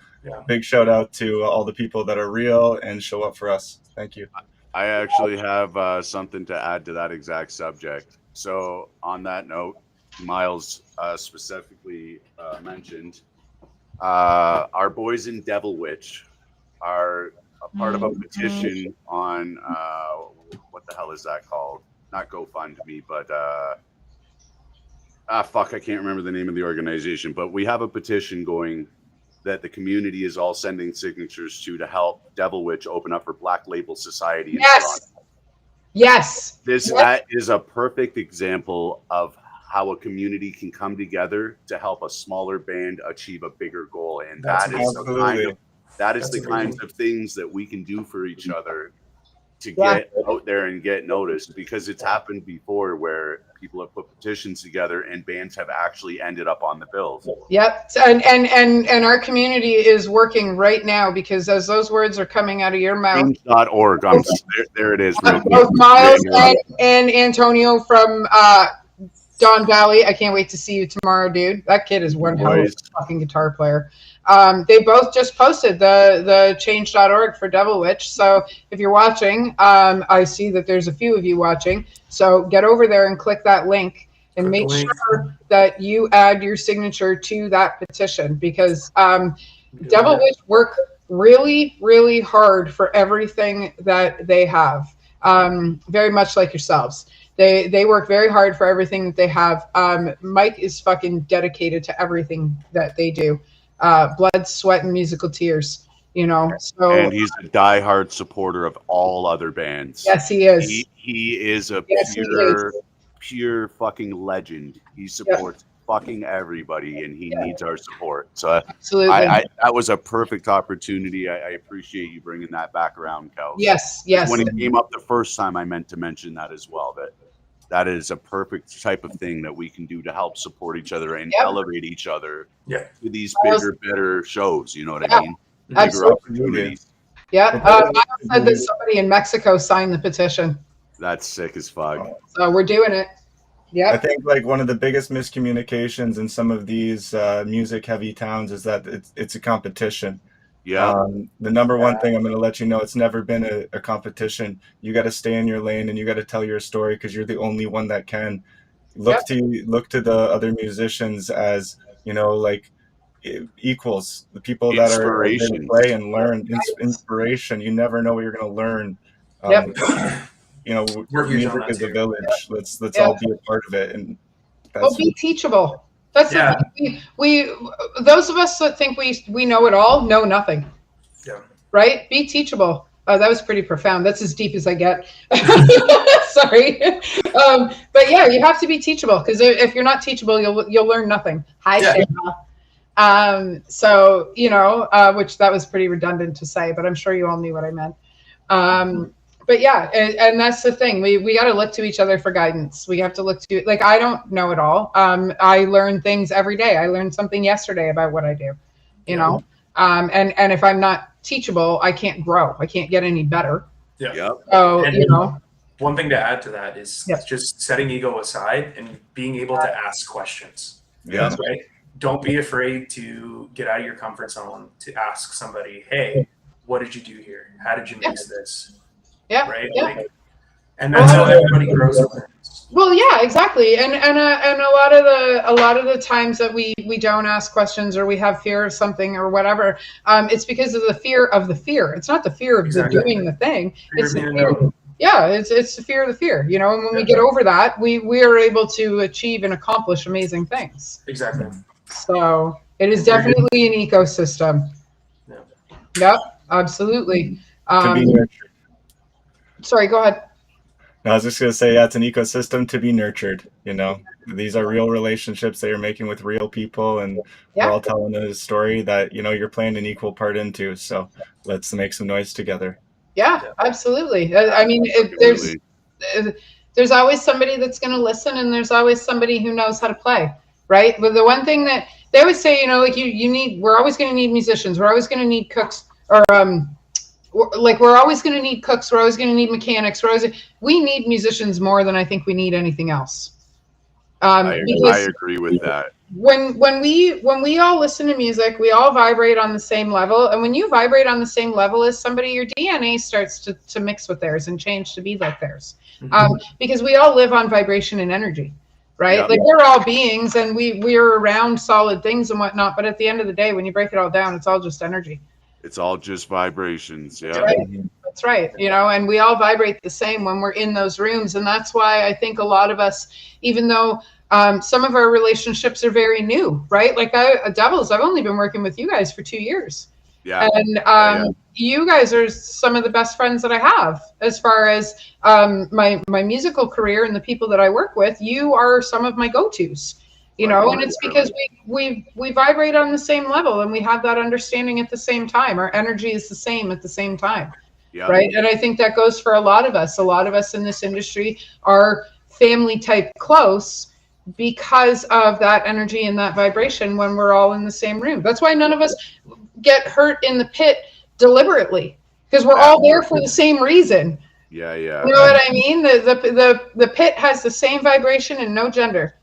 big shout out to all the people that are real and show up for us. Thank you. I actually have something to add to that exact subject. So on that note, Miles specifically mentioned our boys in Devil Witch are a part of a petition on what the hell is that called? Not GoFundMe, but I can't remember the name of the organization. But we have a petition going that the community is all sending signatures to help Devil Witch open up her Black Label Society in Toronto. Yes. That is a perfect example of how a community can come together to help a smaller band achieve a bigger goal, and that is the kinds of things that we can do for each other to get out there and get noticed, because it's happened before where people have put petitions together and bands have actually ended up on the bills. Yep. And our community is working right now, because as those words are coming out of your mouth, Change.org. There it is. both Miles and Antonio from Don Valley. I can't wait to see you tomorrow, dude. That kid is one hell of a fucking guitar player. They both just posted the change.org for Devil Witch. So if you're watching, I see that there's a few of you watching. So get over there and click that link and make sure that you add your signature to that petition, because Devil Witch work really, really hard for everything that they have. Very much like yourselves. They work very hard for everything that they have. Mike is fucking dedicated to everything that they do. Blood, sweat, and musical tears. So, and he's a diehard supporter of all other bands. Yes, he is. He is a pure fucking legend. He supports fucking everybody, and he needs our support. So absolutely, that was a perfect opportunity. I appreciate you bringing that back around, Kel. Yes. When it came up the first time, I meant to mention that as well. That is a perfect type of thing that we can do to help support each other and elevate each other to these bigger, better shows. You know what I mean? Bigger opportunities. Yeah. I said that somebody in Mexico signed the petition. That's sick as fuck. So we're doing it. Yeah. I think like one of the biggest miscommunications in some of these music-heavy towns is that it's a competition. Yeah. The number one thing I'm going to let you know, it's never been a competition. You got to stay in your lane and you got to tell your story, because you're the only one that can. Look to the other musicians as like equals, the people that are going to play and learn. Inspiration. You never know what you're going to learn. Music is a village. Let's all be a part of it, and be teachable. That's the thing. We those of us that think we know it all know nothing. Yeah. right? Be teachable. Oh, that was pretty profound. That's as deep as I get. Sorry. But yeah, you have to be teachable, because if you're not teachable, you'll learn nothing. Hi, Yeah. Shayla. So, which that was pretty redundant to say, but I'm sure you all knew what I meant. But yeah, and that's the thing. We got to look to each other for guidance. We have to look to, like, I don't know it all. I learn things every day. I learned something yesterday about what I do, you know? And if I'm not teachable, I can't grow. I can't get any better. Yeah. Yep. So, And one thing to add to that is Yeah. just setting ego aside and being able to ask questions. Yeah. Right? Don't be afraid to get out of your comfort zone to ask somebody, hey, what did you do here? How did you mix this? yeah. Right? Yeah. Like, and that's how everybody grows and learns. Well, yeah, exactly. And a lot of the times that we don't ask questions, or we have fear of something or whatever, it's because of the fear of the fear. It's not the fear of Exactly. doing the thing. It's the Fear of fear. being Yeah, it's the fear of the fear. And when we get over that, we are able to achieve and accomplish amazing things. Exactly. So it is definitely an ecosystem. Yeah. Yep, absolutely. To be nurtured. Sorry, go ahead. No, I was just going to say, yeah, it's an ecosystem to be nurtured. These are real relationships that you're making with real people, and Yeah. we're all telling a story that, you're playing an equal part into. So let's make some noise together. Yeah, absolutely. I mean, there's always somebody that's going to listen, and there's always somebody who knows how to play, right? But the one thing that they always say, we're always going to need musicians. We're always going to need cooks, or we're always going to need cooks. We're always going to need mechanics. We need musicians more than I think we need anything else. I agree with that. When we all listen to music, we all vibrate on the same level. And when you vibrate on the same level as somebody, your DNA starts to mix with theirs and change to be like theirs. Because we all live on vibration and energy, right? Yeah. Like, we're all beings, and we're around solid things and whatnot. But at the end of the day, when you break it all down, it's all just energy. It's all just vibrations. Yeah. Right. That's right. And we all vibrate the same when we're in those rooms. And that's why I think a lot of us, even though some of our relationships are very new, right? Like Devils, I've only been working with you guys for 2 years. Yeah. And you guys are some of the best friends that I have, as far as my musical career and the people that I work with. You are some of my go-tos. And it's because we vibrate on the same level, and we have that understanding at the same time. Our energy is the same at the same time, right? And I think that goes for a lot of us. A lot of us in this industry are family type close because of that energy and that vibration when we're all in the same room. That's why none of us get hurt in the pit deliberetely, because we're all there for the same reason. Yeah. You know what I mean? The pit has the same vibration and no gender.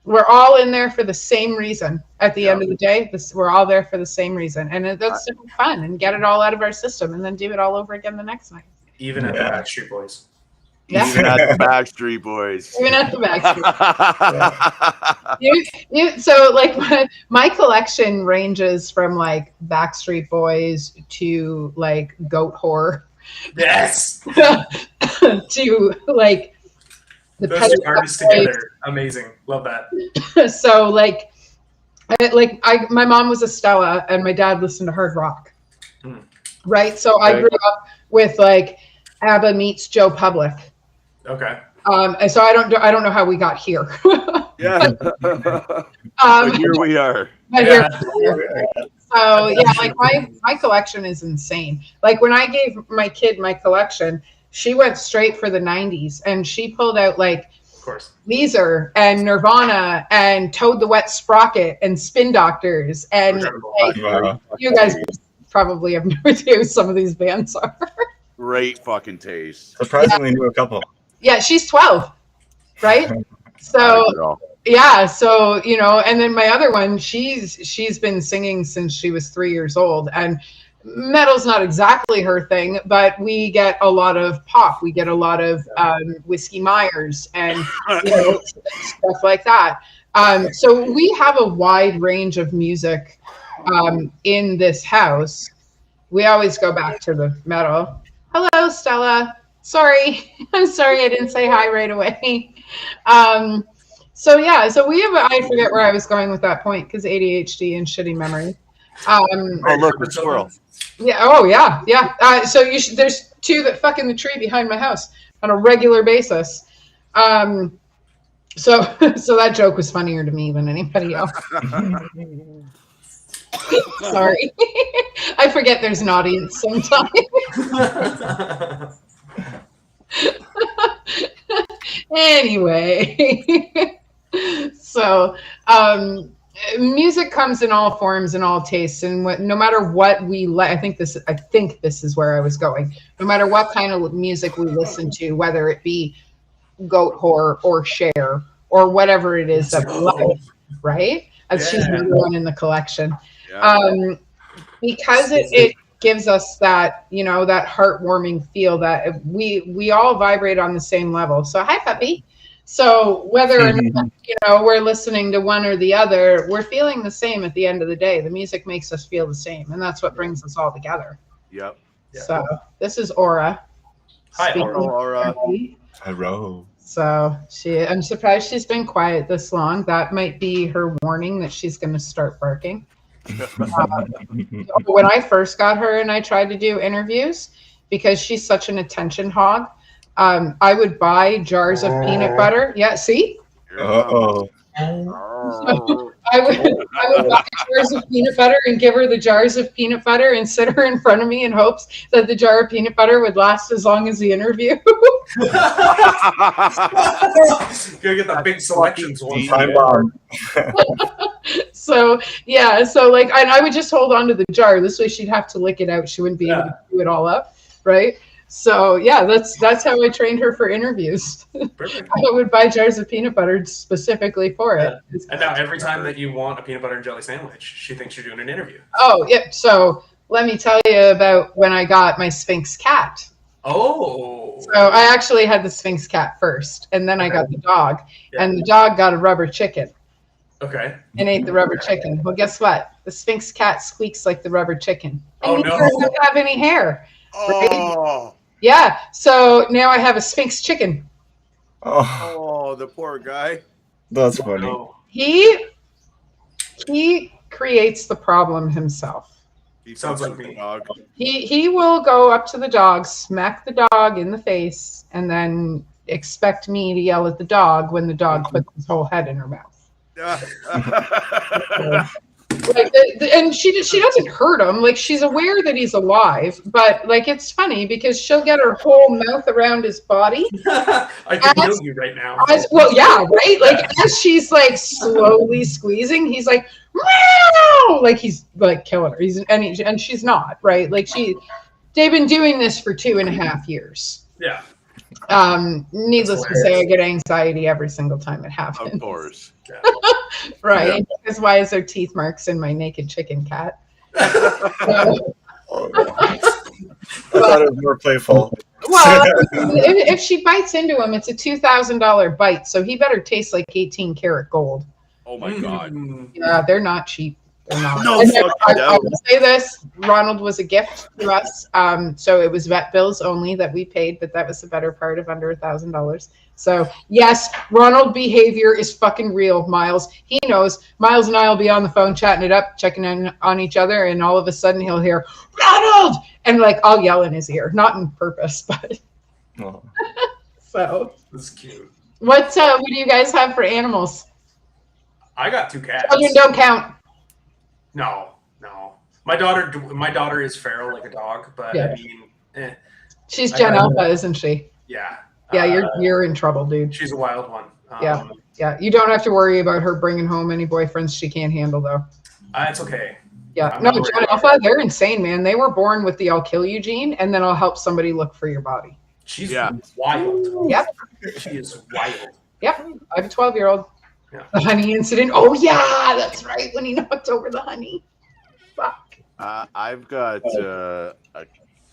We're all in there for the same reason. At the end of the day, we're all there for the same reason, and that's super fun. And get it all out of our system, and then do it all over again the next night. Even at the Backstreet Boys. Yeah. Even at the Backstreet Boys. Even at the Backstreet. So, like, my collection ranges from like Backstreet Boys to like Goat Whore. Yes. To like the Those two artists together, amazing. Love that. So my mom was a Stella, and my dad listened to hard rock, right? So I grew up with like ABBA meets Joe Public. Okay. And so I don't know how we got here. Yeah. But here we are. So yeah, like my collection is insane. Like, when I gave my kid my collection, she went straight for the 90s, and she pulled out like, of course, Weezer and Nirvana and Toad the Wet Sprocket and Spin Doctors, and like, you guys probably have no idea who some of these bands are. Great fucking taste. Surprisingly knew a couple. Yeah, she's 12, right? So yeah, so and then my other one, she's been singing since she was 3 years old, and metal's not exactly her thing, but we get a lot of pop, we get a lot of Whiskey Myers and stuff like that. So we have a wide range of music in this house. We always go back to the metal. Hello, Stella. Sorry, I'm sorry I didn't say hi right away. So we have, I forget where I was going with that point, because ADHD and shitty memory. Oh, look, a squirrel. Yeah. Oh, yeah. Yeah. So there's two that fuck in the tree behind my house on a regular basis. So that joke was funnier to me than anybody else. Sorry. I forget there's an audience sometimes. Anyway. So, music comes in all forms and all tastes, and no matter what we I think this is where I was going. No matter what kind of music we listen to, whether it be Goatwhore or Cher or whatever it is that we like, right? As she's number one in the collection. Yeah. Because it gives us that, that heartwarming feel that we all vibrate on the same level. So hi, puppy. So whether or not, we're listening to one or the other, we're feeling the same at the end of the day. The music makes us feel the same, and that's what brings us all together. Yep. So this is Aura. Hi, Aura. Hello. So I'm surprised she's been quiet this long. That might be her warning that she's going to start barking. When I first got her and I tried to do interviews, because she's such an attention hog, I would buy jars of peanut butter. Yeah, see? Uh-oh. I would buy jars of peanut butter and give her the jars of peanut butter and sit her in front of me in hopes that the jar of peanut butter would last as long as the interview. Gotta get the big selections one. Time bomb. So I would just hold on to the jar. This way she'd have to lick it out. She wouldn't be able to do it all up, right? So yeah, that's how I trained her for interviews. Perfect. I would buy jars of peanut butter specifically for it. And now every time that you want a peanut butter and jelly sandwich, she thinks you're doing an interview. Oh yeah. So let me tell you about when I got my Sphinx cat. Oh. So I actually had the Sphinx cat first, and then I got the dog, and the dog got a rubber chicken. Okay. And ate the rubber chicken. Well, guess what? The Sphinx cat squeaks like the rubber chicken. And Oh, no. he doesn't have any hair. Oh, Yeah. So now I have a Sphinx chicken. Oh, the poor guy. that's funny. No. He creates the problem himself. He Sounds like the me. dog. He will go up to the dog, smack the dog in the face, and then expect me to yell at the dog when the dog puts his whole head in her mouth. Like, and she doesn't hurt him. Like, she's aware that he's alive, but like, it's funny because she'll get her whole mouth around his body. I can kill you right now. Well, yeah, right. Like, as she's like slowly squeezing, he's like, meow! Like he's like killing her. And she's not, right. Like they've been doing this for 2.5 years. Yeah. Needless to say, I get anxiety every single time it happens. Of course. Yeah. Right. Yeah. Because why is there teeth marks in my naked chicken cat? I thought it was more playful. Well, if she bites into him, it's a $2,000 bite, so he better taste like 18 karat gold. Oh my God. Yeah, they're not cheap. They're not. No, And fuck I will say this: Ronald was a gift to us, so it was vet bills only that we paid, but that was the better part of under $1,000. So yes, Ronald behavior is fucking real, Miles. He knows. Miles and I will be on the phone chatting it up, checking on each other, and all of a sudden he'll hear Ronald, and like I'll yell in his ear, not on purpose, but Oh. so. That's cute. What do you guys have for animals? I got 2 cats. Children don't count. No. My daughter is feral like a dog, but Yeah. I mean, She's Gen Alpha, isn't she? yeah. Yeah, you're in trouble, dude. She's a wild one. Yeah. Yeah, you don't have to worry about her bringing home any boyfriends she can't handle, though. It's okay. Yeah, I'm no, not worried Gen about Alpha, they're insane, man. They were born with the I'll kill you gene, and then I'll help somebody look for your body. She's Yeah. wild. Yep. She is wild. Yep, I have a 12-year-old. Yeah. The honey incident. Oh, yeah, that's right, when he knocked over the honey. Fuck. I've got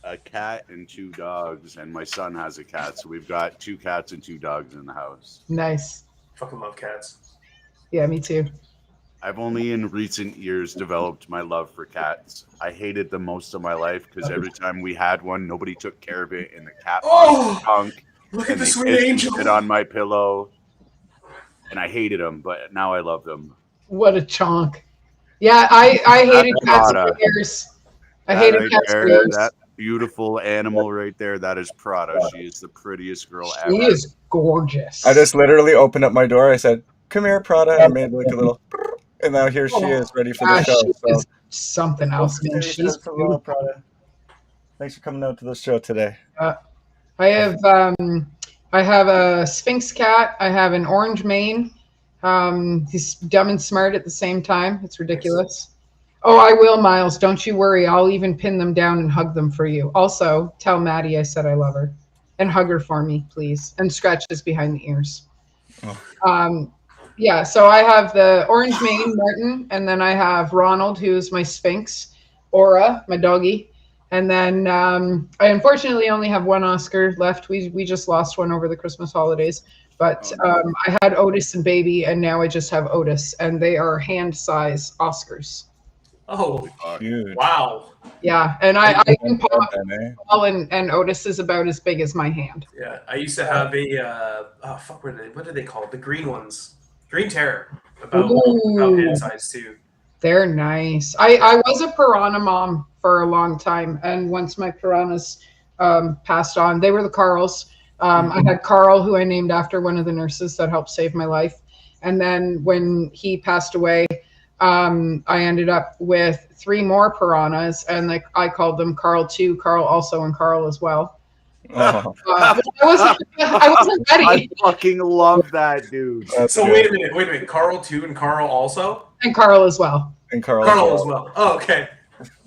a cat and 2 dogs, and my son has a cat, so we've got 2 cats and 2 dogs in the house. Nice. Fucking love cats. Yeah, me too. I've only in recent years developed my love for cats. I hated them most of my life because every time we had one, nobody took care of it, and the cat Oh! stunk. Look at And the they sweet pissed and angel. shit on my pillow, and I hated them, but now I love them. What a chonk. Yeah, I hated That's cats Prada. for years. I That hated right cats there, for years. that beautiful animal right there, that is Prada. She is the prettiest girl She ever. is gorgeous. I just literally opened up my door. I said, "Come here, Prada," and made like a little, and now here she is, ready for the Yeah, show. she So is something else, man. Say She's hello, beautiful. Prada. Thanks for coming out to the show today. I have a Sphinx cat. I have an orange mane. He's dumb and smart at the same time. It's ridiculous. Oh, I will, Miles. Don't you worry. I'll even pin them down and hug them for you. Also, tell Maddie I said I love her. And hug her for me, please. And scratches behind the ears. Oh. Yeah, so I have the orange mane, Martin, and then I have Ronald, who's my Sphinx, Aura, my doggy. And then I unfortunately only have one Oscar left. We just lost one over the Christmas holidays. But I had Otis and Baby, and now I just have Otis. And they are hand-size Oscars. Oh, Huge. wow. Yeah, and I can pop Then, Paul and Otis is about as big as my hand. Yeah, I used to have a what are they called? The green ones, Green Terror, about hand size too. They're nice. I was a piranha mom for a long time, and once my piranhas passed on, they were the Carls. I had Carl, who I named after one of the nurses that helped save my life, and then when he passed away, I ended up with 3 more piranhas, and I called them Carl 2, Carl also, and Carl as well. oh, I wasn't ready. I fucking love that, dude. So wait a minute. Carl 2 and Carl also? And Carl as well. And Carl as well. Oh, okay.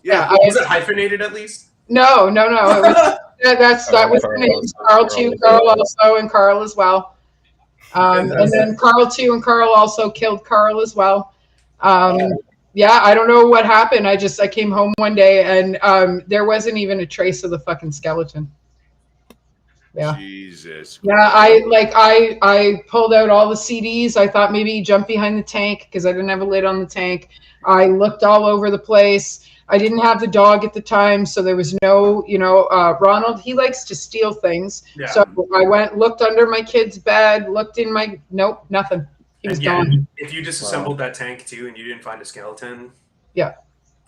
Yeah. Was it hyphenated at least? No. It was, that was the names. Carl 2, Carl also, and Carl as well. And then Carl 2 and Carl also killed Carl as well. Yeah, I don't know what happened. I came home one day and there wasn't even a trace of the fucking skeleton. Yeah. Jesus. Yeah, I pulled out all the CDs. I thought maybe he jumped behind the tank because I didn't have a lid on the tank. I looked all over the place. I didn't have the dog at the time, so there was no, Ronald, he likes to steal things. Yeah. So I looked under my kid's bed, looked in nope, nothing. He was gone. If you disassembled that tank too and you didn't find a skeleton. Yeah.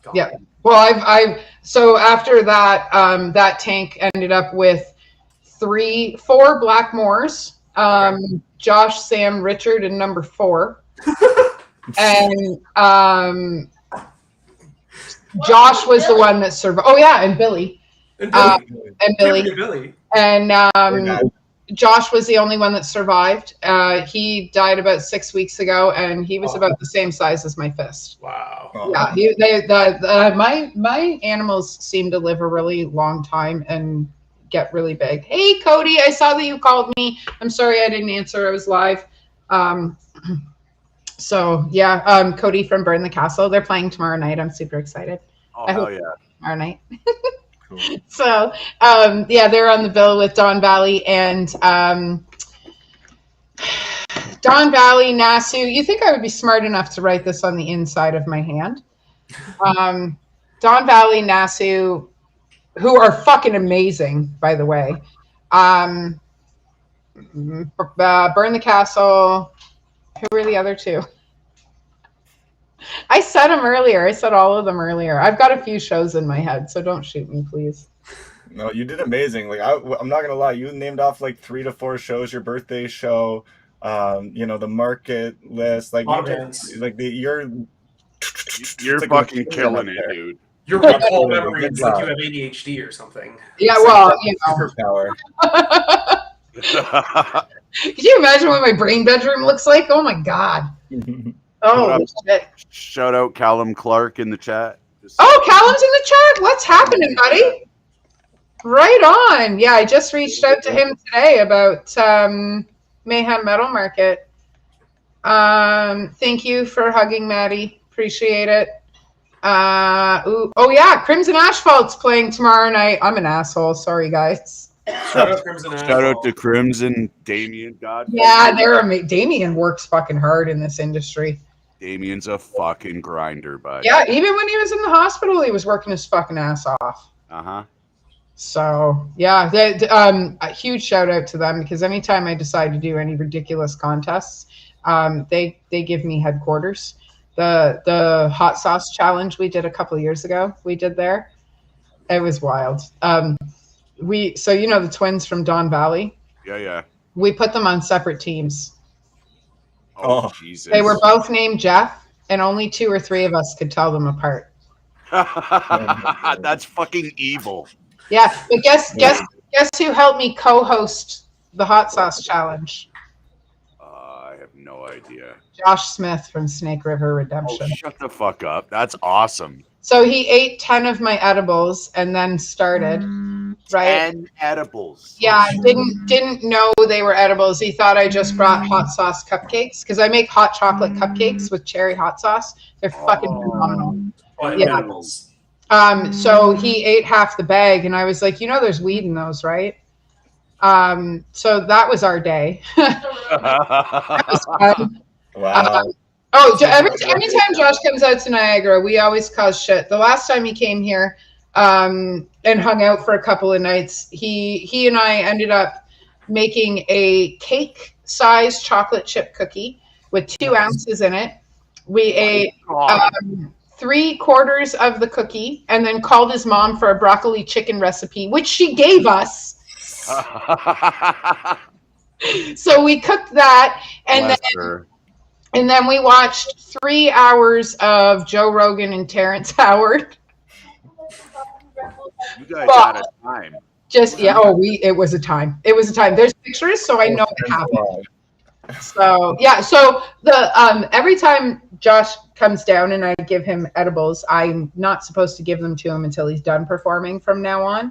Gone. Yeah. Well, so after that, that tank ended up with 4 Blackmores, Josh, Sam, Richard, and number 4. And Josh was the one that survived. Oh yeah, and Billy. And Billy. And Josh was the only one that survived. He died about 6 weeks ago, and he was about the same size as my fist. Wow. Yeah, my animals seem to live a really long time and get really big. Hey, Cody, I saw that you called me. I'm sorry I didn't answer. I was live. So yeah, Cody from Burn the Castle. They're playing tomorrow night. I'm super excited. Oh, I hope hell yeah. tomorrow night. Cool. So yeah, they're on the bill with Don Valley and Don Valley, Nasu. You think I would be smart enough to write this on the inside of my hand? Don Valley, Nasu, who are fucking amazing, by the way. Burn the Castle. Who were the other 2? I said them earlier. I said all of them earlier. I've got a few shows in my head, so don't shoot me, please. No, you did amazing. Like I'm not gonna lie, you named off like 3 to 4 shows. Your birthday show, the market list, like you're fucking killing it, dude. Your whole memory is like you have ADHD or something. Yeah, well, superpower. Could you imagine what my brain bedroom looks like? Oh my god. Oh shit. Shout out Callum Clark in the chat. Oh, Callum's in the chat. What's happening, buddy? Right on. Yeah, I just reached out to him today about Mayhem Metal Market. Thank you for hugging Maddie. Appreciate it. Oh yeah, Crimson Asphalt's playing tomorrow night. I'm an asshole. Sorry, guys. Shout out Crimson Asphalt. Shout out to Crimson, Damien. God. Yeah, Damien works fucking hard in this industry. Damien's a fucking grinder, bud. Yeah, even when he was in the hospital, he was working his fucking ass off. Uh-huh. So yeah, a huge shout out to them because anytime I decide to do any ridiculous contests, they give me headquarters. the hot sauce challenge we did a couple of years ago. We did there. It was wild. So you know the twins from Don Valley? Yeah. We put them on separate teams. Oh, Jesus. They were both named Jeff, and only 2 or 3 of us could tell them apart. That's fucking evil. Yeah, but guess who helped me co-host the hot sauce challenge? I have no idea. Josh Smith from Snake River Redemption. Oh, shut the fuck up. That's awesome. So he ate 10 of my edibles and then started. Right? 10 edibles. Yeah, didn't know they were edibles. He thought I just brought hot sauce cupcakes because I make hot chocolate cupcakes with cherry hot sauce. They're fucking phenomenal. Yeah. Edibles. So he ate half the bag, and I was like, there's weed in those, right? So that was our day. That was fun. Wow. Anytime Josh comes out to Niagara, we always cause shit. The last time he came here and hung out for a couple of nights, he and I ended up making a cake-sized chocolate chip cookie with 2 ounces in it. We ate 3/4 of the cookie and then called his mom for a broccoli chicken recipe, which she gave us. So we cooked that, and then we watched 3 hours of Joe Rogan and Terrence Howard. You guys had a time. It was a time. It was a time. There's pictures, so I know it happened. So yeah, so the every time Josh comes down and I give him edibles, I'm not supposed to give them to him until he's done performing from now on.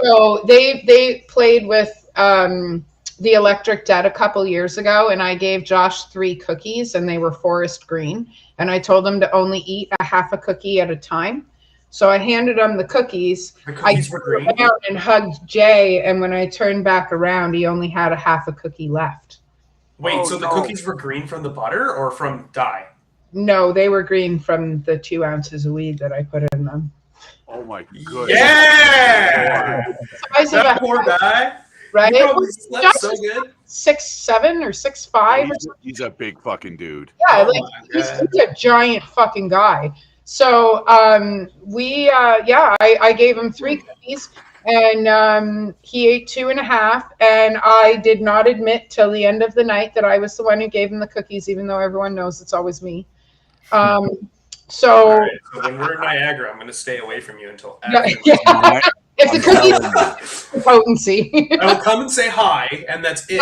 So they played with the Electric Dead a couple years ago, and I gave Josh 3 cookies, and they were forest green, and I told him to only eat a half a cookie at a time. So I handed him the cookies. I turned around and hugged Jay, and when I turned back around, he only had a half a cookie left. Wait, the cookies were green from the butter or from dye? No, they were green from the 2 ounces of weed that I put in them. Oh my goodness. Yeah! That poor guy. Right? He probably slept so good. 6'7" or 6'5". He's a big fucking dude. Yeah, he's a giant fucking guy. So I gave him 3 cookies, and he ate 2.5, and I did not admit till the end of the night that I was the one who gave him the cookies, even though everyone knows it's always me. So when we're in Niagara, I'm going to stay away from you until after. Yeah. If the cookies the potency. I will come and say hi, and that's it.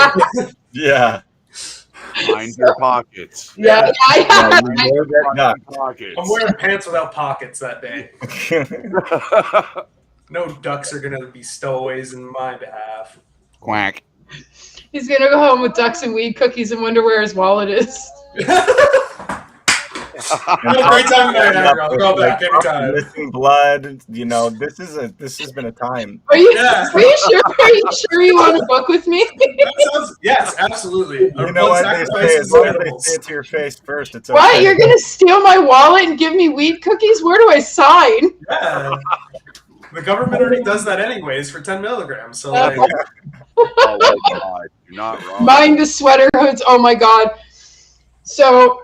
Yeah. Mind your pockets. Yeah. Pockets. I'm wearing pants without pockets that day. No ducks are going to be stowaways in my behalf. Quack. He's going to go home with ducks and weed cookies and wonder where his wallet is. Great time in Niagara. I'll go back anytime. Missing blood. This has been a time. Are you sure you want to book with me? Yes, absolutely. You know what they say? As long as they say it to your face first, it's okay. What? You're gonna steal my wallet and give me weed cookies? Where do I sign? Yeah. The government already does that anyways for 10 milligrams. So oh my God, you're not wrong. Mind the sweater hoods. Oh my God. So.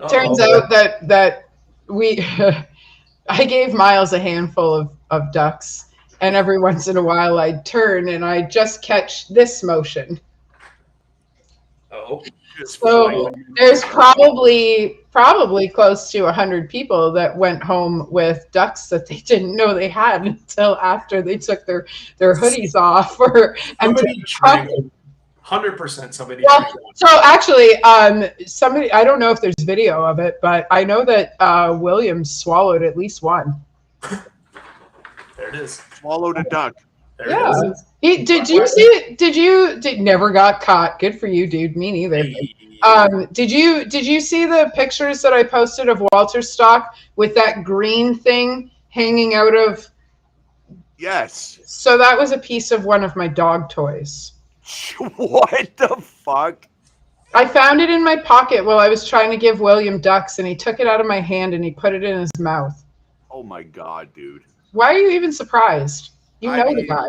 Turns out that we, I gave Miles a handful of ducks, and every once in a while I'd turn and I'd just catch this motion. Oh. So there's probably close to 100 people that went home with ducks that they didn't know they had until after they took their hoodies off or somebody drank. 100% somebody. Well, so actually, somebody, I don't know if there's video of it, but I know that Williams swallowed at least one. There it is. Swallowed a duck. There it is. Did you see it? Never got caught. Good for you, dude. Me neither. Did you see the pictures that I posted of Walter Stock with that green thing hanging out of? Yes. So that was a piece of one of my dog toys. What the fuck? I found it in my pocket while I was trying to give William ducks, and he took it out of my hand and he put it in his mouth. Oh my God, dude. Why are you even surprised? You know the guy.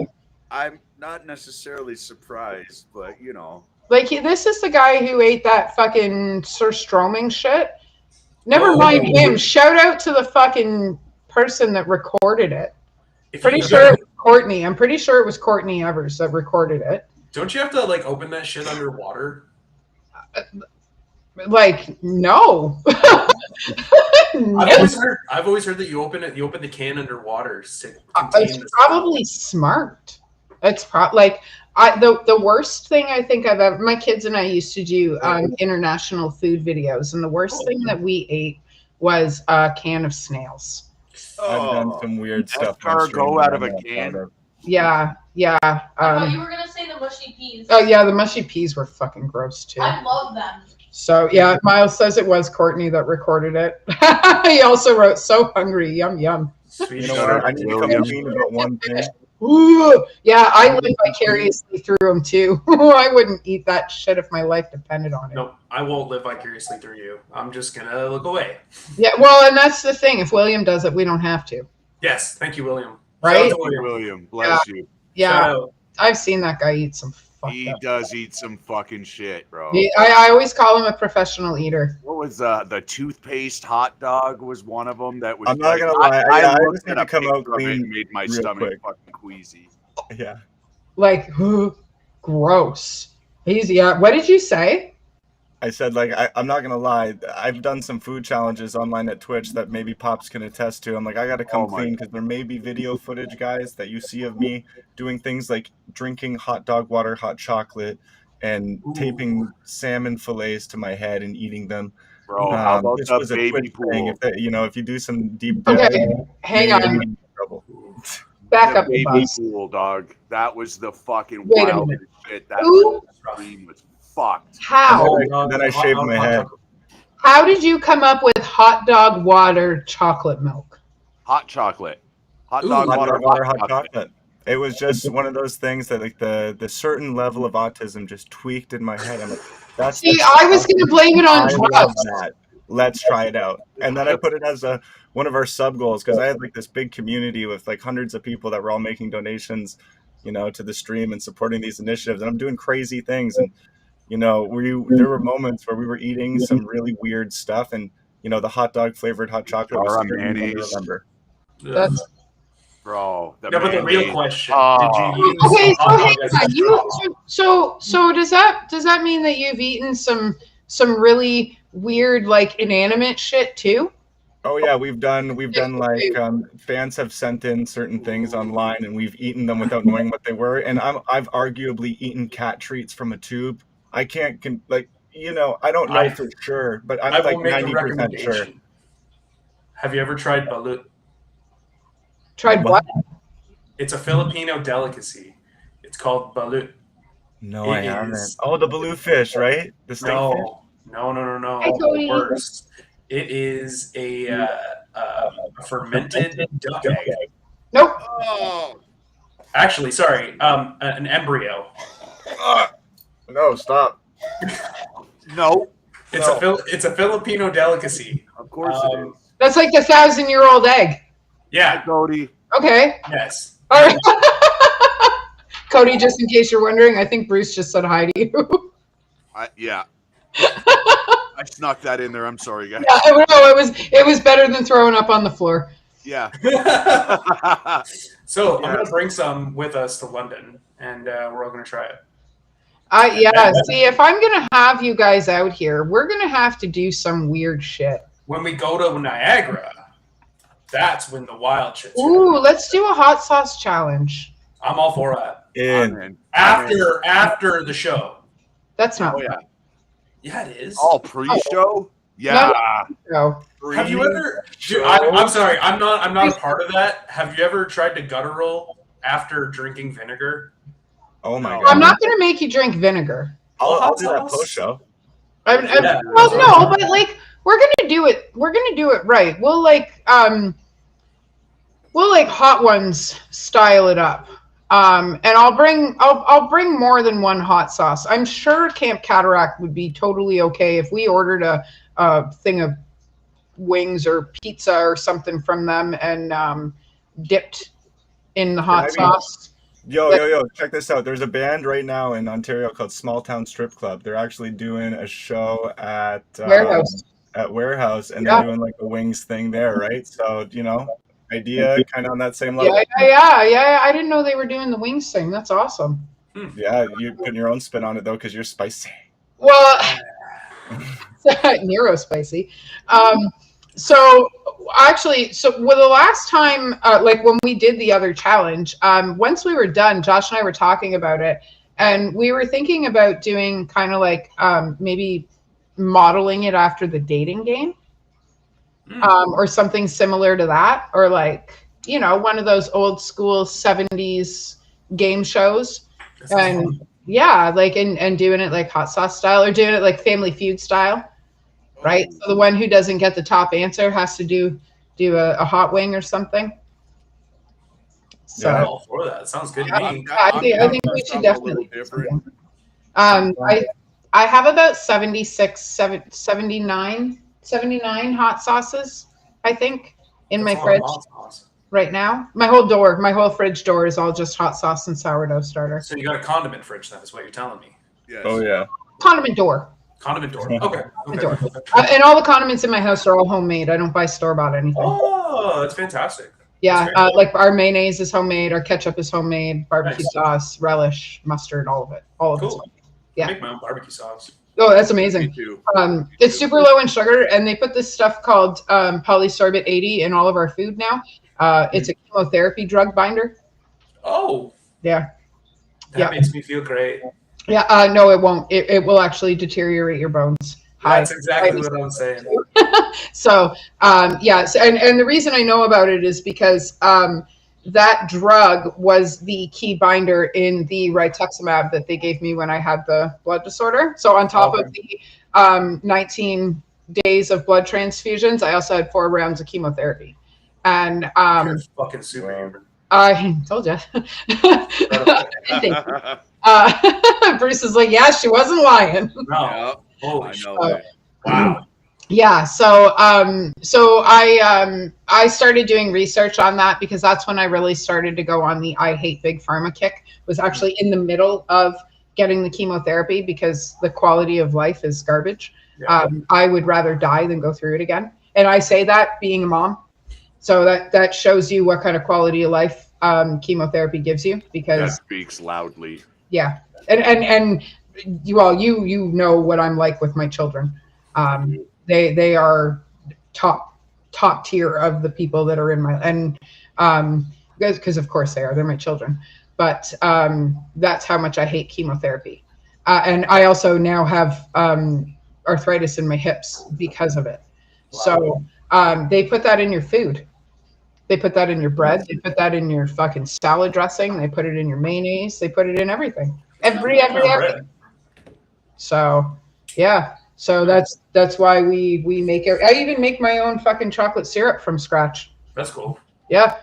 I'm not necessarily surprised, but Like this is the guy who ate that fucking surströmming shit. Never Oh. mind him. Shout out to the fucking person that recorded it. If Pretty you sure gotta- it was Courtney. I'm pretty sure it was Courtney Evers that recorded it. Don't you have to like open that shit underwater? Like, no. No. I've always heard that you open the can underwater to It's contain the probably smart. It's like the worst thing I think I've ever. My kids and I used to do international food videos, and the worst thing that we ate was a can of snails. I've done some weird stuff. on Escargot stream out that of I'm a not can? proud of. Yeah. I thought you were gonna say the mushy peas. Oh yeah, the mushy peas were fucking gross too. I love them. So yeah, Miles says it was Courtney that recorded it. He also wrote, "So hungry, yum yum." sweet. You know Shout what? out I to need to come William. clean about one thing. Ooh, yeah, I live vicariously through them too. I wouldn't eat that shit if my life depended on it. Nope, I won't live vicariously through you. I'm just gonna look away. Yeah, well, and that's the thing. If William does it, we don't have to, Yes, thank you, William. right? Shout out to Thank you, William, bless you. Shout Yeah, out. I've seen that guy eat some fucked He up. does eat some fucking shit, bro. I always call him a professional eater. What was the toothpaste hot dog was one of them that was. I'm not gonna lie, I looked just at need a to come out picture of it clean and made my real stomach quick. fucking queasy. Yeah. Like, gross. What did you say? I said, like, I'm not gonna lie. I've done some food challenges online at Twitch that maybe Pops can attest to. I'm like, I gotta come Oh my clean because there may be video footage, guys, that you see of me doing things like drinking hot dog water, hot chocolate, and Ooh. taping salmon fillets to my head and eating them. Bro, how about This the was a baby Twitch thing. pool? If that, if you do some deep Okay, diving, hang maybe on. I'm in trouble. Back The up the baby bus. pool, dog. That was the fucking Wait a wildest minute. shit. That Who? stream was fucked. How? And then I shaved my head. How did you come up with hot dog water chocolate milk? Hot chocolate. Hot Ooh, dog Hot water, dog water, hot hot chocolate. chocolate. It was just one of those things that like the certain level of autism just tweaked in my head. I'm like, that's See, I was going to blame it I on love drugs. that. Let's try it out. And then I put it as one of our sub goals because I had like this big community with like hundreds of people that were all making donations, to the stream and supporting these initiatives. And I'm doing crazy things. And there were moments where we were eating some really weird stuff, and the hot dog flavored hot chocolate was Cara certainly one to mayonnaise. remember. That's Bro. The Yeah, but the real mayonnaise. question: Oh. did you use okay. So hot hang dog as on. a straw? So does that mean that you've eaten some really weird like inanimate shit too? Oh yeah, we've done like fans have sent in certain things online, and we've eaten them without knowing what they were. And I've arguably eaten cat treats from a tube. I can't I don't know for sure, but I'm I like will make a 90% recommendation. sure. Have you ever tried balut? Tried what? It's a Filipino delicacy. It's called balut. No, It I haven't. is- Oh, the blue fish, right? The steak fish. No. Hey, Cody. Worse. It is a fermented duck egg. Nope. Oh. Actually, sorry, an embryo. No, stop. No. It's a Filipino delicacy. Of course it Um, is. That's like the 1,000-year-old egg. Yeah. Cody. Okay. Yes. All right. Cody, just in case you're wondering, I think Bruce just said hi to you. Yeah. I snuck that in there. I'm sorry, guys. Yeah, no, it was better than throwing up on the floor. Yeah. So I'm gonna bring some with us to London, and we're all gonna try it. Yeah. See, if I'm gonna have you guys out here, we're gonna have to do some weird shit. When we go to Niagara, that's when the wild shit's gonna Ooh, happen. let's do a hot sauce challenge. I'm all for that. In. After the show. That's not Oh yeah. Yeah, it is. All pre-show. Yeah. no. Have you ever? Dude, I'm sorry. I'm not a part of that. Have you ever tried to guttural after drinking vinegar? Oh my No. god. I'm not gonna make you drink vinegar. I'll do that post show. Yeah. Well, no, but like we're gonna do it. We're gonna do it right. We'll like hot ones style it up. And I'll bring more than one hot sauce. I'm sure Camp Cataract would be totally okay if we ordered a thing of wings or pizza or something from them and dipped in the hot I mean, sauce. Yo, check this out. There's a band right now in Ontario called Small Town Strip Club. They're actually doing a show at Warehouse, and they're doing like the Wings thing there, right? So, idea kind of on that same level. Yeah. I didn't know they were doing the Wings thing. That's awesome. Yeah, you're putting your own spin on it, though, because you're spicy. Well, Nero spicy. So the last time, like when we did the other challenge, once we were done, Josh and I were talking about it, and we were thinking about doing kind of like maybe modeling it after the dating game, or something similar to that, or like, one of those old school 70s game shows. And yeah, like, and doing it like hot sauce style, or doing it like Family Feud style. Right, so the one who doesn't get the top answer has to do a hot wing or something. So I'm all for that. Sounds good to me. I think we should definitely do something. I have about 79 hot sauces, I think, in my fridge right now. My whole fridge door is all just hot sauce and sourdough starter. So you got a condiment fridge, then, is what you're telling me. Yes. Oh yeah. Condiment door. Condiment door. Okay. And all the condiments in my house are all homemade. I don't buy store-bought anything. Oh, that's fantastic. Yeah, like our mayonnaise is homemade, our ketchup is homemade, barbecue sauce, relish, mustard, all of it. Cool. Yeah. I make my own barbecue sauce. Oh, that's amazing. Me too. It's super low in sugar, and they put this stuff called polysorbate 80 in all of our food now. It's a chemotherapy drug binder. Oh. Yeah. That makes me feel great. Yeah, no, it won't. It will actually deteriorate your bones. That's exactly what I'm saying. So, yes, and the reason I know about it is because that drug was the key binder in the rituximab that they gave me when I had the blood disorder. So on top of the 19 days of blood transfusions, I also had 4 rounds of chemotherapy. And You're a fucking superhuman. I told you. Bruce is like, yeah, she wasn't lying. No. Holy shit. Wow. Yeah. So I started doing research on that, because that's when I really started to go on the I hate big pharma kick. Was actually in the middle of getting the chemotherapy, because the quality of life is garbage. Yeah. I would rather die than go through it again. And I say that being a mom. So that shows you what kind of quality of life chemotherapy gives you, because that speaks loudly. Yeah. And you know what I'm like with my children. They are top tier of the people that are in my, and because of course they're my children, but that's how much I hate chemotherapy. And I also now have arthritis in my hips because of it. Wow. So they put that in your food. They put that in your bread. They put that in your fucking salad dressing. They put it in your mayonnaise. They put it in everything. Everything. So, yeah. So that's why we make it. I even make my own fucking chocolate syrup from scratch. That's cool. Yeah.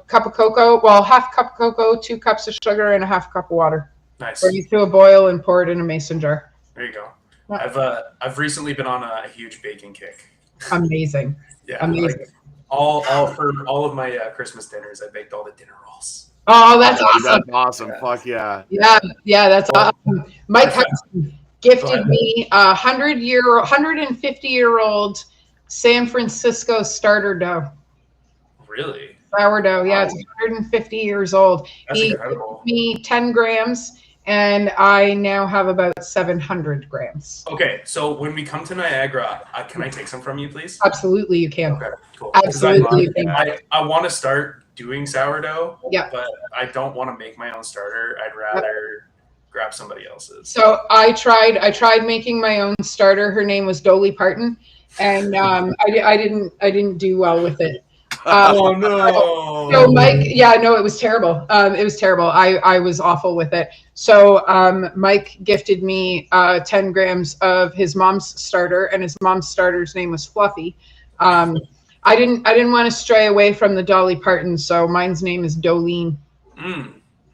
Cup of cocoa. Well, half cup of cocoa, 2 cups of sugar, and a half cup of water. Nice. Bring it to a boil and pour it in a mason jar. There you go. I've recently been on a huge baking kick. Amazing. Yeah. Amazing. Like, for all of my Christmas dinners, I baked all the dinner rolls. Oh, that's awesome. That's awesome. Yeah. Fuck yeah. Yeah, that's awesome. Mike Hudson gifted me a 150-year-old San Francisco starter dough. Really? Sourdough. Yeah, it's 150 years old. That's he incredible. gave me 10 grams, and I now have about 700 grams. Okay, so when we come to Niagara, can I take some from you, please? Absolutely, you can. Okay, cool. Absolutely, you can. I want to start doing sourdough, yeah, but I don't want to make my own starter. I'd rather grab somebody else's. So I tried making my own starter. Her name was Dolly Parton, and I didn't do well with it. Oh no! So Mike, it was terrible. It was terrible. I was awful with it. So Mike gifted me 10 grams of his mom's starter, and his mom's starter's name was Fluffy. I didn't want to stray away from the Dolly Parton, so mine's name is Dolene.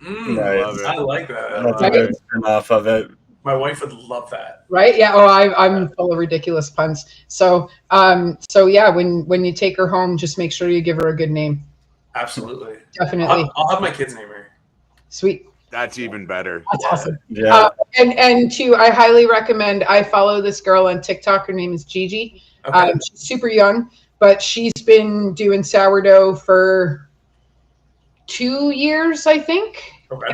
Nice. I like that. That's a good spin off of it. My wife would love that. Right? Yeah. Oh, I'm full of ridiculous puns. So yeah, when you take her home, just make sure you give her a good name. Absolutely. Definitely. I'll have my kids name her. Sweet. That's even better. That's awesome. Yeah. And two, I highly recommend. I follow this girl on TikTok. Her name is Gigi. Okay. She's super young, but she's been doing sourdough for 2 years, I think. Okay.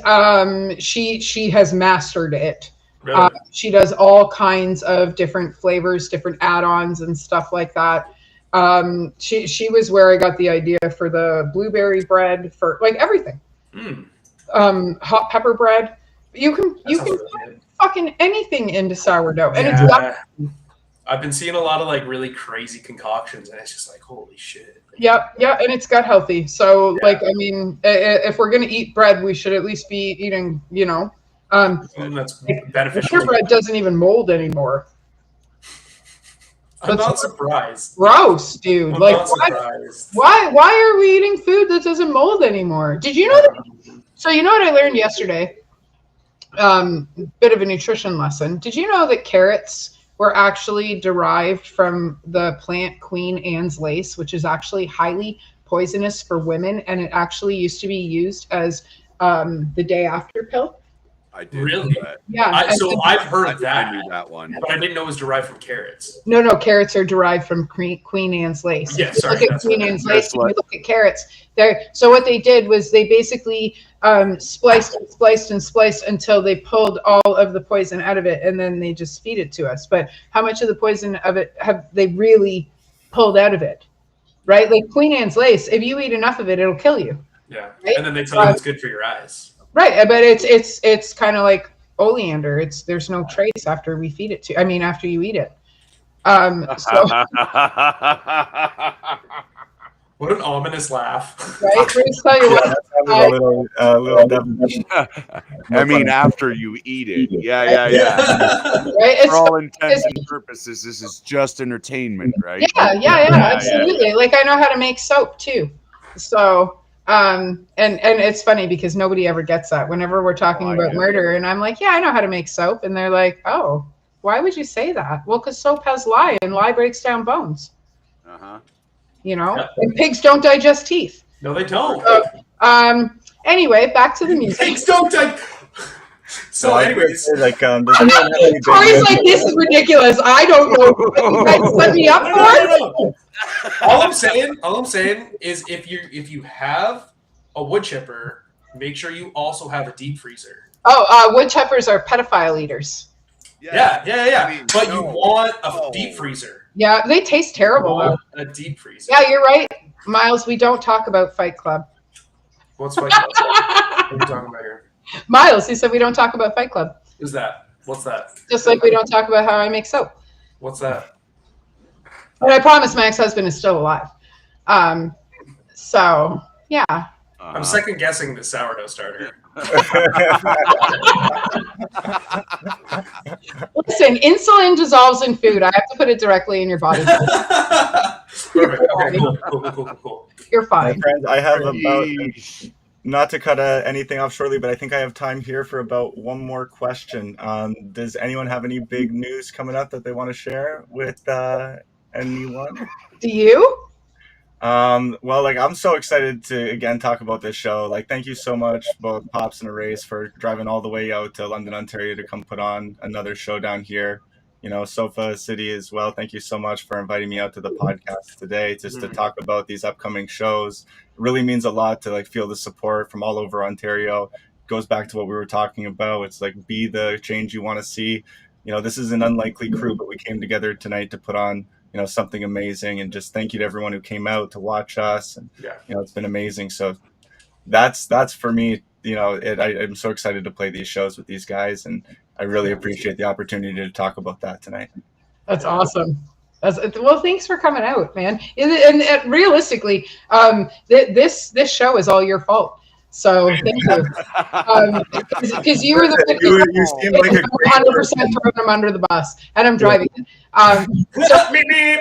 And she has mastered it. Really? She does all kinds of different flavors, different add-ons, and stuff like that. She was where I got the idea for the blueberry bread, for like everything. Hot pepper bread. You can really put fucking anything into sourdough, and it's Yeah. I've been seeing a lot of like really crazy concoctions, and it's just like, holy shit. yeah, and it's gut healthy. So Yeah. like, I mean, if we're gonna eat bread, we should at least be eating, Something that's beneficial. your bread doesn't even mold anymore. I'm not surprised. Gross, dude. I'm Like, not surprised. why are we eating food that doesn't mold anymore? Did you know that? So you know what I learned yesterday? Bit of a nutrition lesson. Did you know that carrots were actually derived from the plant Queen Anne's lace, which is actually highly poisonous for women, and it actually used to be used as the day after pill? I did Really? know that. Yeah. So I've heard I that, knew that one. but I didn't know it was derived from carrots. No, carrots are derived from Queen Anne's lace. Yeah, If you sorry, look at that's Queen what- Anne's lace, that's and what- you look at carrots. So what they did was they basically spliced until they pulled all of the poison out of it, and then they just feed it to us. But how much of the poison of it have they really pulled out of it? Right? Like Queen Anne's lace, if you eat enough of it, it'll kill you. Yeah. Right? And then they tell you it's good for your eyes. Right, but it's kind of like oleander. There's no trace after we feed it to. I mean, after you eat it. So What an ominous laugh. right, let me tell you Yeah, what. that's having a little definition. I mean, after you eat it. Yeah. Right, For all intents and purposes, this is just entertainment, right? Yeah, absolutely. Like I know how to make soap too. So, and it's funny because nobody ever gets that. Whenever we're talking Oh, I about know. murder, and I'm like, yeah, I know how to make soap, and they're like, oh, why would you say that? Well, because soap has lye, and lye breaks down bones. Uh-huh. Yeah. And pigs don't digest teeth. No, they don't. Anyway, back to the music. Pigs don't die. So, I was gonna anyways. say, like, does anyone have any big Corey's news? like, this is ridiculous. I don't know what you guys set me up for. No. All I'm saying is if you have a wood chipper, make sure you also have a deep freezer. Oh, wood choppers are pedophile eaters. Yeah. I mean, But you no. want a No. deep freezer. Yeah, they taste You terrible though. want a deep freezer. Yeah, you're right, Miles. We don't talk about Fight Club. What's Fight Club? What are you talking about here? Miles, he said we don't talk about Fight Club. Who's that? What's that? Just like we don't talk about how I make soap. What's that? But I promise my ex-husband is still alive. So yeah. I'm second guessing the sourdough starter. Listen, insulin dissolves in food. I have to put it directly in your body. Perfect. Okay, cool. You're My fine. friends, I have about, Yeesh. not to cut anything off shortly, but I think I have time here for about one more question. Does anyone have any big news coming up that they want to share with anyone? Do you? Well, like, I'm so excited to again talk about this show. Like, thank you so much, both Pops and Erase, for driving all the way out to London, Ontario to come put on another show down here. You know, Sofa City as well. Thank you so much for inviting me out to the podcast today just to talk about these upcoming shows. It really means a lot to like feel the support from all over Ontario. It goes back to what we were talking about. It's like, be the change you want to see. You know, this is an unlikely crew, but we came together tonight to put on, you know, something amazing. And just thank you to everyone who came out to watch us. And Yeah. you know, it's been amazing. So that's for me. You know, I'm so excited to play these shows with these guys, and I really appreciate the opportunity to talk about that tonight. That's awesome. Well, thanks for coming out, man. And realistically, this show is all your fault. So thank you, because you were the You seem like a great 100% throwing them under the bus, and I'm driving it. Beep, beep.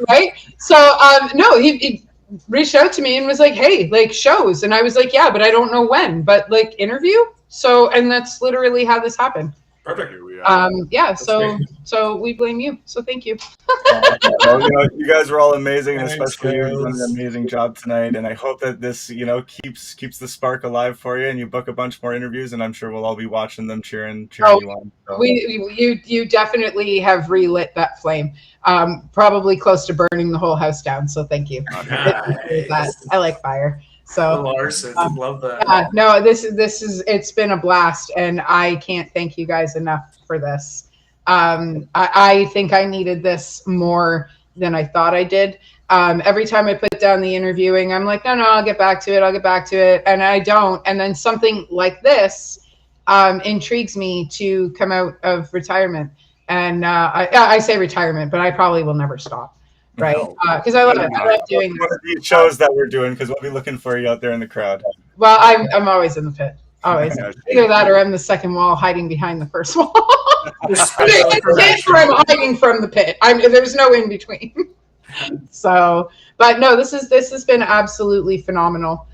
Right? So no, he reached out to me and was like, "Hey, like shows," and I was like, "Yeah, but I don't know when, but like interview." So, and that's literally how this happened. Perfect. Here we are. Yeah. That's great. So we blame you. So thank you. Well, you guys were all amazing, and Thanks, especially you've done guys. an amazing job tonight. And I hope that this, keeps the spark alive for you, and you book a bunch more interviews. And I'm sure we'll all be watching them, cheering you on. So. You definitely have relit that flame. Probably close to burning the whole house down. So thank you. Nice. I like fire. So Larson, love that. yeah, no, this is it's been a blast, and I can't thank you guys enough for this. I think I needed this more than I thought I did. Every time I put down the interviewing, I'm like, no, I'll get back to it, and I don't. And then something like this intrigues me to come out of retirement. And I say retirement, but I probably will never stop, right? Because I love it. I love doing one of these shows that we're doing, because we'll be looking for you out there in the crowd. Well, I'm always in the pit. Always. Either that or I'm the second wall hiding behind the first wall. Especially for that Or I'm hiding from the pit. There's no in between. So, but no, this has been absolutely phenomenal.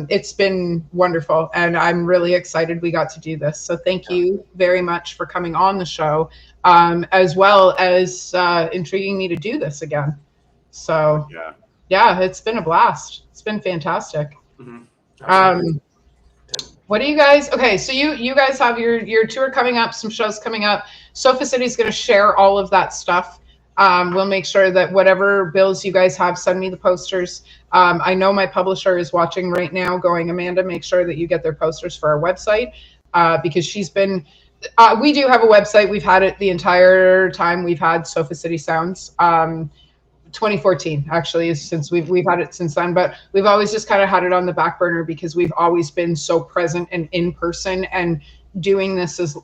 It's been wonderful, and I'm really excited we got to do this. So thank you very much for coming on the show, as well as intriguing me to do this again. So yeah, it's been a blast. It's been fantastic. What do you guys? Okay, so you guys have your tour coming up, some shows coming up. Sofa City's going to share all of that stuff. We'll make sure that whatever bills you guys have, send me the posters. I know my publisher is watching right now going, Amanda, make sure that you get their posters for our website, because she's been, we do have a website. We've had it the entire time we've had Sofa City Sounds. 2014 actually is since we've had it since then, but we've always just kind of had it on the back burner because we've always been so present and in person and doing this as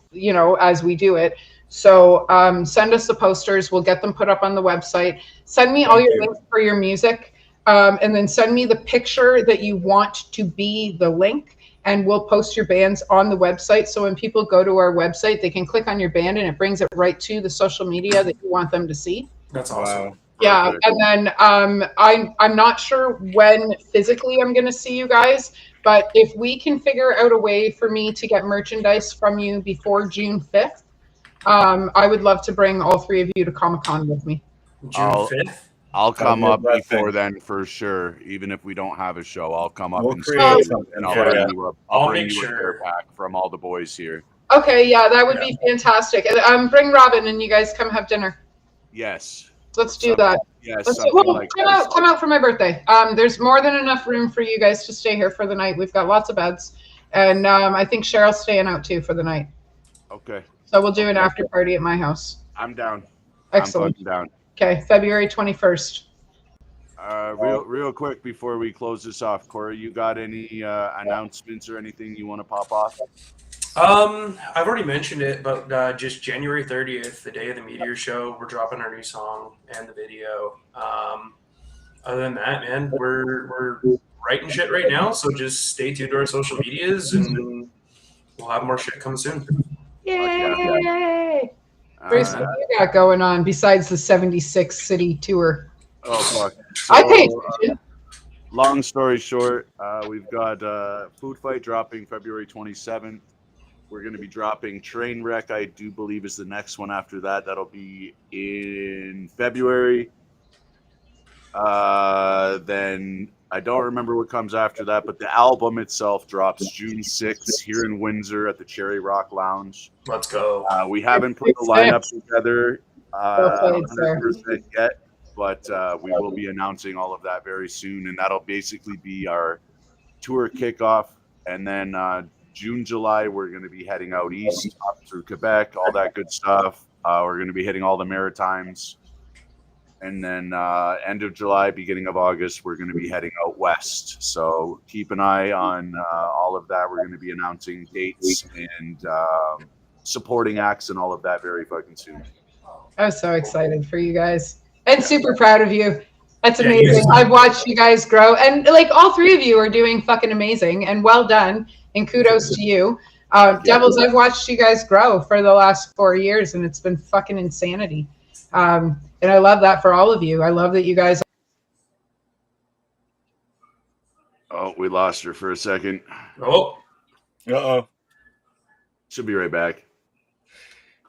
as we do it. So send us the posters. We'll get them put up on the website. Send me all your links for your music, and then send me the picture that you want to be the link, and we'll post your bands on the website. So when people go to our website, they can click on your band and it brings it right to the social media that you want them to see. That's awesome. Wow. Yeah, and then I'm not sure when physically I'm going to see you guys, but if we can figure out a way for me to get merchandise from you before June 5th, I would love to bring all three of you to Comic-Con with me. June 5th? I'll come up before then for sure. Even if we don't have a show, I'll come up and create something. and I'll bring you up. I'll bring make you sure. a care pack from all the boys here. Okay, yeah, that would be fantastic. Bring Robin and you guys come have dinner. Yes. Let's do that. Yes. Come out for my birthday. There's more than enough room for you guys to stay here for the night. We've got lots of beds, and I think Cheryl's staying out too for the night. Okay. So we'll do an after party at my house. I'm down. Excellent. I'm down. Okay, February 21st. Real quick before we close this off, Corey, you got any announcements or anything you want to pop off? I've already mentioned it, but just January 30th, the day of the Meteor Show, we're dropping our new song and the video. Other than that, man, we're writing shit right now, so just stay tuned to our social medias, and we'll have more shit come soon. Yay! Bruce, what you got going on besides the 76 city tour? Oh, fuck. I pay attention. Long story short, we've got Food Fight dropping February 27th. We're going to be dropping Trainwreck, I do believe, is the next one after that. That'll be in February. Then I don't remember what comes after that, but the album itself drops June 6th here in Windsor at the Cherry Rock Lounge. Let's go. We haven't put the lineup together 100% yet, but we will be announcing all of that very soon, and that'll basically be our tour kickoff. And then June, July, we're going to be heading out east, up through Quebec, all that good stuff. We're going to be hitting all the Maritimes. And then end of July, beginning of August, we're going to be heading out west. So keep an eye on all of that. We're going to be announcing dates and supporting acts and all of that very fucking soon. I'm so excited for you guys and super proud of you. That's amazing. I've watched you guys grow, and like all three of you are doing fucking amazing, and well done. And kudos to you. Devils, I've watched you guys grow for the last 4 years, and it's been fucking insanity. And I love that for all of you. I love that you guys. Oh, we lost her for a second. Oh. Uh-oh. She'll be right back.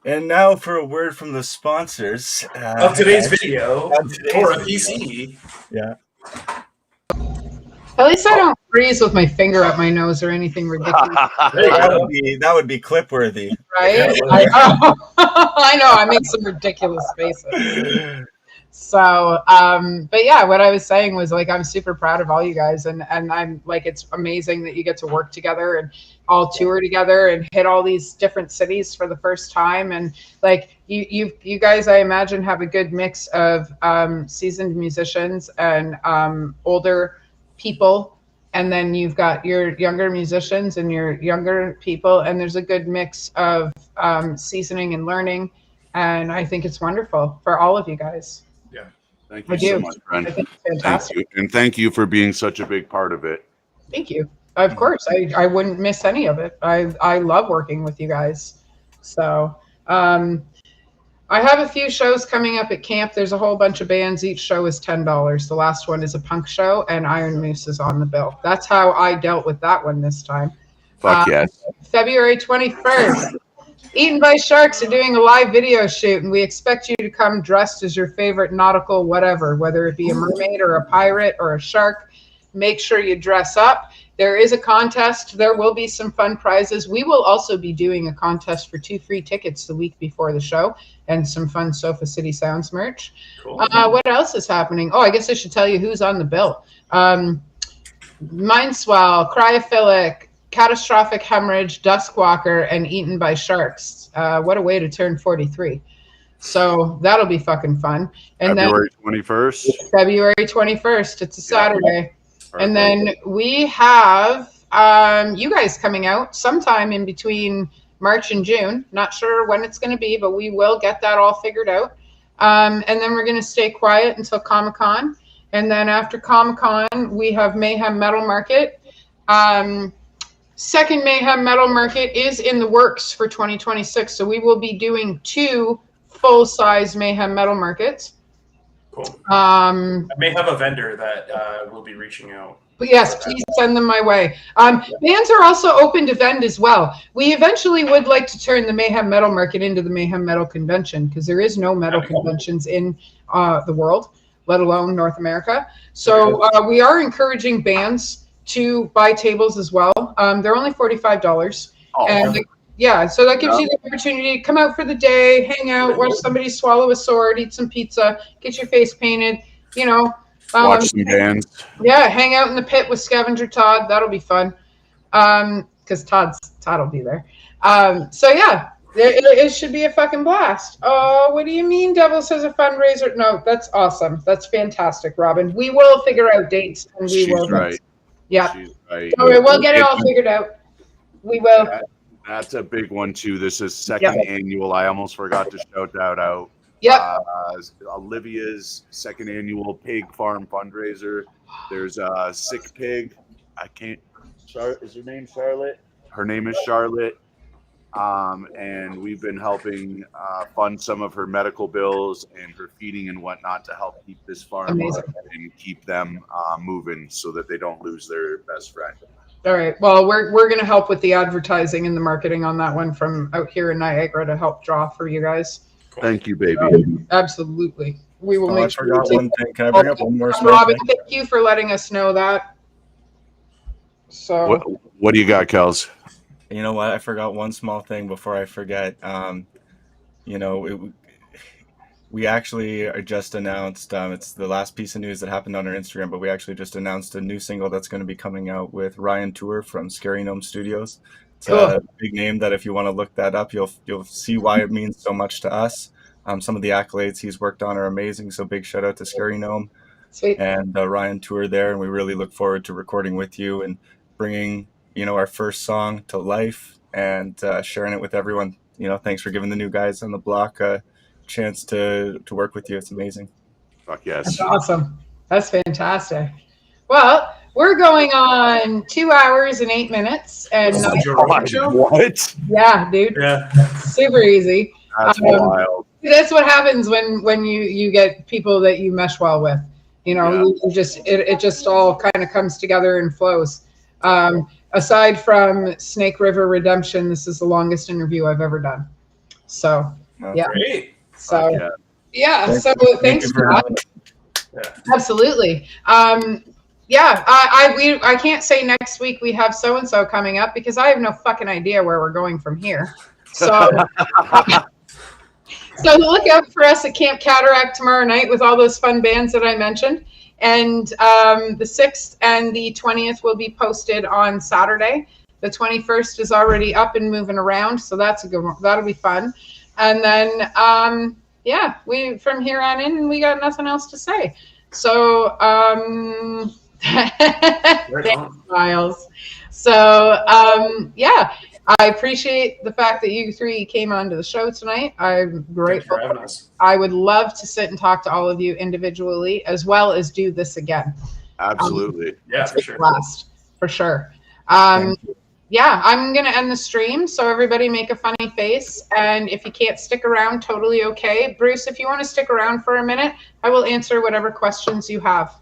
And now for a word from the sponsors Of today's video, of today's or a video. PC. Yeah. At least I don't freeze with my finger up my nose or anything ridiculous, There you go. That would be clip worthy. right? Yeah. I know. I know. I make some ridiculous faces. So, but yeah, what I was saying was like, I'm super proud of all you guys, and I'm like, it's amazing that you get to work together and all tour together and hit all these different cities for the first time. And like you guys, I imagine, have a good mix of seasoned musicians and older people, and then you've got your younger musicians and your younger people, and there's a good mix of seasoning and learning. And I think it's wonderful for all of you guys. Thank I you so do. much, friend. I think it's Thank fantastic. you. And thank you for being such a big part of it. Thank you. Of course, I wouldn't miss any of it. I love working with you guys. So I have a few shows coming up at camp. There's a whole bunch of bands. Each show is $10. The last one is a punk show, and Iron Moose is on the bill. That's how I dealt with that one this time. Fuck yes. February 21st. Eaten by Sharks are doing a live video shoot, and we expect you to come dressed as your favorite nautical whatever, whether it be a mermaid or a pirate or a shark. Make sure you dress up. There is a contest. There will be some fun prizes. We will also be doing a contest for 2 free tickets the week before the show and some fun Sofa City Sounds merch. Cool. What else is happening? Oh, I guess I should tell you who's on the bill. Mindswell, Cryophilic, Catastrophic Hemorrhage, Duskwalker, and Eaten by Sharks. What a way to turn 43. So that'll be fucking fun. And February 21st. then February 21st, it's a Saturday. Perfect. And then we have you guys coming out sometime in between March and June. Not sure when it's going to be, but we will get that all figured out. And then we're going to stay quiet until Comic-Con. And then after Comic-Con, we have Mayhem Metal Market. Second Mayhem Metal Market is in the works for 2026. So we will be doing 2 full-size Mayhem Metal Markets. Cool. I may have a vendor that will be reaching out. But yes, please send them my way. Bands are also open to vend as well. We eventually would like to turn the Mayhem Metal Market into the Mayhem Metal Convention, because there is no metal conventions in the world, let alone North America. So we are encouraging bands to buy tables as well. They're only $45. Oh, And yeah, so that gives you the opportunity to come out for the day, hang out, watch somebody swallow a sword, eat some pizza, get your face painted, you know. watch some bands. Yeah, hang out in the pit with Scavenger Todd. That'll be fun. Because Todd will be there. So yeah, it should be a fucking blast. Oh, what do you mean Devils has a fundraiser? No, that's awesome. That's fantastic, Robin. We will figure out dates, and we She's will. right. Yeah. She's right. All right, we'll get it all figured out. We will. That's a big one too. This is second annual. I almost forgot to shout that out. Yep. Olivia's second annual pig farm fundraiser. There's a sick pig. Is her name Charlotte? Her name is Charlotte. And we've been helping fund some of her medical bills and her feeding and whatnot to help keep this farm Amazing. up and keep them moving so that they don't lose their best friend. All right. Well, we're going to help with the advertising and the marketing on that one from out here in Niagara to help draw for you guys. Thank you, baby. Absolutely. We will I make sure. forgot one thing. Can I bring up one more small Robin, thing? thank you for letting us know that. So What do you got, Kels? You know what? I forgot one small thing before I forget. We actually are just announced, it's the last piece of news that happened on our Instagram, but we actually just announced a new single that's going to be coming out with Ryan Tour from Scary Gnome Studios. It's a big name that if you want to look that up, you'll see why it means so much to us. Some of the accolades he's worked on are amazing, so big shout out to Scary Gnome. sweet. And Ryan Tour there, and we really look forward to recording with you and bringing our first song to life and sharing it with everyone. Thanks for giving the new guys on the block a chance to work with you. It's amazing. Fuck yes. That's awesome. That's fantastic. Well, we're going on 2 hours and 8 minutes, and This is a Joe Rogan show? What? yeah, dude, Yeah. super easy. That's wild. That's what happens when you get people that you mesh well with. You just it just all kind of comes together and flows. Aside from Snake River Redemption, this is the longest interview I've ever done. So, yeah. Great. So, Yeah. yeah. So thanks you for for that. having us. Absolutely. Yeah, I can't say next week we have so and so coming up because I have no fucking idea where we're going from here. So, so look out for us at Camp Cataract tomorrow night with all those fun bands that I mentioned. And the 6th and the 20th will be posted on Saturday. The 21st is already up and moving around, so that's a good one. That'll be fun. And then, yeah, we from here on in, we got nothing else to say. So, thanks, Miles. So, yeah, I appreciate the fact that you three came onto the show tonight. I'm grateful. Thanks for having us. I would love to sit and talk to all of you individually, as well as do this again. Absolutely. Yeah, for sure. Last, for sure. Yeah, I'm going to end the stream, so everybody make a funny face. And if you can't stick around, totally okay. Bruce, if you want to stick around for a minute, I will answer whatever questions you have.